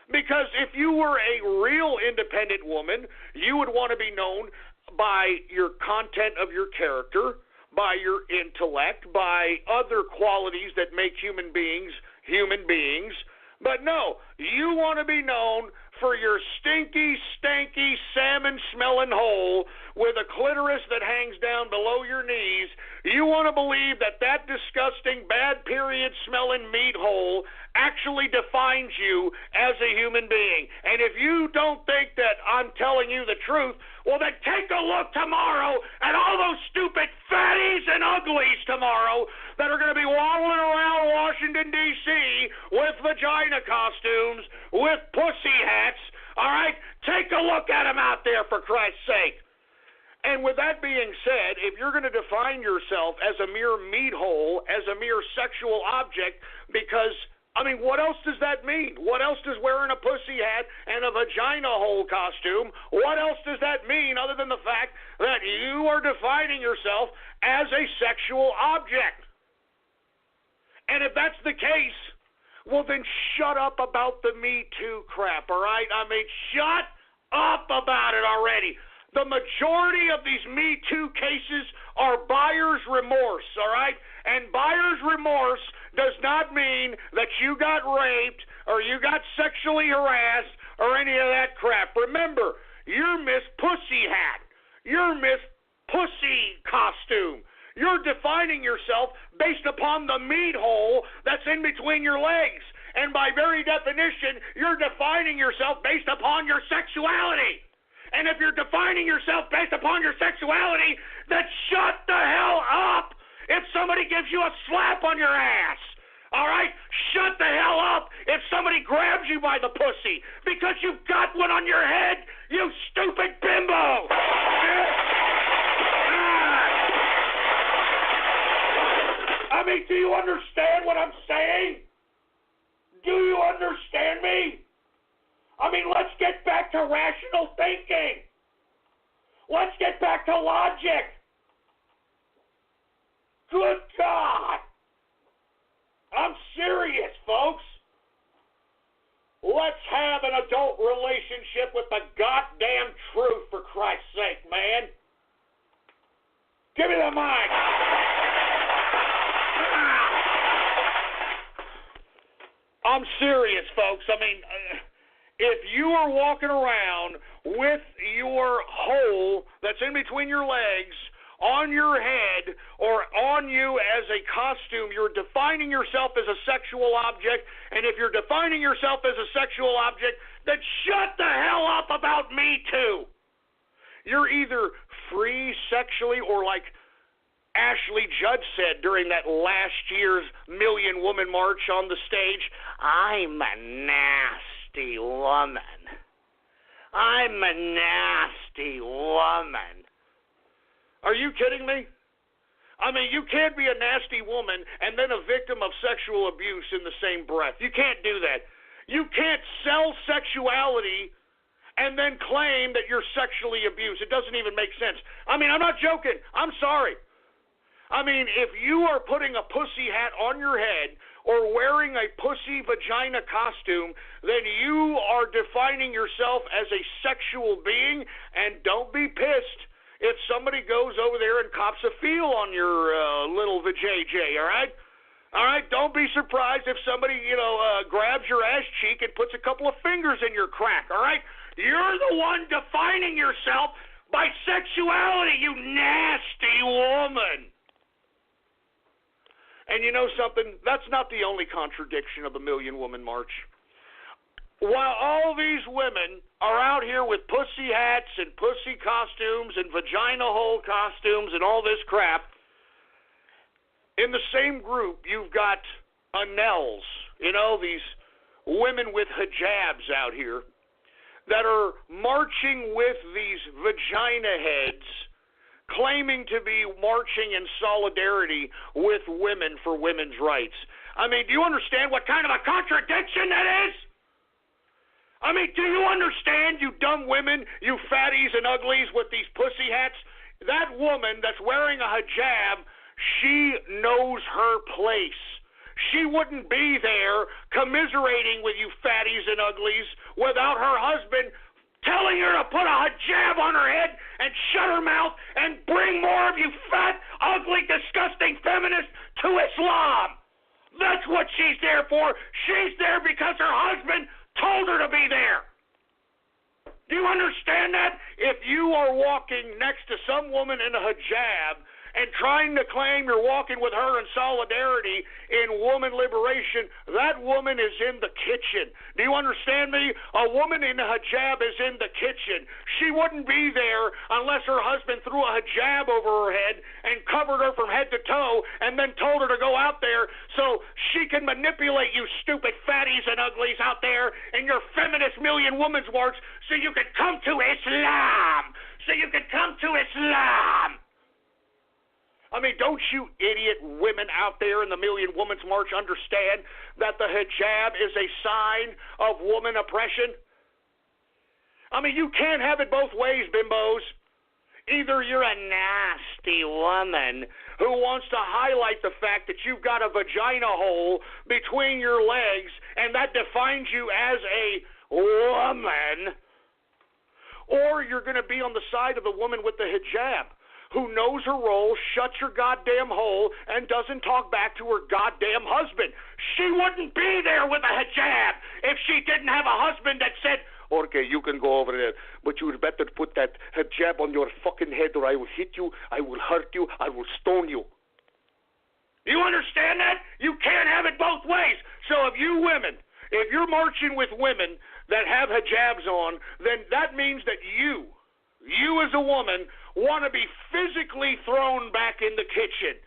Because if you were a real independent woman, you would want to be known by your content of your character, by your intellect, by other qualities that make human beings human beings. But no, you want to be known for your stinky, stanky, salmon-smelling hole with a clitoris that hangs down below your knees. You want to believe that that disgusting, bad period-smelling meat hole actually defines you as a human being. And if you don't think that I'm telling you the truth, well, then take a look tomorrow at all those stupid fatties and uglies tomorrow that are going to be waddling around Washington, D.C. with vagina costumes, with pussy hats. All right? Take a look at them out there, for Christ's sake. And with that being said, if you're going to define yourself as a mere meat hole, as a mere sexual object, because, I mean, what else does that mean? What else does wearing a pussy hat and a vagina hole costume, what else does that mean other than the fact that you are defining yourself as a sexual object? And if that's the case, well, then shut up about the Me Too crap, all right? I mean, shut up about it already. The majority of these Me Too cases are buyer's remorse, all right? And buyer's remorse does not mean that you got raped or you got sexually harassed or any of that crap. Remember, you're Miss Pussy Hat. You're Miss Pussy Costume. You're defining yourself based upon the meat hole that's in between your legs. And by very definition, you're defining yourself based upon your sexuality. And if you're defining yourself based upon your sexuality, then shut the hell up if somebody gives you a slap on your ass. All right? Shut the hell up if somebody grabs you by the pussy because you've got one on your head, you stupid bimbo. I mean, do you understand what I'm saying? Do you understand me? I mean, let's get back to rational thinking. Let's get back to logic. Good God. I'm serious, folks. Let's have an adult relationship with the goddamn truth, for Christ's sake, man. Give me the mic. I'm serious, folks. I mean, if you are walking around with your hole that's in between your legs on your head or on you as a costume, you're defining yourself as a sexual object. And if you're defining yourself as a sexual object, then shut the hell up about me too. You're either free sexually or, like Ashley Judd said during that last year's Million Woman March on the stage, I'm a nasty woman. I'm a nasty woman. Are you kidding me? I mean, you can't be a nasty woman and then a victim of sexual abuse in the same breath. You can't do that. You can't sell sexuality and then claim that you're sexually abused. It doesn't even make sense. I mean, I'm not joking. I'm sorry. I mean, if you are putting a pussy hat on your head or wearing a pussy vagina costume, then you are defining yourself as a sexual being, and don't be pissed if somebody goes over there and cops a feel on your little vajayjay, all right? All right, don't be surprised if somebody, grabs your ass cheek and puts a couple of fingers in your crack, all right? You're the one defining yourself by sexuality, you nasty woman. And you know something? That's not the only contradiction of the Million Woman March. While all these women are out here with pussy hats and pussy costumes and vagina hole costumes and all this crap, in the same group you've got Anels, these women with hijabs out here that are marching with these vagina heads, claiming to be marching in solidarity with women for women's rights. I mean, do you understand what kind of a contradiction that is? I mean, do you understand, you dumb women, you fatties and uglies with these pussy hats? That woman that's wearing a hijab, she knows her place. She wouldn't be there commiserating with you fatties and uglies without her husband telling her to put a hijab on her head and shut her mouth and bring more of you fat, ugly, disgusting feminists to Islam. That's what she's there for. She's there because her husband told her to be there. Do you understand that? If you are walking next to some woman in a hijab and trying to claim you're walking with her in solidarity in woman liberation, that woman is in the kitchen. Do you understand me? A woman in a hijab is in the kitchen. She wouldn't be there unless her husband threw a hijab over her head and covered her from head to toe and then told her to go out there so she can manipulate you stupid fatties and uglies out there in your feminist Million Women's March so you can come to Islam. So you can come to Islam. I mean, don't you idiot women out there in the Million Women's March understand that the hijab is a sign of woman oppression? I mean, you can't have it both ways, bimbos. Either you're a nasty woman who wants to highlight the fact that you've got a vagina hole between your legs and that defines you as a woman, or you're going to be on the side of the woman with the hijab who knows her role, shuts her goddamn hole, and doesn't talk back to her goddamn husband. She wouldn't be there with a hijab if she didn't have a husband that said, okay, you can go over there, but you better put that hijab on your fucking head or I will hit you, I will hurt you, I will stone you. You understand that? You can't have it both ways. So if you women if you're marching with women that have hijabs on, then that means that you as a woman, want to be physically thrown back in the kitchen.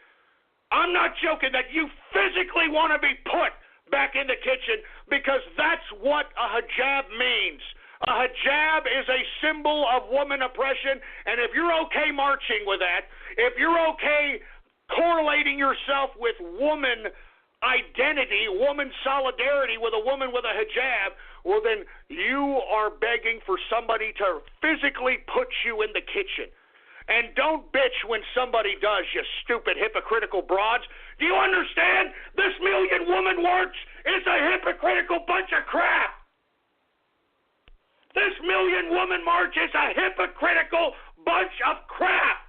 I'm not joking that you physically want to be put back in the kitchen, because that's what a hijab means. A hijab is a symbol of woman oppression, and if you're okay marching with that, if you're okay correlating yourself with woman identity, woman solidarity with a woman with a hijab, well then you are begging for somebody to physically put you in the kitchen. And don't bitch when somebody does, you stupid hypocritical broads. Do you understand? This Million Woman March is a hypocritical bunch of crap. This Million Woman March is a hypocritical bunch of crap.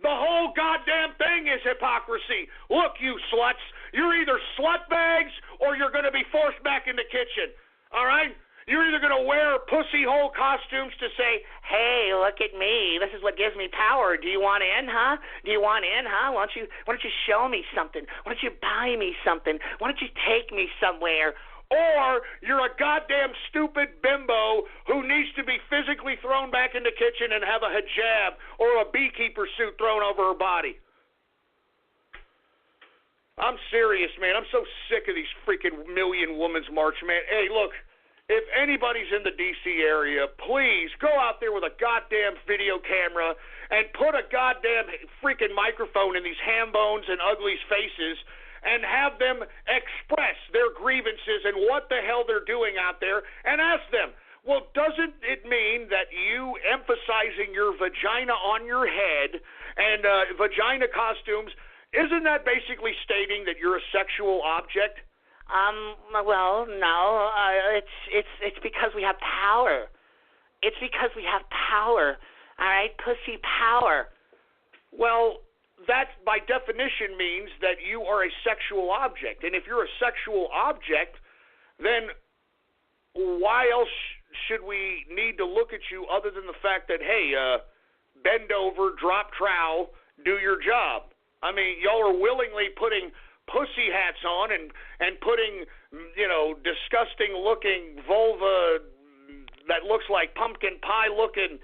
The whole goddamn thing is hypocrisy. Look, you sluts, you're either slut bags or you're going to be forced back in the kitchen. All right? You're either going to wear pussy hole costumes to say, hey, look at me. This is what gives me power. Do you want in, huh? Do you want in, huh? Why don't you show me something? Why don't you buy me something? Why don't you take me somewhere? Or you're a goddamn stupid bimbo who needs to be physically thrown back in the kitchen and have a hijab or a beekeeper suit thrown over her body. I'm serious, man. I'm so sick of these freaking Million Women's March, man. Hey, look. If anybody's in the D.C. area, please go out there with a goddamn video camera and put a goddamn freaking microphone in these ham bones and uglies' faces and have them express their grievances and what the hell they're doing out there, and ask them, well, doesn't it mean that you emphasizing your vagina on your head and vagina costumes, isn't that basically stating that you're a sexual object? Well, no, it's because we have power. It's because we have power, all right? Pussy power. Well, that by definition means that you are a sexual object. And if you're a sexual object, then why else should we need to look at you other than the fact that, hey, bend over, drop trowel, do your job? I mean, y'all are willingly putting pussy hats on and putting, disgusting looking vulva that looks like pumpkin pie looking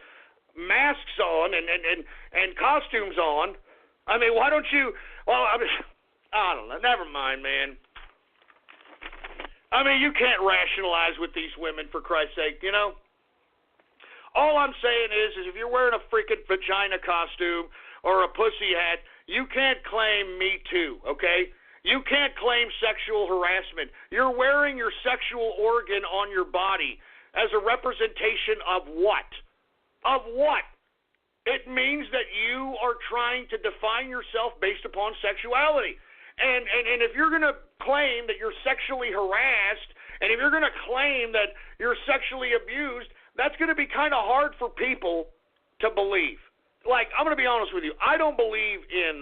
masks on and costumes on. I mean, why don't you, I don't know, never mind, man. I mean, you can't rationalize with these women, for Christ's sake, All I'm saying is if you're wearing a freaking vagina costume or a pussy hat, you can't claim Me Too, okay? You can't claim sexual harassment. You're wearing your sexual organ on your body as a representation of what? Of what? It means that you are trying to define yourself based upon sexuality. And if you're going to claim that you're sexually harassed, and if you're going to claim that you're sexually abused, that's going to be kind of hard for people to believe. Like, I'm going to be honest with you. I don't believe in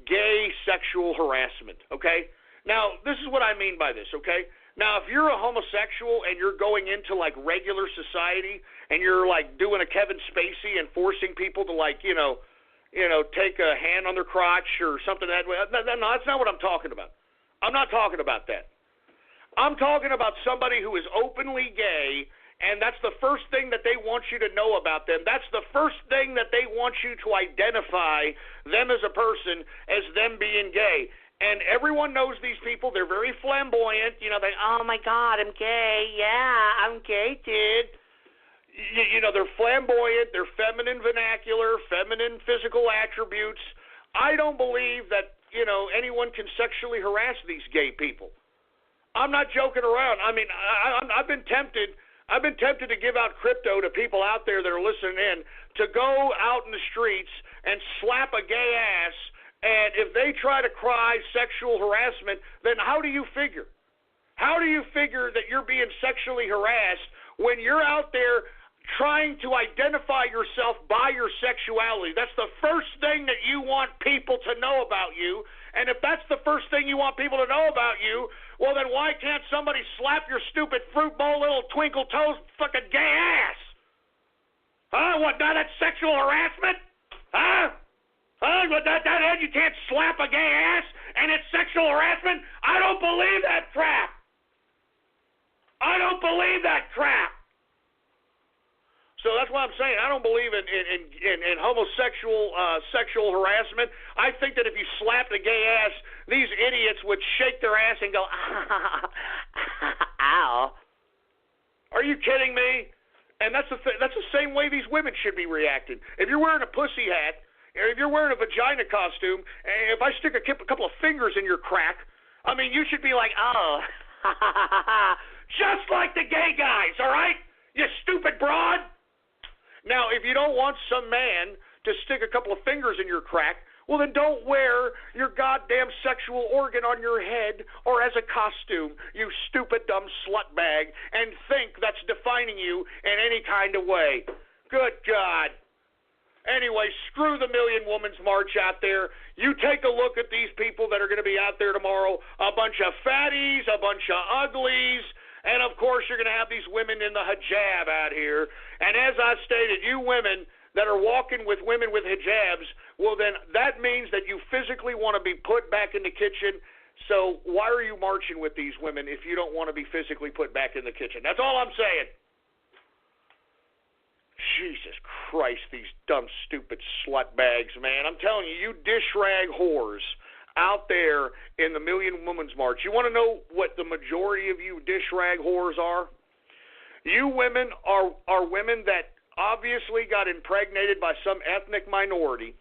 gay sexual harassment, okay? Now, this is what I mean by this, okay? Now, if you're a homosexual and you're going into, like, regular society and you're, like, doing a Kevin Spacey and forcing people to, like, take a hand on their crotch or something that way, no, that's not what I'm talking about. I'm not talking about that. I'm talking about somebody who is openly gay, and that's the first thing that they want you to know about them. That's the first thing that they want you to identify them as a person, as them being gay. And everyone knows these people. They're very flamboyant. Oh, my God, I'm gay. Yeah, I'm gay, dude. They're flamboyant. They're feminine vernacular, feminine physical attributes. I don't believe that, anyone can sexually harass these gay people. I'm not joking around. I mean, I've been tempted to give out crypto to people out there that are listening in to go out in the streets and slap a gay ass, and if they try to cry sexual harassment, then how do you figure? How do you figure that you're being sexually harassed when you're out there trying to identify yourself by your sexuality? That's the first thing that you want people to know about you, and if that's the first thing you want people to know about you, well, then why can't somebody slap your stupid fruit bowl, little twinkle toes, fucking gay ass? Huh? What, now that's sexual harassment? Huh? Huh? What, that you can't slap a gay ass and it's sexual harassment? I don't believe that crap. I don't believe that crap. So that's why I'm saying I don't believe in homosexual sexual harassment. I think that if you slapped a gay ass, these idiots would shake their ass and go, ow. Are you kidding me? And that's the same way these women should be reacting. If you're wearing a pussy hat, or if you're wearing a vagina costume, and if I stick a couple of fingers in your crack, I mean, you should be like, oh, just like the gay guys, all right? You stupid broad. Now, if you don't want some man to stick a couple of fingers in your crack, well, then don't wear your goddamn sexual organ on your head or as a costume, you stupid, dumb slut bag, and think that's defining you in any kind of way. Good God. Anyway, screw the Million Women's March out there. You take a look at these people that are going to be out there tomorrow, a bunch of fatties, a bunch of uglies, and, of course, you're going to have these women in the hijab out here. And as I stated, you women that are walking with women with hijabs, well, then that means that you physically want to be put back in the kitchen. So why are you marching with these women if you don't want to be physically put back in the kitchen? That's all I'm saying. Jesus Christ, these dumb, stupid slut bags, man. I'm telling you, you dish rag whores out there in the Million Women's March. You want to know what the majority of you dish rag whores are? You women are women that obviously got impregnated by some ethnic minority,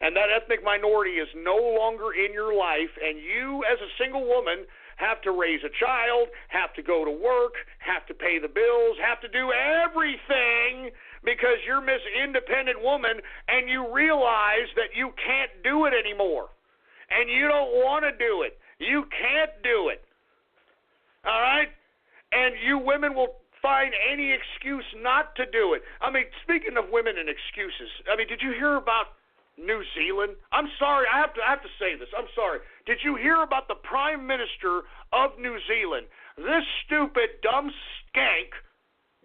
and that ethnic minority is no longer in your life, and you as a single woman have to raise a child, have to go to work, have to pay the bills, have to do everything because you're Miss Independent Woman, and you realize that you can't do it anymore, and you don't want to do it. You can't do it. All right? And you women will find any excuse not to do it. I mean, speaking of women and excuses, I mean, did you hear about New Zealand? I'm sorry, I have to say this. I'm sorry. Did you hear about the Prime Minister of New Zealand? This stupid, dumb skank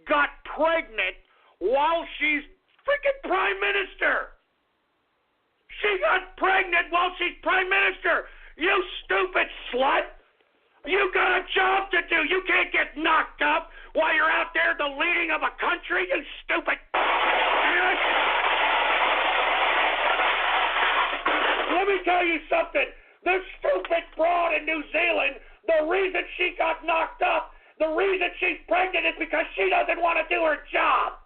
got pregnant while she's freaking Prime Minister. She got pregnant while she's Prime Minister. You stupid slut. You got a job to do. You can't get knocked up while you're out there the leading of a country, you stupid. Let me tell you something. This stupid broad in New Zealand, the reason she got knocked up, the reason she's pregnant is because she doesn't want to do her job.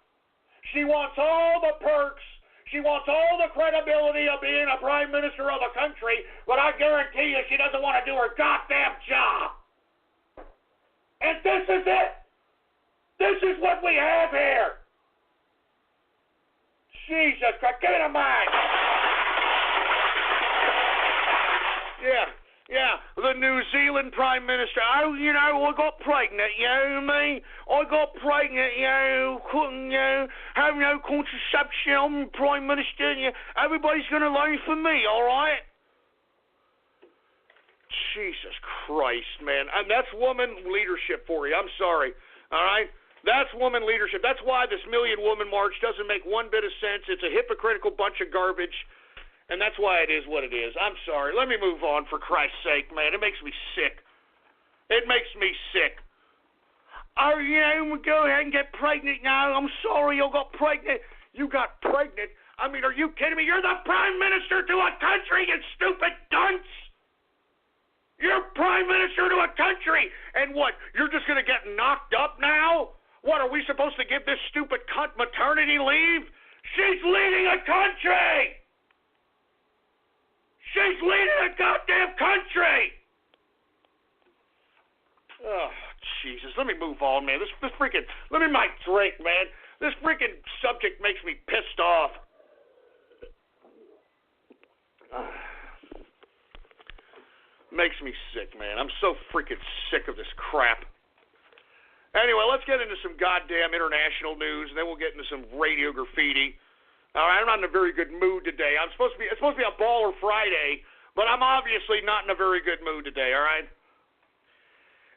She wants all the perks. She wants all the credibility of being a prime minister of a country, but I guarantee you she doesn't want to do her goddamn job. And this is it. This is what we have here. Jesus Christ, get in a mind. Yeah, the New Zealand Prime Minister. Oh, I got pregnant, you know what I mean? I got pregnant, couldn't, have no contraception. I'm Prime Minister, everybody's going to learn from me, all right? Jesus Christ, man. And that's woman leadership for you. I'm sorry, all right? That's woman leadership. That's why this Million Woman March doesn't make one bit of sense. It's a hypocritical bunch of garbage. And that's why it is what it is. I'm sorry. Let me move on, for Christ's sake, man. It makes me sick. It makes me sick. Oh, we go ahead and get pregnant now. I'm sorry you got pregnant. You got pregnant? I mean, are you kidding me? You're the Prime Minister to a country, you stupid dunce. You're Prime Minister to a country. And what, you're just going to get knocked up now? What, are we supposed to give this stupid cunt maternity leave? She's leading a country. She's leading a goddamn country! Oh, Jesus. Let me move on, man. This freaking... Let me my drink, man. This freaking subject makes me pissed off. Makes me sick, man. I'm so freaking sick of this crap. Anyway, let's get into some goddamn international news, and then we'll get into some radio graffiti. All right, I'm not in a very good mood today. It's supposed to be a Baller Friday, but I'm obviously not in a very good mood today, all right?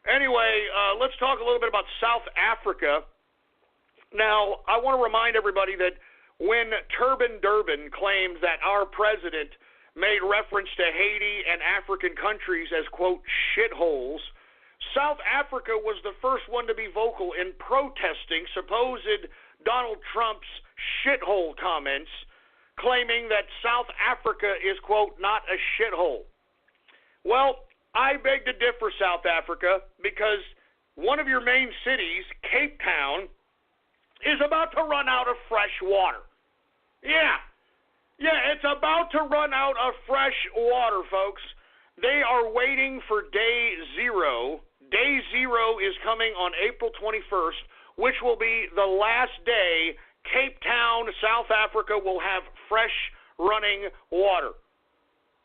Anyway, let's talk a little bit about South Africa. Now, I want to remind everybody that when Turban Durban claimed that our president made reference to Haiti and African countries as, quote, shitholes, South Africa was the first one to be vocal in protesting supposed Donald Trump's shithole comments, claiming that South Africa is, quote, not a shithole. Well, I beg to differ, South Africa, because one of your main cities, Cape Town, is about to run out of fresh water. Yeah, it's about to run out of fresh water, folks. They are waiting for day zero. Day zero is coming on April 21st, which will be the last day Cape Town, South Africa will have fresh running water.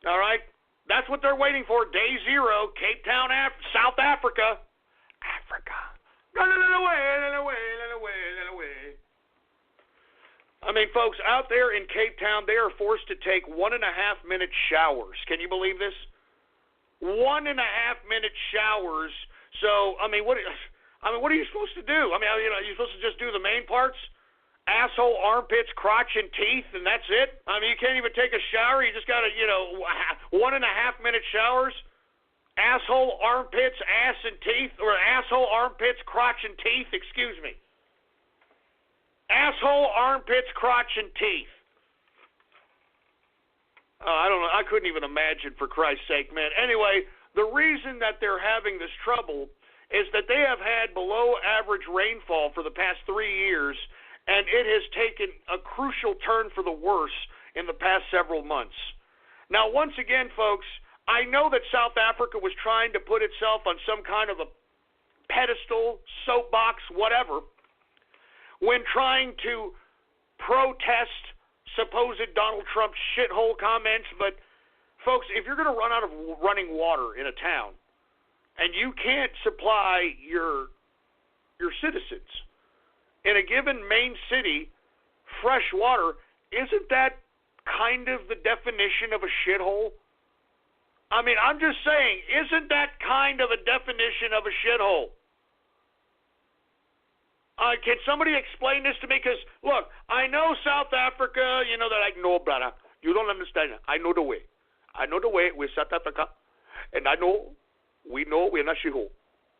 All right? That's what they're waiting for. Day zero, Cape Town, South Africa. Africa. Away. I mean, folks, out there in Cape Town, they are forced to take 1.5-minute showers. Can you believe this? 1.5-minute showers. So, what are you supposed to do? You're supposed to just do the main parts? Asshole, armpits, crotch, and teeth, and that's it? You can't even take a shower. You just got to, 1.5-minute showers? Asshole, armpits, ass, and teeth, or asshole, armpits, crotch, and teeth, excuse me. Asshole, armpits, crotch, and teeth. I don't know. I couldn't even imagine, for Christ's sake, man. Anyway, the reason that they're having this trouble is that they have had below average rainfall for the past 3 years, and it has taken a crucial turn for the worse in the past several months. Now, once again, folks, I know that South Africa was trying to put itself on some kind of a pedestal, soapbox, whatever, when trying to protest supposed Donald Trump shithole comments. But, folks, if you're going to run out of running water in a town and you can't supply your citizens in a given main city fresh water, isn't that kind of the definition of a shithole? I'm just saying, isn't that kind of a definition of a shithole? Can somebody explain this to me? Because, look, I know South Africa, they're like, no, brother, you don't understand. I know the way. With South Africa, and we know we're not shithole.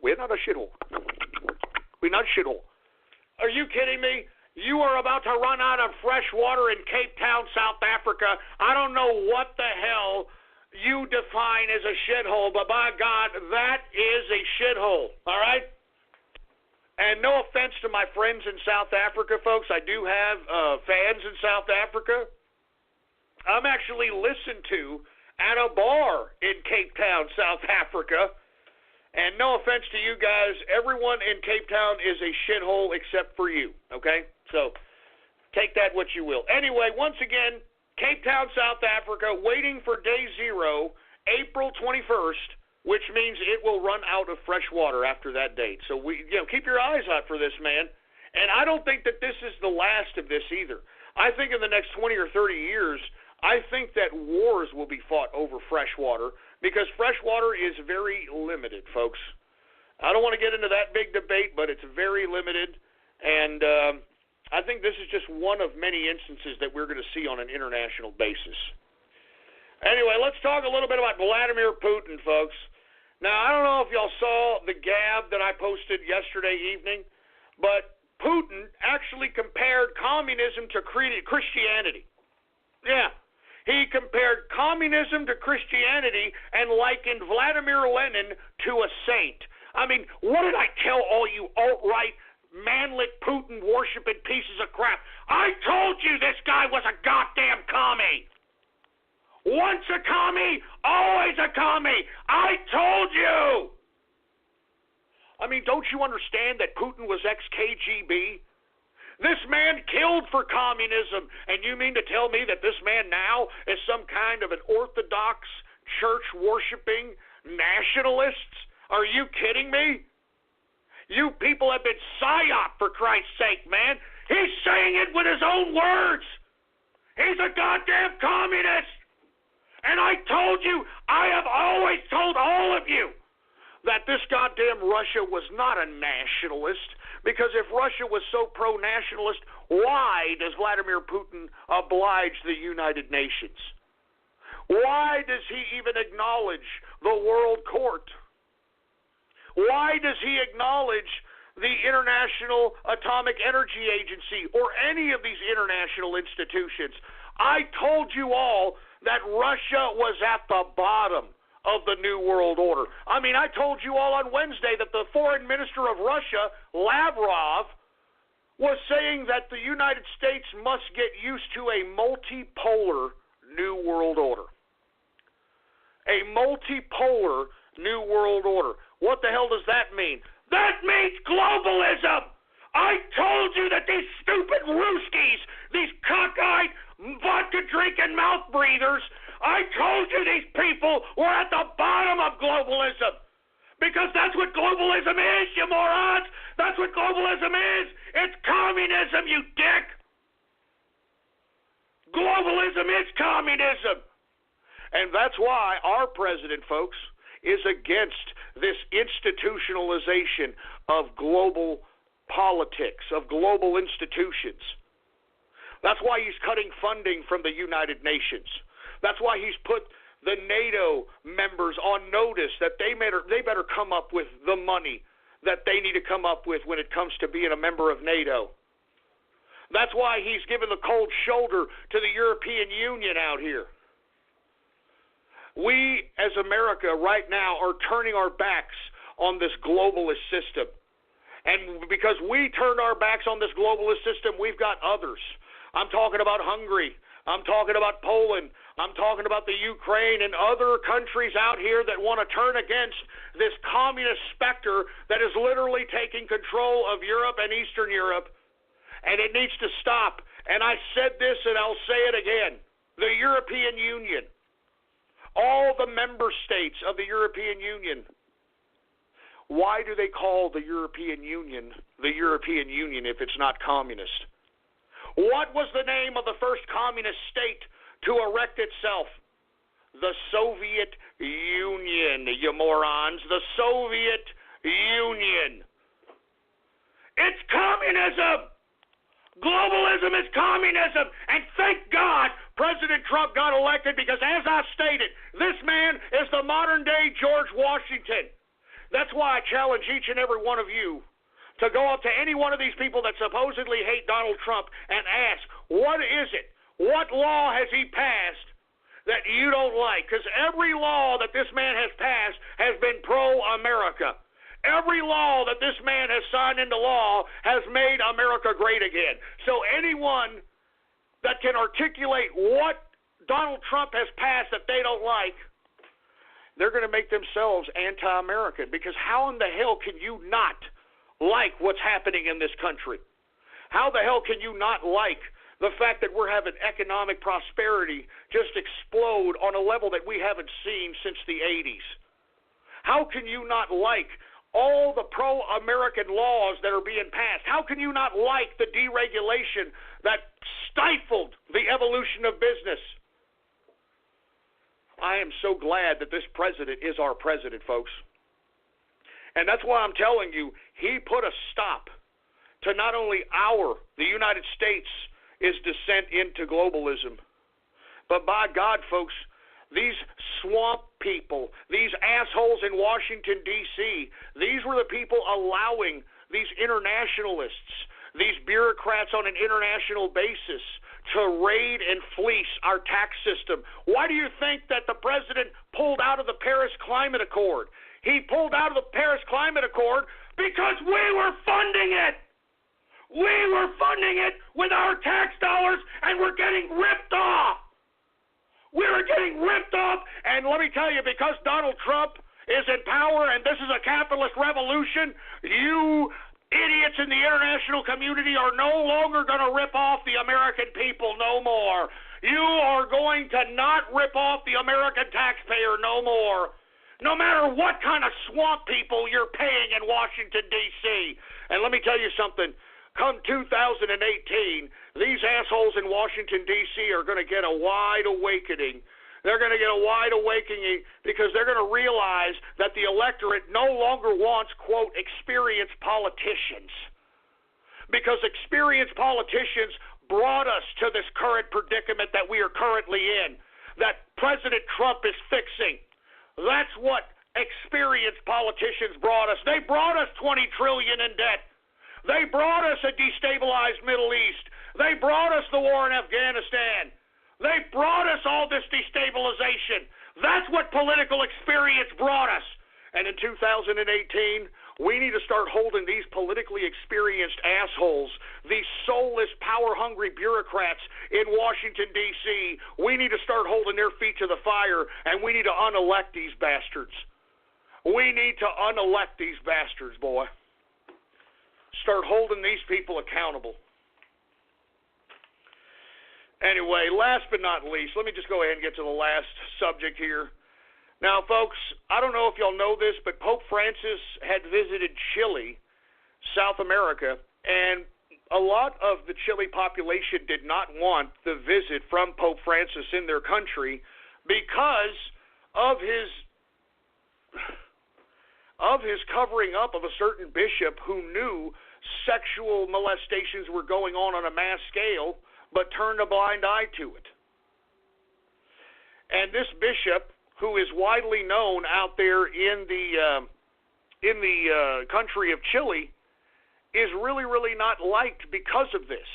We're not a shithole. We're not shithole. Are you kidding me? You are about to run out of fresh water in Cape Town, South Africa. I don't know what the hell you define as a shithole, but by God, that is a shithole, all right? And no offense to my friends in South Africa, folks. I do have fans in South Africa. I'm actually listened to at a bar in Cape Town, South Africa. And no offense to you guys, everyone in Cape Town is a shithole except for you, okay? So take that what you will. Anyway, once again, Cape Town, South Africa, waiting for day zero, April 21st, which means it will run out of fresh water after that date. So keep your eyes out for this, man. And I don't think that this is the last of this either. I think in the next 20 or 30 years, I think that wars will be fought over fresh water because fresh water is very limited, folks. I don't want to get into that big debate, but it's very limited. And I think this is just one of many instances that we're going to see on an international basis. Anyway, let's talk a little bit about Vladimir Putin, folks. Now, I don't know if y'all saw the gab that I posted yesterday evening, but Putin actually compared communism to Christianity. Yeah, he compared communism to Christianity and likened Vladimir Lenin to a saint. What did I tell all you alt-right, manlet, Putin-worshiping pieces of crap? I told you this guy was a goddamn commie. Once a commie, always a commie. I told you. Don't you understand that Putin was ex-KGB? This man killed for communism, and you mean to tell me that this man now is some kind of an orthodox, church-worshiping nationalist? Are you kidding me? You people have been psyop, for Christ's sake, man. He's saying it with his own words. He's a goddamn communist. And I told you, I have always told all of you, that this goddamn Russia was not a nationalist, because if Russia was so pro-nationalist, why does Vladimir Putin oblige the United Nations? Why does he even acknowledge the World Court? Why does he acknowledge the International Atomic Energy Agency or any of these international institutions? I told you all that Russia was at the bottom of the New World Order. I mean, I told you all on Wednesday that the foreign minister of Russia, Lavrov, was saying that the United States must get used to a multipolar New World Order. A multipolar New World Order. What the hell does that mean? That means globalism! I told you that these stupid Ruskies, these cockeyed, vodka-drinking mouth breathers, I told you these people were at the bottom of globalism. Because that's what globalism is, you morons! That's what globalism is! It's communism, you dick! Globalism is communism! And that's why our president, folks, is against this institutionalization of global politics, of global institutions. That's why he's cutting funding from the United Nations. That's why he's put the NATO members on notice that they better come up with the money that they need to come up with when it comes to being a member of NATO. That's why he's given the cold shoulder to the European Union out here. We, as America, right now are turning our backs on this globalist system. And because we turned our backs on this globalist system, we've got others. I'm talking about Hungary. I'm talking about Poland. I'm talking about the Ukraine and other countries out here that want to turn against this communist specter that is literally taking control of Europe and Eastern Europe. And it needs to stop. And I said this and I'll say it again. The European Union, all the member states of the European Union, why do they call the European Union if it's not communist? What was the name of the first communist state to erect itself? The Soviet Union, you morons. The Soviet Union. It's communism. Globalism is communism. And thank God President Trump got elected because, as I stated, this man is the modern-day George Washington. That's why I challenge each and every one of you to go up to any one of these people that supposedly hate Donald Trump and ask, what is it? What law has he passed that you don't like? Because every law that this man has passed has been pro-America. Every law that this man has signed into law has made America great again. So anyone that can articulate what Donald Trump has passed that they don't like, they're going to make themselves anti-American. Because how in the hell can you not like what's happening in this country? How the hell can you not like the fact that we're having economic prosperity just explode on a level that we haven't seen since the 80s? How can you not like all the pro-American laws that are being passed? How can you not like the deregulation that stifled the evolution of business? I am so glad that this president is our president, folks. And that's why I'm telling you, he put a stop to not only the United States' descent into globalism, but by God, folks, these swamp people, these assholes in Washington, D.C., these were the people allowing these internationalists, these bureaucrats on an international basis to raid and fleece our tax system. Why do you think that the president pulled out of the Paris Climate Accord? He pulled out of the Paris Climate Accord because we were funding it. We were funding it with our tax dollars, and we're getting ripped off. We were getting ripped off, and let me tell you, because Donald Trump is in power and this is a capitalist revolution, you idiots in the international community are no longer going to rip off the American people no more. You are going to not rip off the American taxpayer no more. No matter what kind of swamp people you're paying in Washington, D.C. And let me tell you something. Come 2018, these assholes in Washington, D.C. are going to get a wide awakening. They're going to get a wide awakening because they're going to realize that the electorate no longer wants, quote, experienced politicians. Because experienced politicians brought us to this current predicament that we are currently in. that President Trump is fixing. That's what experienced politicians brought us. They brought us $20 trillion in debt. They brought us a destabilized Middle East. They brought us the war in Afghanistan. They brought us all this destabilization. That's what political experience brought us. And in 2018, we need to start holding these politically experienced assholes, these soulless, power-hungry bureaucrats in Washington, D.C., we need to start holding their feet to the fire, and we need to unelect these bastards. We need to unelect these bastards, boy. Start holding these people accountable. Anyway, last but not least, let me just go ahead and get to the last subject here. Now, folks, I don't know if y'all know this, but Pope Francis had visited Chile, South America, and a lot of the Chile population did not want the visit from Pope Francis in their country because of his covering up of a certain bishop who knew sexual molestations were going on a mass scale, but turned a blind eye to it. And this bishop, who is widely known out there in the country of Chile, is really, really not liked because of this.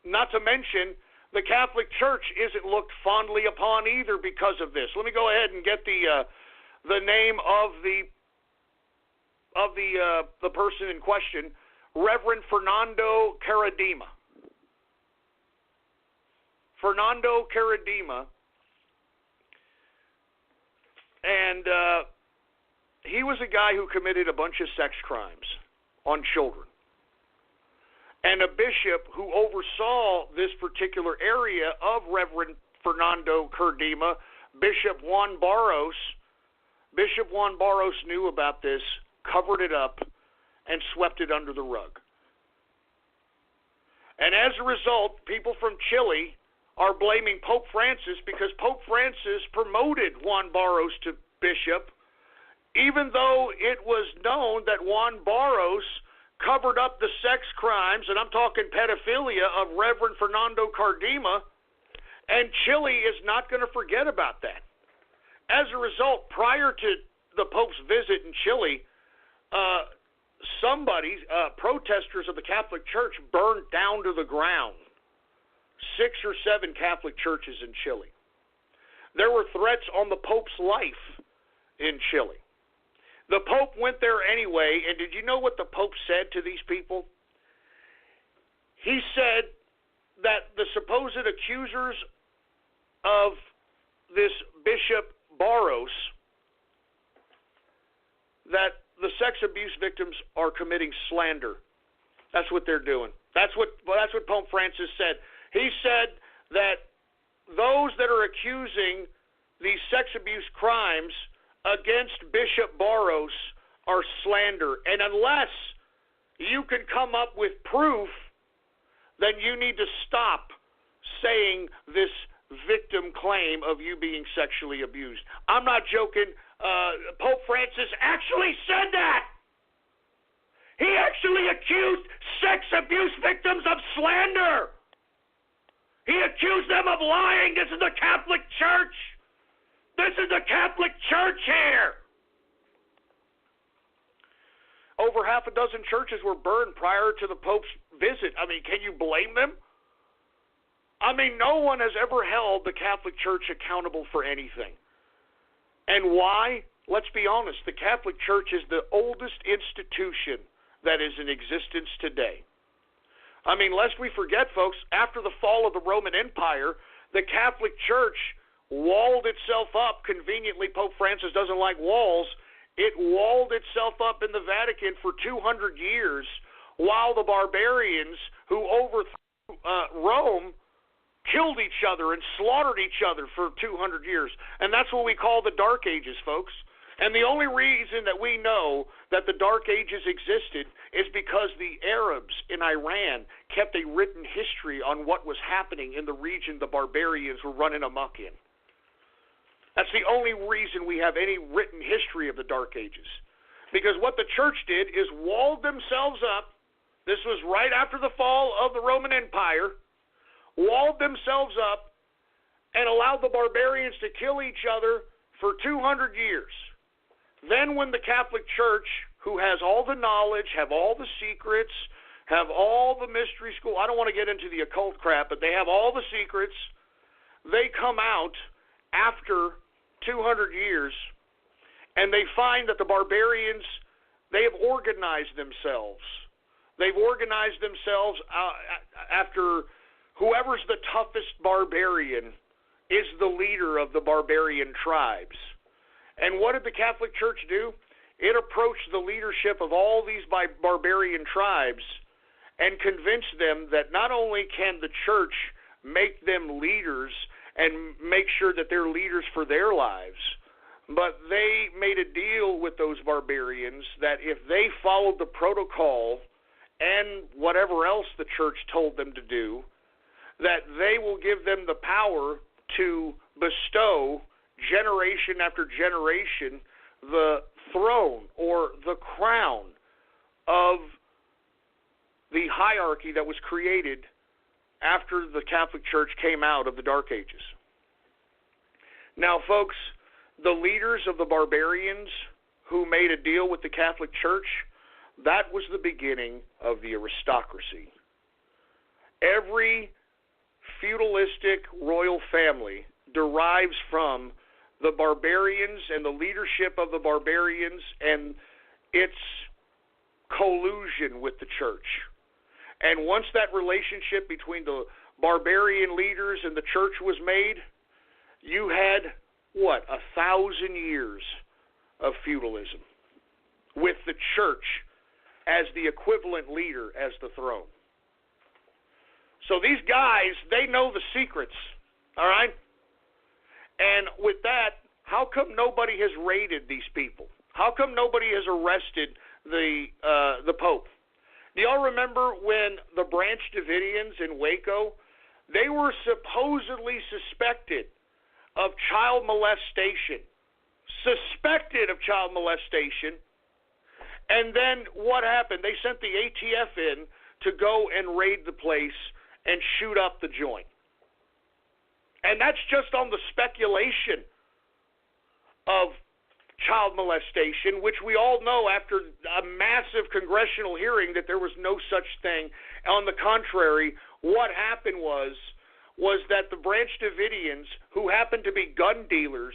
Not to mention, the Catholic Church isn't looked fondly upon either because of this. Let me go ahead and get the name of the person in question, Reverend Fernando Caradima. Fernando Caradima, and he was a guy who committed a bunch of sex crimes on children. And a bishop who oversaw this particular area of Reverend Fernando Caradima, Bishop Juan Barros knew about this, covered it up, and swept it under the rug. And as a result, people from Chile are blaming Pope Francis because Pope Francis promoted Juan Barros to bishop, even though it was known that Juan Barros covered up the sex crimes, and I'm talking pedophilia, of Reverend Fernando Caradima, and Chile is not going to forget about that. As a result, prior to the Pope's visit in Chile, protesters of the Catholic Church burned down to the ground 6 or 7 Catholic churches in Chile. There were threats on the Pope's life in Chile. The Pope went there anyway, and did you know what the Pope said to these people? He said that the supposed accusers of this Bishop Barros, that the sex abuse victims are committing slander. That's what they're doing. That's what Pope Francis said. He said that those that are accusing these sex abuse crimes against Bishop Barros are slander. And unless you can come up with proof, then you need to stop saying this victim claim of you being sexually abused. I'm not joking. Pope Francis actually said that. He actually accused sex abuse victims of slander. He accused them of lying. This is the Catholic Church. This is the Catholic Church here. Over half a dozen churches were burned prior to the Pope's visit. I mean, can you blame them? I mean, no one has ever held the Catholic Church accountable for anything. And why? Let's be honest. The Catholic Church is the oldest institution that is in existence today. I mean, lest we forget, folks, after the fall of the Roman Empire, the Catholic Church walled itself up. Conveniently, Pope Francis doesn't like walls. It walled itself up in the Vatican for 200 years while the barbarians who overthrew Rome killed each other and slaughtered each other for 200 years. And that's what we call the Dark Ages, folks. And the only reason that we know that the Dark Ages existed is because the Arabs in Iran kept a written history on what was happening in the region the barbarians were running amok in. That's the only reason we have any written history of the Dark Ages. Because what the church did is walled themselves up. This was right after the fall of the Roman Empire. Walled themselves up and allowed the barbarians to kill each other for 200 years. Then when the Catholic Church, who has all the knowledge, have all the secrets, have all the mystery school, I don't want to get into the occult crap, but they have all the secrets, they come out after 200 years, and they find that the barbarians, they have organized themselves. They've organized themselves after whoever's the toughest barbarian is the leader of the barbarian tribes. And what did the Catholic Church do? It approached the leadership of all these barbarian tribes and convinced them that not only can the church make them leaders and make sure that they're leaders for their lives, but they made a deal with those barbarians that if they followed the protocol and whatever else the church told them to do, that they will give them the power to bestow generation after generation the throne or the crown of the hierarchy that was created after the Catholic Church came out of the Dark Ages. Now, folks, the leaders of the barbarians who made a deal with the Catholic Church, that was the beginning of the aristocracy. Every feudalistic royal family derives from the barbarians and the leadership of the barbarians and its collusion with the church. And once that relationship between the barbarian leaders and the church was made, you had, 1,000 years of feudalism with the church as the equivalent leader as the throne. So these guys, they know the secrets, all right? And with that, how come nobody has raided these people? How come nobody has arrested the Pope? Do y'all remember when the Branch Davidians in Waco, they were supposedly suspected of child molestation, and then what happened? They sent the ATF in to go and raid the place and shoot up the joint. And that's just on the speculation of child molestation, which we all know after a massive congressional hearing that there was no such thing. On the contrary, what happened was that the Branch Davidians, who happened to be gun dealers,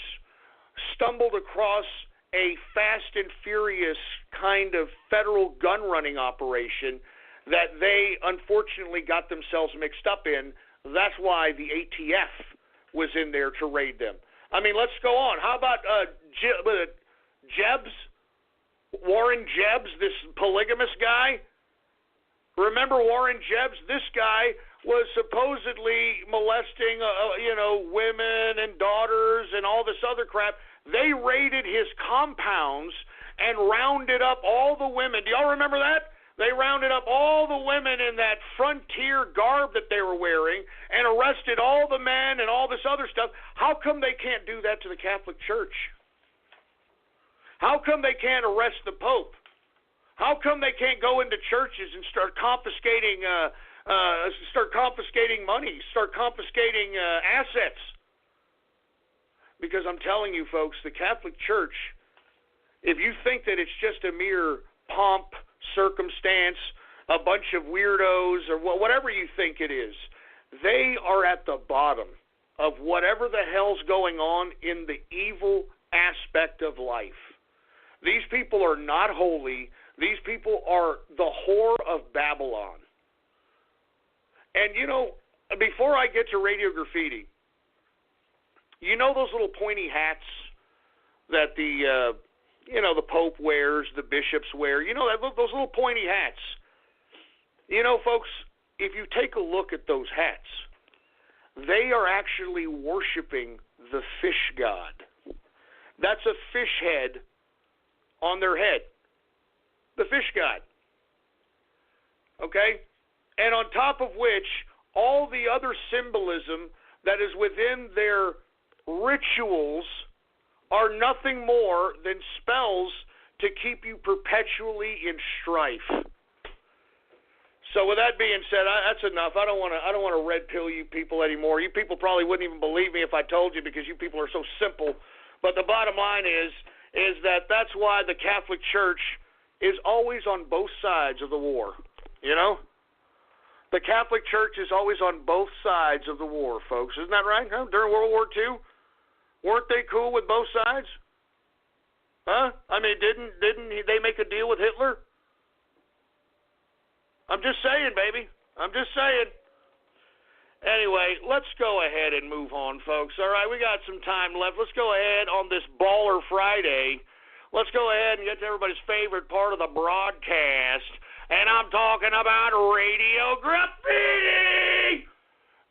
stumbled across a fast and furious kind of federal gun running operation that they unfortunately got themselves mixed up in. That's why the ATF was in there to raid them. I mean, let's go on. How about Jebs? Warren Jebs, this polygamous guy? Remember Warren Jebs? This guy was supposedly molesting, women and daughters and all this other crap. They raided his compounds and rounded up all the women. Do y'all remember that? They rounded up all the women in that frontier garb that they were wearing and arrested all the men and all this other stuff. How come they can't do that to the Catholic Church? How come they can't arrest the Pope? How come they can't go into churches and start confiscating money, start confiscating assets? Because I'm telling you, folks, the Catholic Church, if you think that it's just a mere pomp, circumstance, a bunch of weirdos, or whatever you think it is, they are at the bottom of whatever the hell's going on in the evil aspect of life. These people are not holy. These people are the whore of Babylon. And, before I get to Radio Graffiti, those little pointy hats that the Pope wears, the bishops wear, those little pointy hats. Folks, if you take a look at those hats, they are actually worshiping the fish god. That's a fish head on their head. The fish god. Okay? And on top of which, all the other symbolism that is within their rituals are nothing more than spells to keep you perpetually in strife. So with that being said, that's enough. I don't want to red pill you people anymore. You people probably wouldn't even believe me if I told you because you people are so simple. But the bottom line is that's why the Catholic Church is always on both sides of the war. You know? The Catholic Church is always on both sides of the war, folks. Isn't that right? Huh? During World War II, weren't they cool with both sides? Huh? I mean, didn't they make a deal with Hitler? I'm just saying, baby. I'm just saying. Anyway, let's go ahead and move on, folks. All right, we got some time left. Let's go ahead on this Baller Friday. Let's go ahead and get to everybody's favorite part of the broadcast. And I'm talking about radio graffiti.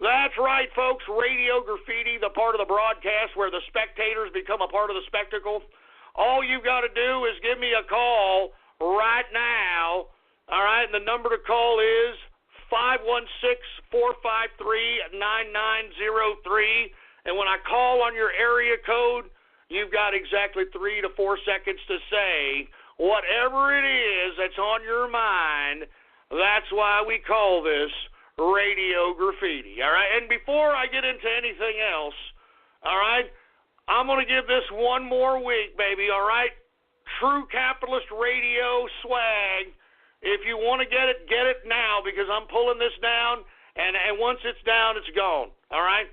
That's right, folks. Radio graffiti, the part of the broadcast where the spectators become a part of the spectacle. All you've got to do is give me a call right now. All right, and the number to call is 516-453-9903. And when I call on your area code, you've got exactly 3 to 4 seconds to say whatever it is that's on your mind. That's why we call this radio graffiti. All right, and before I get into anything else, all right, I'm going to give this one more week, baby, all right? True Capitalist Radio swag. If you want to get it now because I'm pulling this down, and once it's down, it's gone, all right?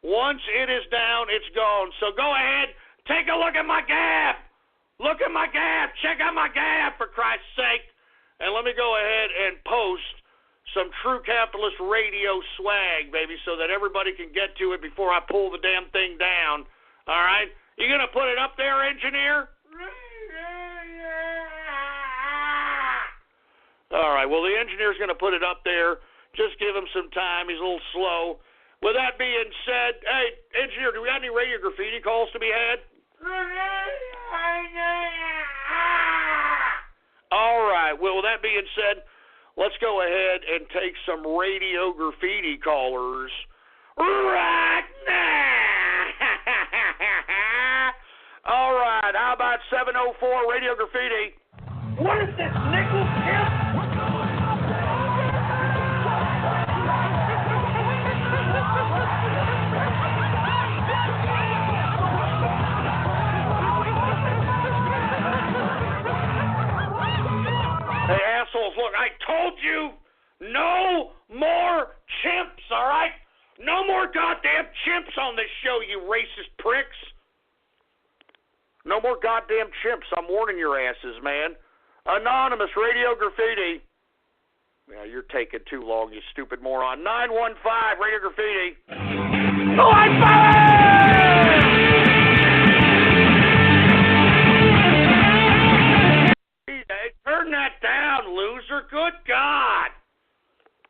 Once it is down, it's gone. So go ahead, take a look at my gab. Look at my gab. Check out my gab, for Christ's sake. And let me go ahead and post some True Capitalist Radio swag, baby, so that everybody can get to it before I pull the damn thing down. All right? You going to put it up there, engineer? All right, well, the engineer's going to put it up there. Just give him some time. He's a little slow. With that being said, hey, engineer, do we have any radio graffiti calls to be had? All right, well, with that being said, let's go ahead and take some radio graffiti callers right now. All right, how about 704 radio graffiti? What is this, nickel tip? Hey, assholes, look, I told you, no more chimps, all right? No more goddamn chimps on this show, you racist pricks. No more goddamn chimps. I'm warning your asses, man. Anonymous radio graffiti. Yeah, you're taking too long, you stupid moron. 915 radio graffiti. Light fire! Hey, turn that down, loser. Good God.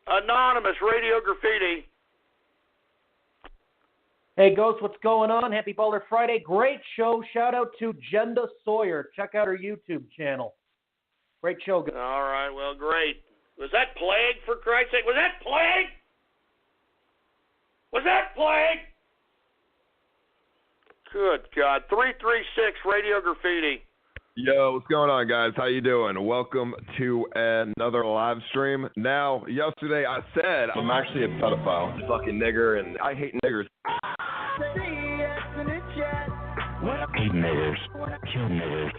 Anonymous radio graffiti. Hey, Ghost, what's going on? Happy Baller Friday. Great show. Shout out to Jenda Sawyer. Check out her YouTube channel. Great show. All right, well, great. Was that Plague, for Christ's sake? Was that Plague? Was that Plague? Good God. 336 Radio Graffiti. Yo, what's going on, guys? How you doing? Welcome to another live stream. Now, yesterday I said I'm actually a pedophile. Fucking nigger, and I hate niggers. Hate niggers. Kill niggers.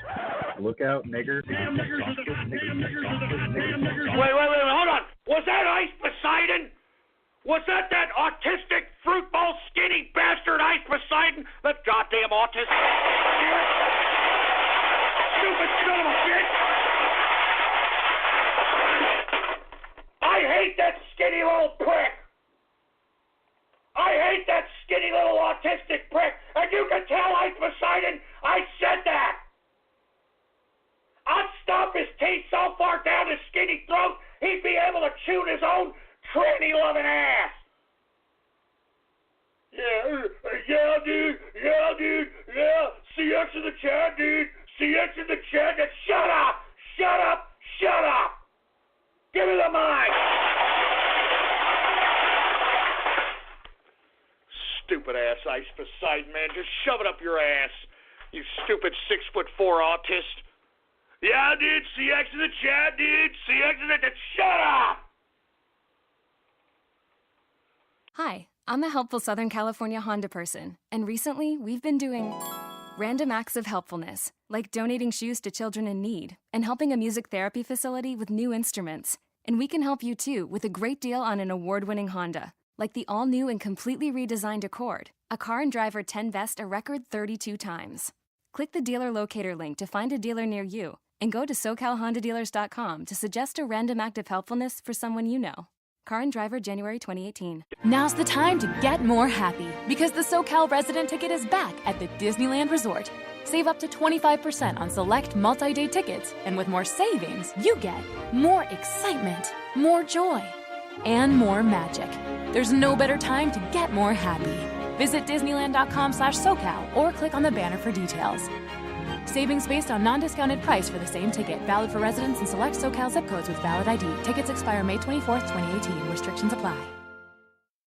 Look out, niggers. Damn niggers. Wait, hold on. Was that Ice Poseidon? Was that autistic, fruitball, skinny bastard Ice Poseidon? That goddamn autistic stupid son of a bitch! I hate that skinny little prick! I hate that skinny little autistic prick! And you can tell Ice Poseidon I said that! I'd stomp his teeth so far down his skinny throat he'd be able to chew his own tranny-loving ass! Yeah, dude, CX in the chat, dude! CX in the chat, shut up! Give me the mic! Stupid ass Ice Poseidon, man. Just shove it up your ass, you stupid 6'4" autist. Yeah, dude. CX in the chat, dude. CX in the chat. Shut up! Hi, I'm a helpful Southern California Honda person, and recently we've been doing random acts of helpfulness, like donating shoes to children in need and helping a music therapy facility with new instruments. And we can help you too with a great deal on an award-winning Honda, like the all-new and completely redesigned Accord, a car and driver 10-best a record 32 times. Click the dealer locator link to find a dealer near you, and go to SoCalHondaDealers.com to suggest a random act of helpfulness for someone you know. Car and driver, January 2018. Now's the time to get more happy because the SoCal resident ticket is back at the Disneyland Resort. Save up to 25% on select multi-day tickets, and with more savings, you get more excitement, more joy, and more magic. There's no better time to get more happy. Visit Disneyland.com/SoCal or click on the banner for details. Savings based on non-discounted price for the same ticket. Valid for residents in select SoCal zip codes with valid ID. Tickets expire May 24th, 2018. Restrictions apply.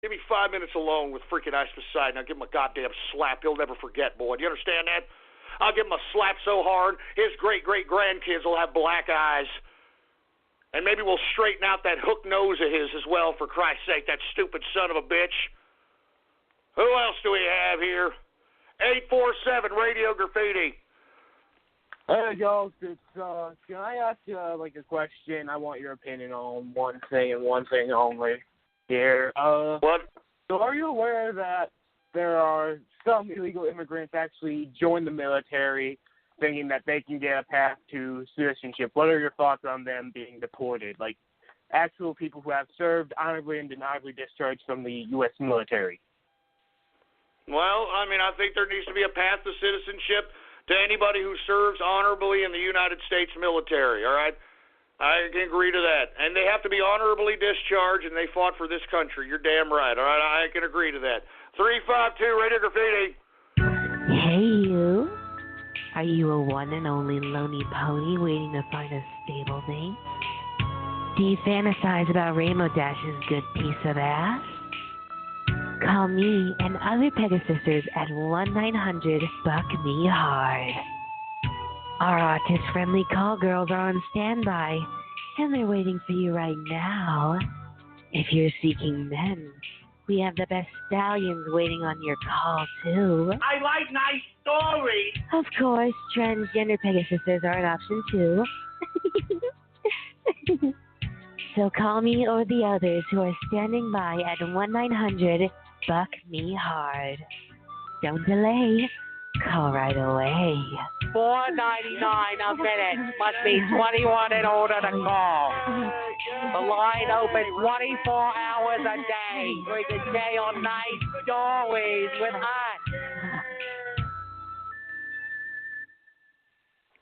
Give me 5 minutes alone with freaking Ice Poseidon. I'll give him a goddamn slap he'll never forget, boy. Do you understand that? I'll give him a slap so hard, his great-great-grandkids will have black eyes. And maybe we'll straighten out that hook nose of his as well, for Christ's sake, that stupid son of a bitch. Who else do we have here? 847 Radio Graffiti. Hey, y'all. Can I ask you, a question? I want your opinion on one thing and one thing only here. What? So are you aware that there are some illegal immigrants actually join the military thinking that they can get a path to citizenship? What are your thoughts on them being deported? Like, actual people who have served honorably and deniably discharged from the U.S. military. Well, I think there needs to be a path to citizenship to anybody who serves honorably in the United States military, all right? I can agree to that. And they have to be honorably discharged, and they fought for this country. You're damn right, all right? I can agree to that. 352 Radio Graffiti. Hey, you. Are you a one and only lonely pony waiting to find a stable mate? Do you fantasize about Rainbow Dash's good piece of ass? Call me and other Pegasisters at 1-900-BUCK-ME-HARD. Our artist-friendly call girls are on standby, and they're waiting for you right now. If you're seeking men, we have the best stallions waiting on your call, too. I like nice stories. Of course, transgender Pegasisters are an option, too. So call me or the others who are standing by at 1-900-BUCK-ME-HARD. Don't delay. Call right away. $4.99 a minute. Must be 21 and older to call. The line open 24 hours a day. We can stay on nice stories with us.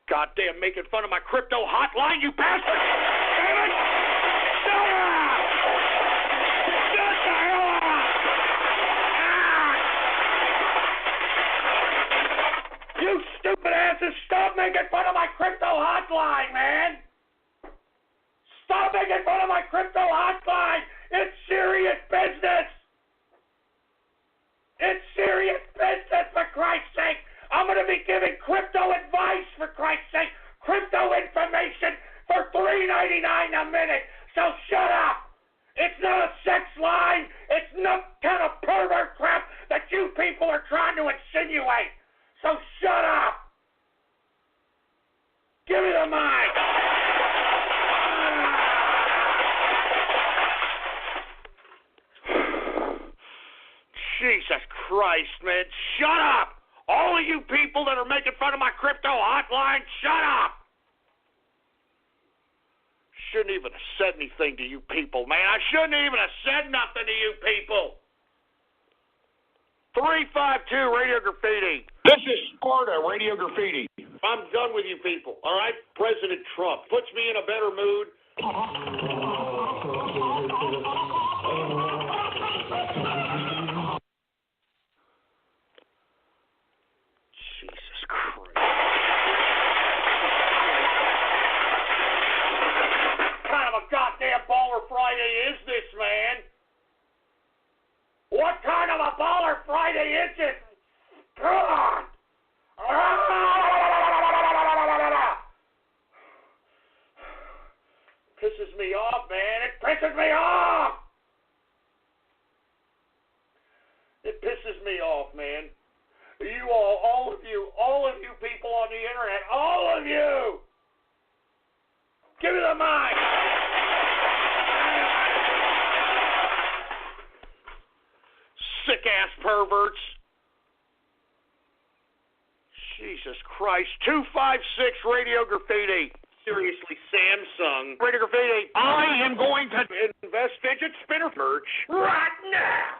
Goddamn, making fun of my crypto hotline, you bastard! Damn it! Shut up! Shut the hell up! You stupid asses, stop making fun of my crypto hotline, man! Stop making fun of my crypto hotline! It's serious business! It's serious business, for Christ's sake! I'm going to be giving crypto advice, for Christ's sake! Crypto information for $3.99 a minute! So shut up! It's not a sex line! It's no kind of pervert crap that you people are trying to insinuate! So shut up! Give me the mic! Jesus Christ, man. Shut up! All of you people that are making fun of my crypto hotline, shut up! Shouldn't even have said anything to you people, man. I shouldn't even have said nothing to you people. 352 Radio Graffiti. This is Sparta, Radio Graffiti. I'm done with you people, all right? President Trump puts me in a better mood. Jesus Christ. What kind of a goddamn Baller Friday is this, man? What kind of a Baller Friday is this? God! me off, man. It pisses me off. It pisses me off, man. You all of you people on the internet, all of you. Give me the mic. Sick-ass perverts. Jesus Christ. 256 Radio Graffiti. Seriously, Samsung. Radio Graffiti. I am going to invest fidget spinner merch right now.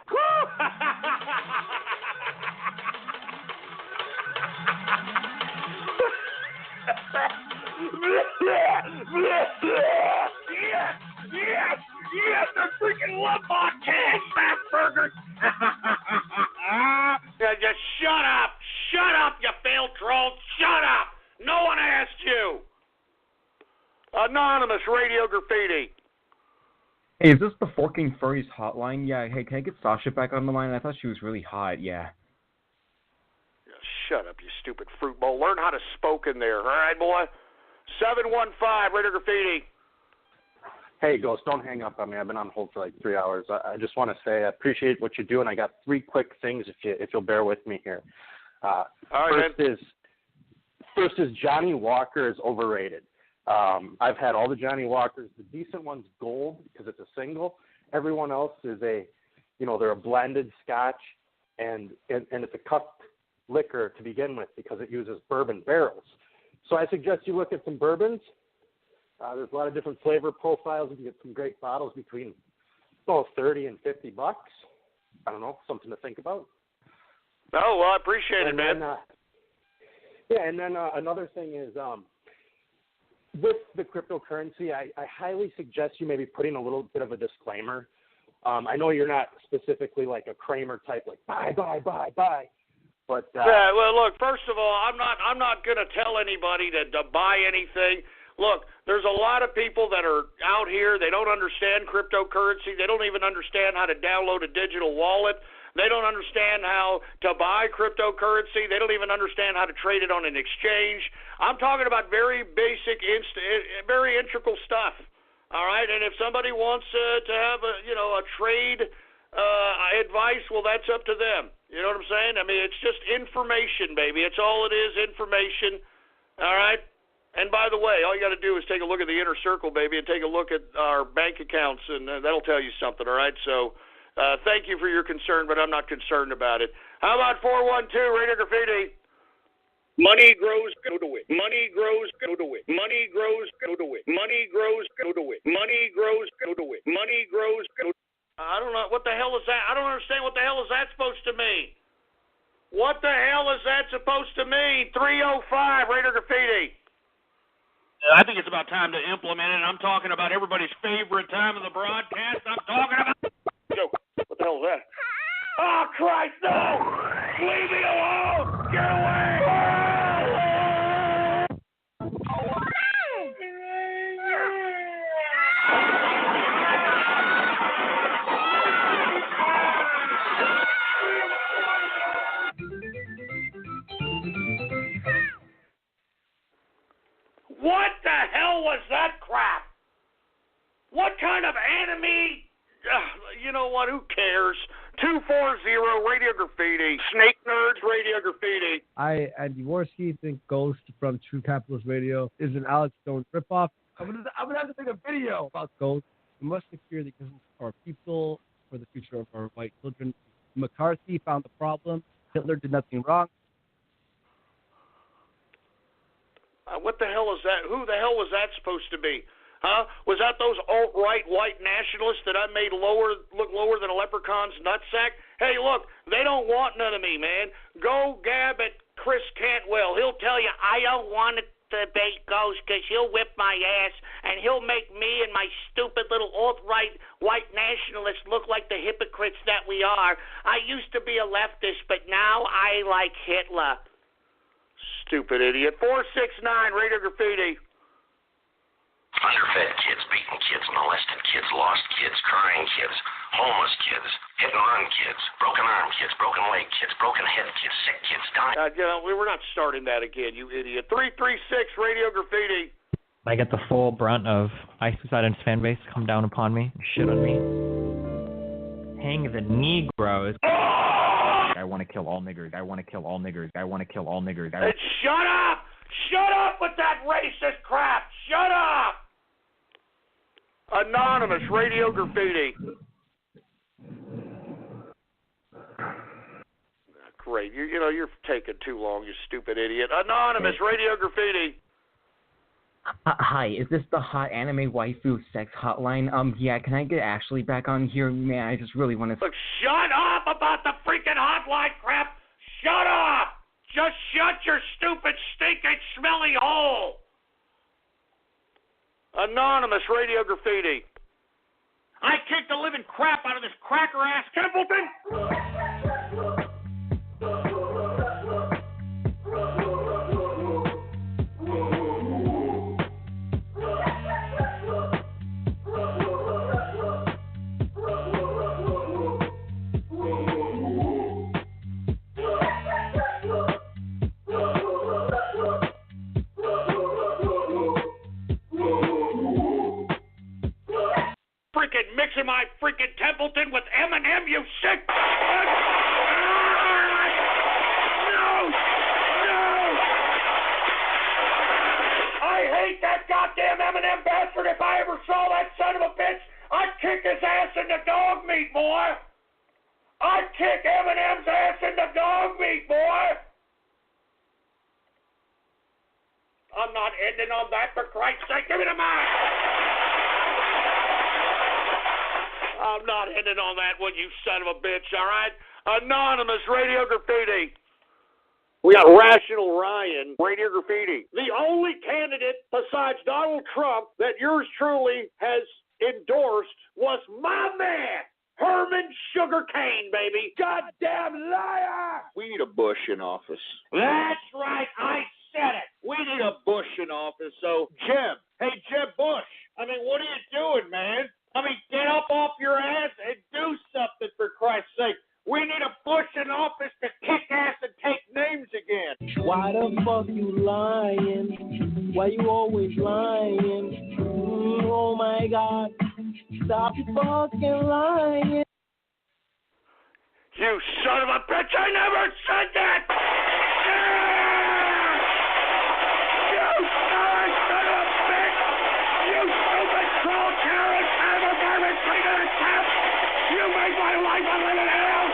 Yes, I freaking love podcast fast burgers. Yeah, just shut up, you failed troll, shut up. No one asked you. Anonymous Radio Graffiti. Hey, is this the Forking Furries hotline? Yeah, hey, can I get Sasha back on the line? I thought she was really hot, yeah. Shut up, you stupid fruit bowl. Learn how to spoke in there, all right, boy? 715 Radio Graffiti. Hey, Ghost, don't hang up on me. I've been on hold for like 3 hours. I just want to say I appreciate what you're doing. I got 3 quick things if you'll bear with me here. All right, First is Johnny Walker is overrated. I've had all the Johnny Walkers. The decent one's gold because it's a single. Everyone else is they're a blended scotch, and it's a cupped liquor to begin with because it uses bourbon barrels. So I suggest you look at some bourbons. There's a lot of different flavor profiles. You can get some great bottles between $30 and $50. I don't know, something to think about. Oh, well, I appreciate it, man. And then another thing is with the cryptocurrency, I highly suggest you maybe putting a little bit of a disclaimer. I know you're not specifically like a Kramer type, like buy. But yeah, well, look. First of all, I'm not going to tell anybody to buy anything. Look, there's a lot of people that are out here. They don't understand cryptocurrency. They don't even understand how to download a digital wallet. They don't understand how to buy cryptocurrency. They don't even understand how to trade it on an exchange. I'm talking about very basic, very integral stuff. All right, and if somebody wants to have a trade advice, well, that's up to them. You know what I'm saying? I mean, it's just information, baby. It's all it is, information. All right? And by the way, all you got to do is take a look at the inner circle, baby, and take a look at our bank accounts, and that'll tell you something, all right? So thank you for your concern, but I'm not concerned about it. How about 412 Radio Graffiti? Money grows, go to it. Money grows, go to it. Money grows, go to it. Money grows, go to it. Money grows, go to it. Money grows, go to it. I don't know. What the hell is that? I don't understand. What the hell is that supposed to mean? What the hell is that supposed to mean? 305 Radio Graffiti. I think it's about time to implement it. I'm talking about everybody's favorite time of the broadcast. I'm talking about... Yo, what the hell is that? Oh, Christ, no! Leave me alone! Get away! What the hell was that crap? What kind of enemy? You know what? Who cares? 240 Radio Graffiti. Snake Nerds Radio Graffiti. I, Dvorsky, think Ghost from True Capitalist Radio is an Alex Jones ripoff. I'm gonna have to make a video about Ghost. We must secure the existence of our people for the future of our white children. McCarthy found the problem. Hitler did nothing wrong. What the hell is that? Who the hell was that supposed to be? Huh? Was that those alt-right white nationalists that I made look lower than a leprechaun's nutsack? Hey, look, they don't want none of me, man. Go gab at Chris Cantwell. He'll tell you, I don't want to debate Ghost because he'll whip my ass and he'll make me and my stupid little alt-right white nationalists look like the hypocrites that we are. I used to be a leftist, but now I like Hitler. Stupid idiot. 469 Radio Graffiti. Underfed kids, beaten kids, molested kids, lost kids, crying kids, homeless kids, hit and run kids, broken arm kids, broken leg kids, broken head kids, sick kids, dying. We're not starting that again, you idiot. 336 Radio Graffiti. I get the full brunt of Ice Poseidon's fan base come down upon me, shit on me. Hang the Negroes. I want to kill all niggers. I want to kill all niggers. I want to kill all niggers. Hey, shut up! Shut up with that racist crap! Shut up! Anonymous Radio Graffiti. Great. You're taking too long, you stupid idiot. Anonymous Radio Graffiti. Hi, is this the hot anime waifu sex hotline? Yeah, can I get Ashley back on here? Man, I just really want to... Look, shut up about the freaking hotline crap! Shut up! Just shut your stupid, stinking, smelly hole! Anonymous Radio Graffiti. I kicked the living crap out of this cracker-ass Templeton! Freaking mixing my freaking Templeton with M&M, you sick... No! I hate that goddamn M&M bastard. If I ever saw that son of a bitch, I'd kick his ass in the dog meat, boy. I'd kick M&M's ass in the dog meat, boy. I'm not ending on that, for Christ's sake. Give me the mic. I'm not ending on that one, you son of a bitch, all right? Anonymous Radio Graffiti. We got Rational Ryan, Radio Graffiti. The only candidate besides Donald Trump that yours truly has endorsed was my man, Herman Sugarcane, baby. Goddamn liar! We need a Bush in office. That's right, I said it. We need a Bush in office, so Jeb. Hey, Jeb Bush. I mean, what are you doing, man? I mean, get up off your ass and do something, for Christ's sake. We need a Bush in office to kick ass and take names again. Why the fuck you lying? Why you always lying? Oh my God. Stop fucking lying. You son of a bitch, I never said that! You son of a bitch! You stupid troll, Karen, hammer, garbage, trigger, tap! You make my life a living hell!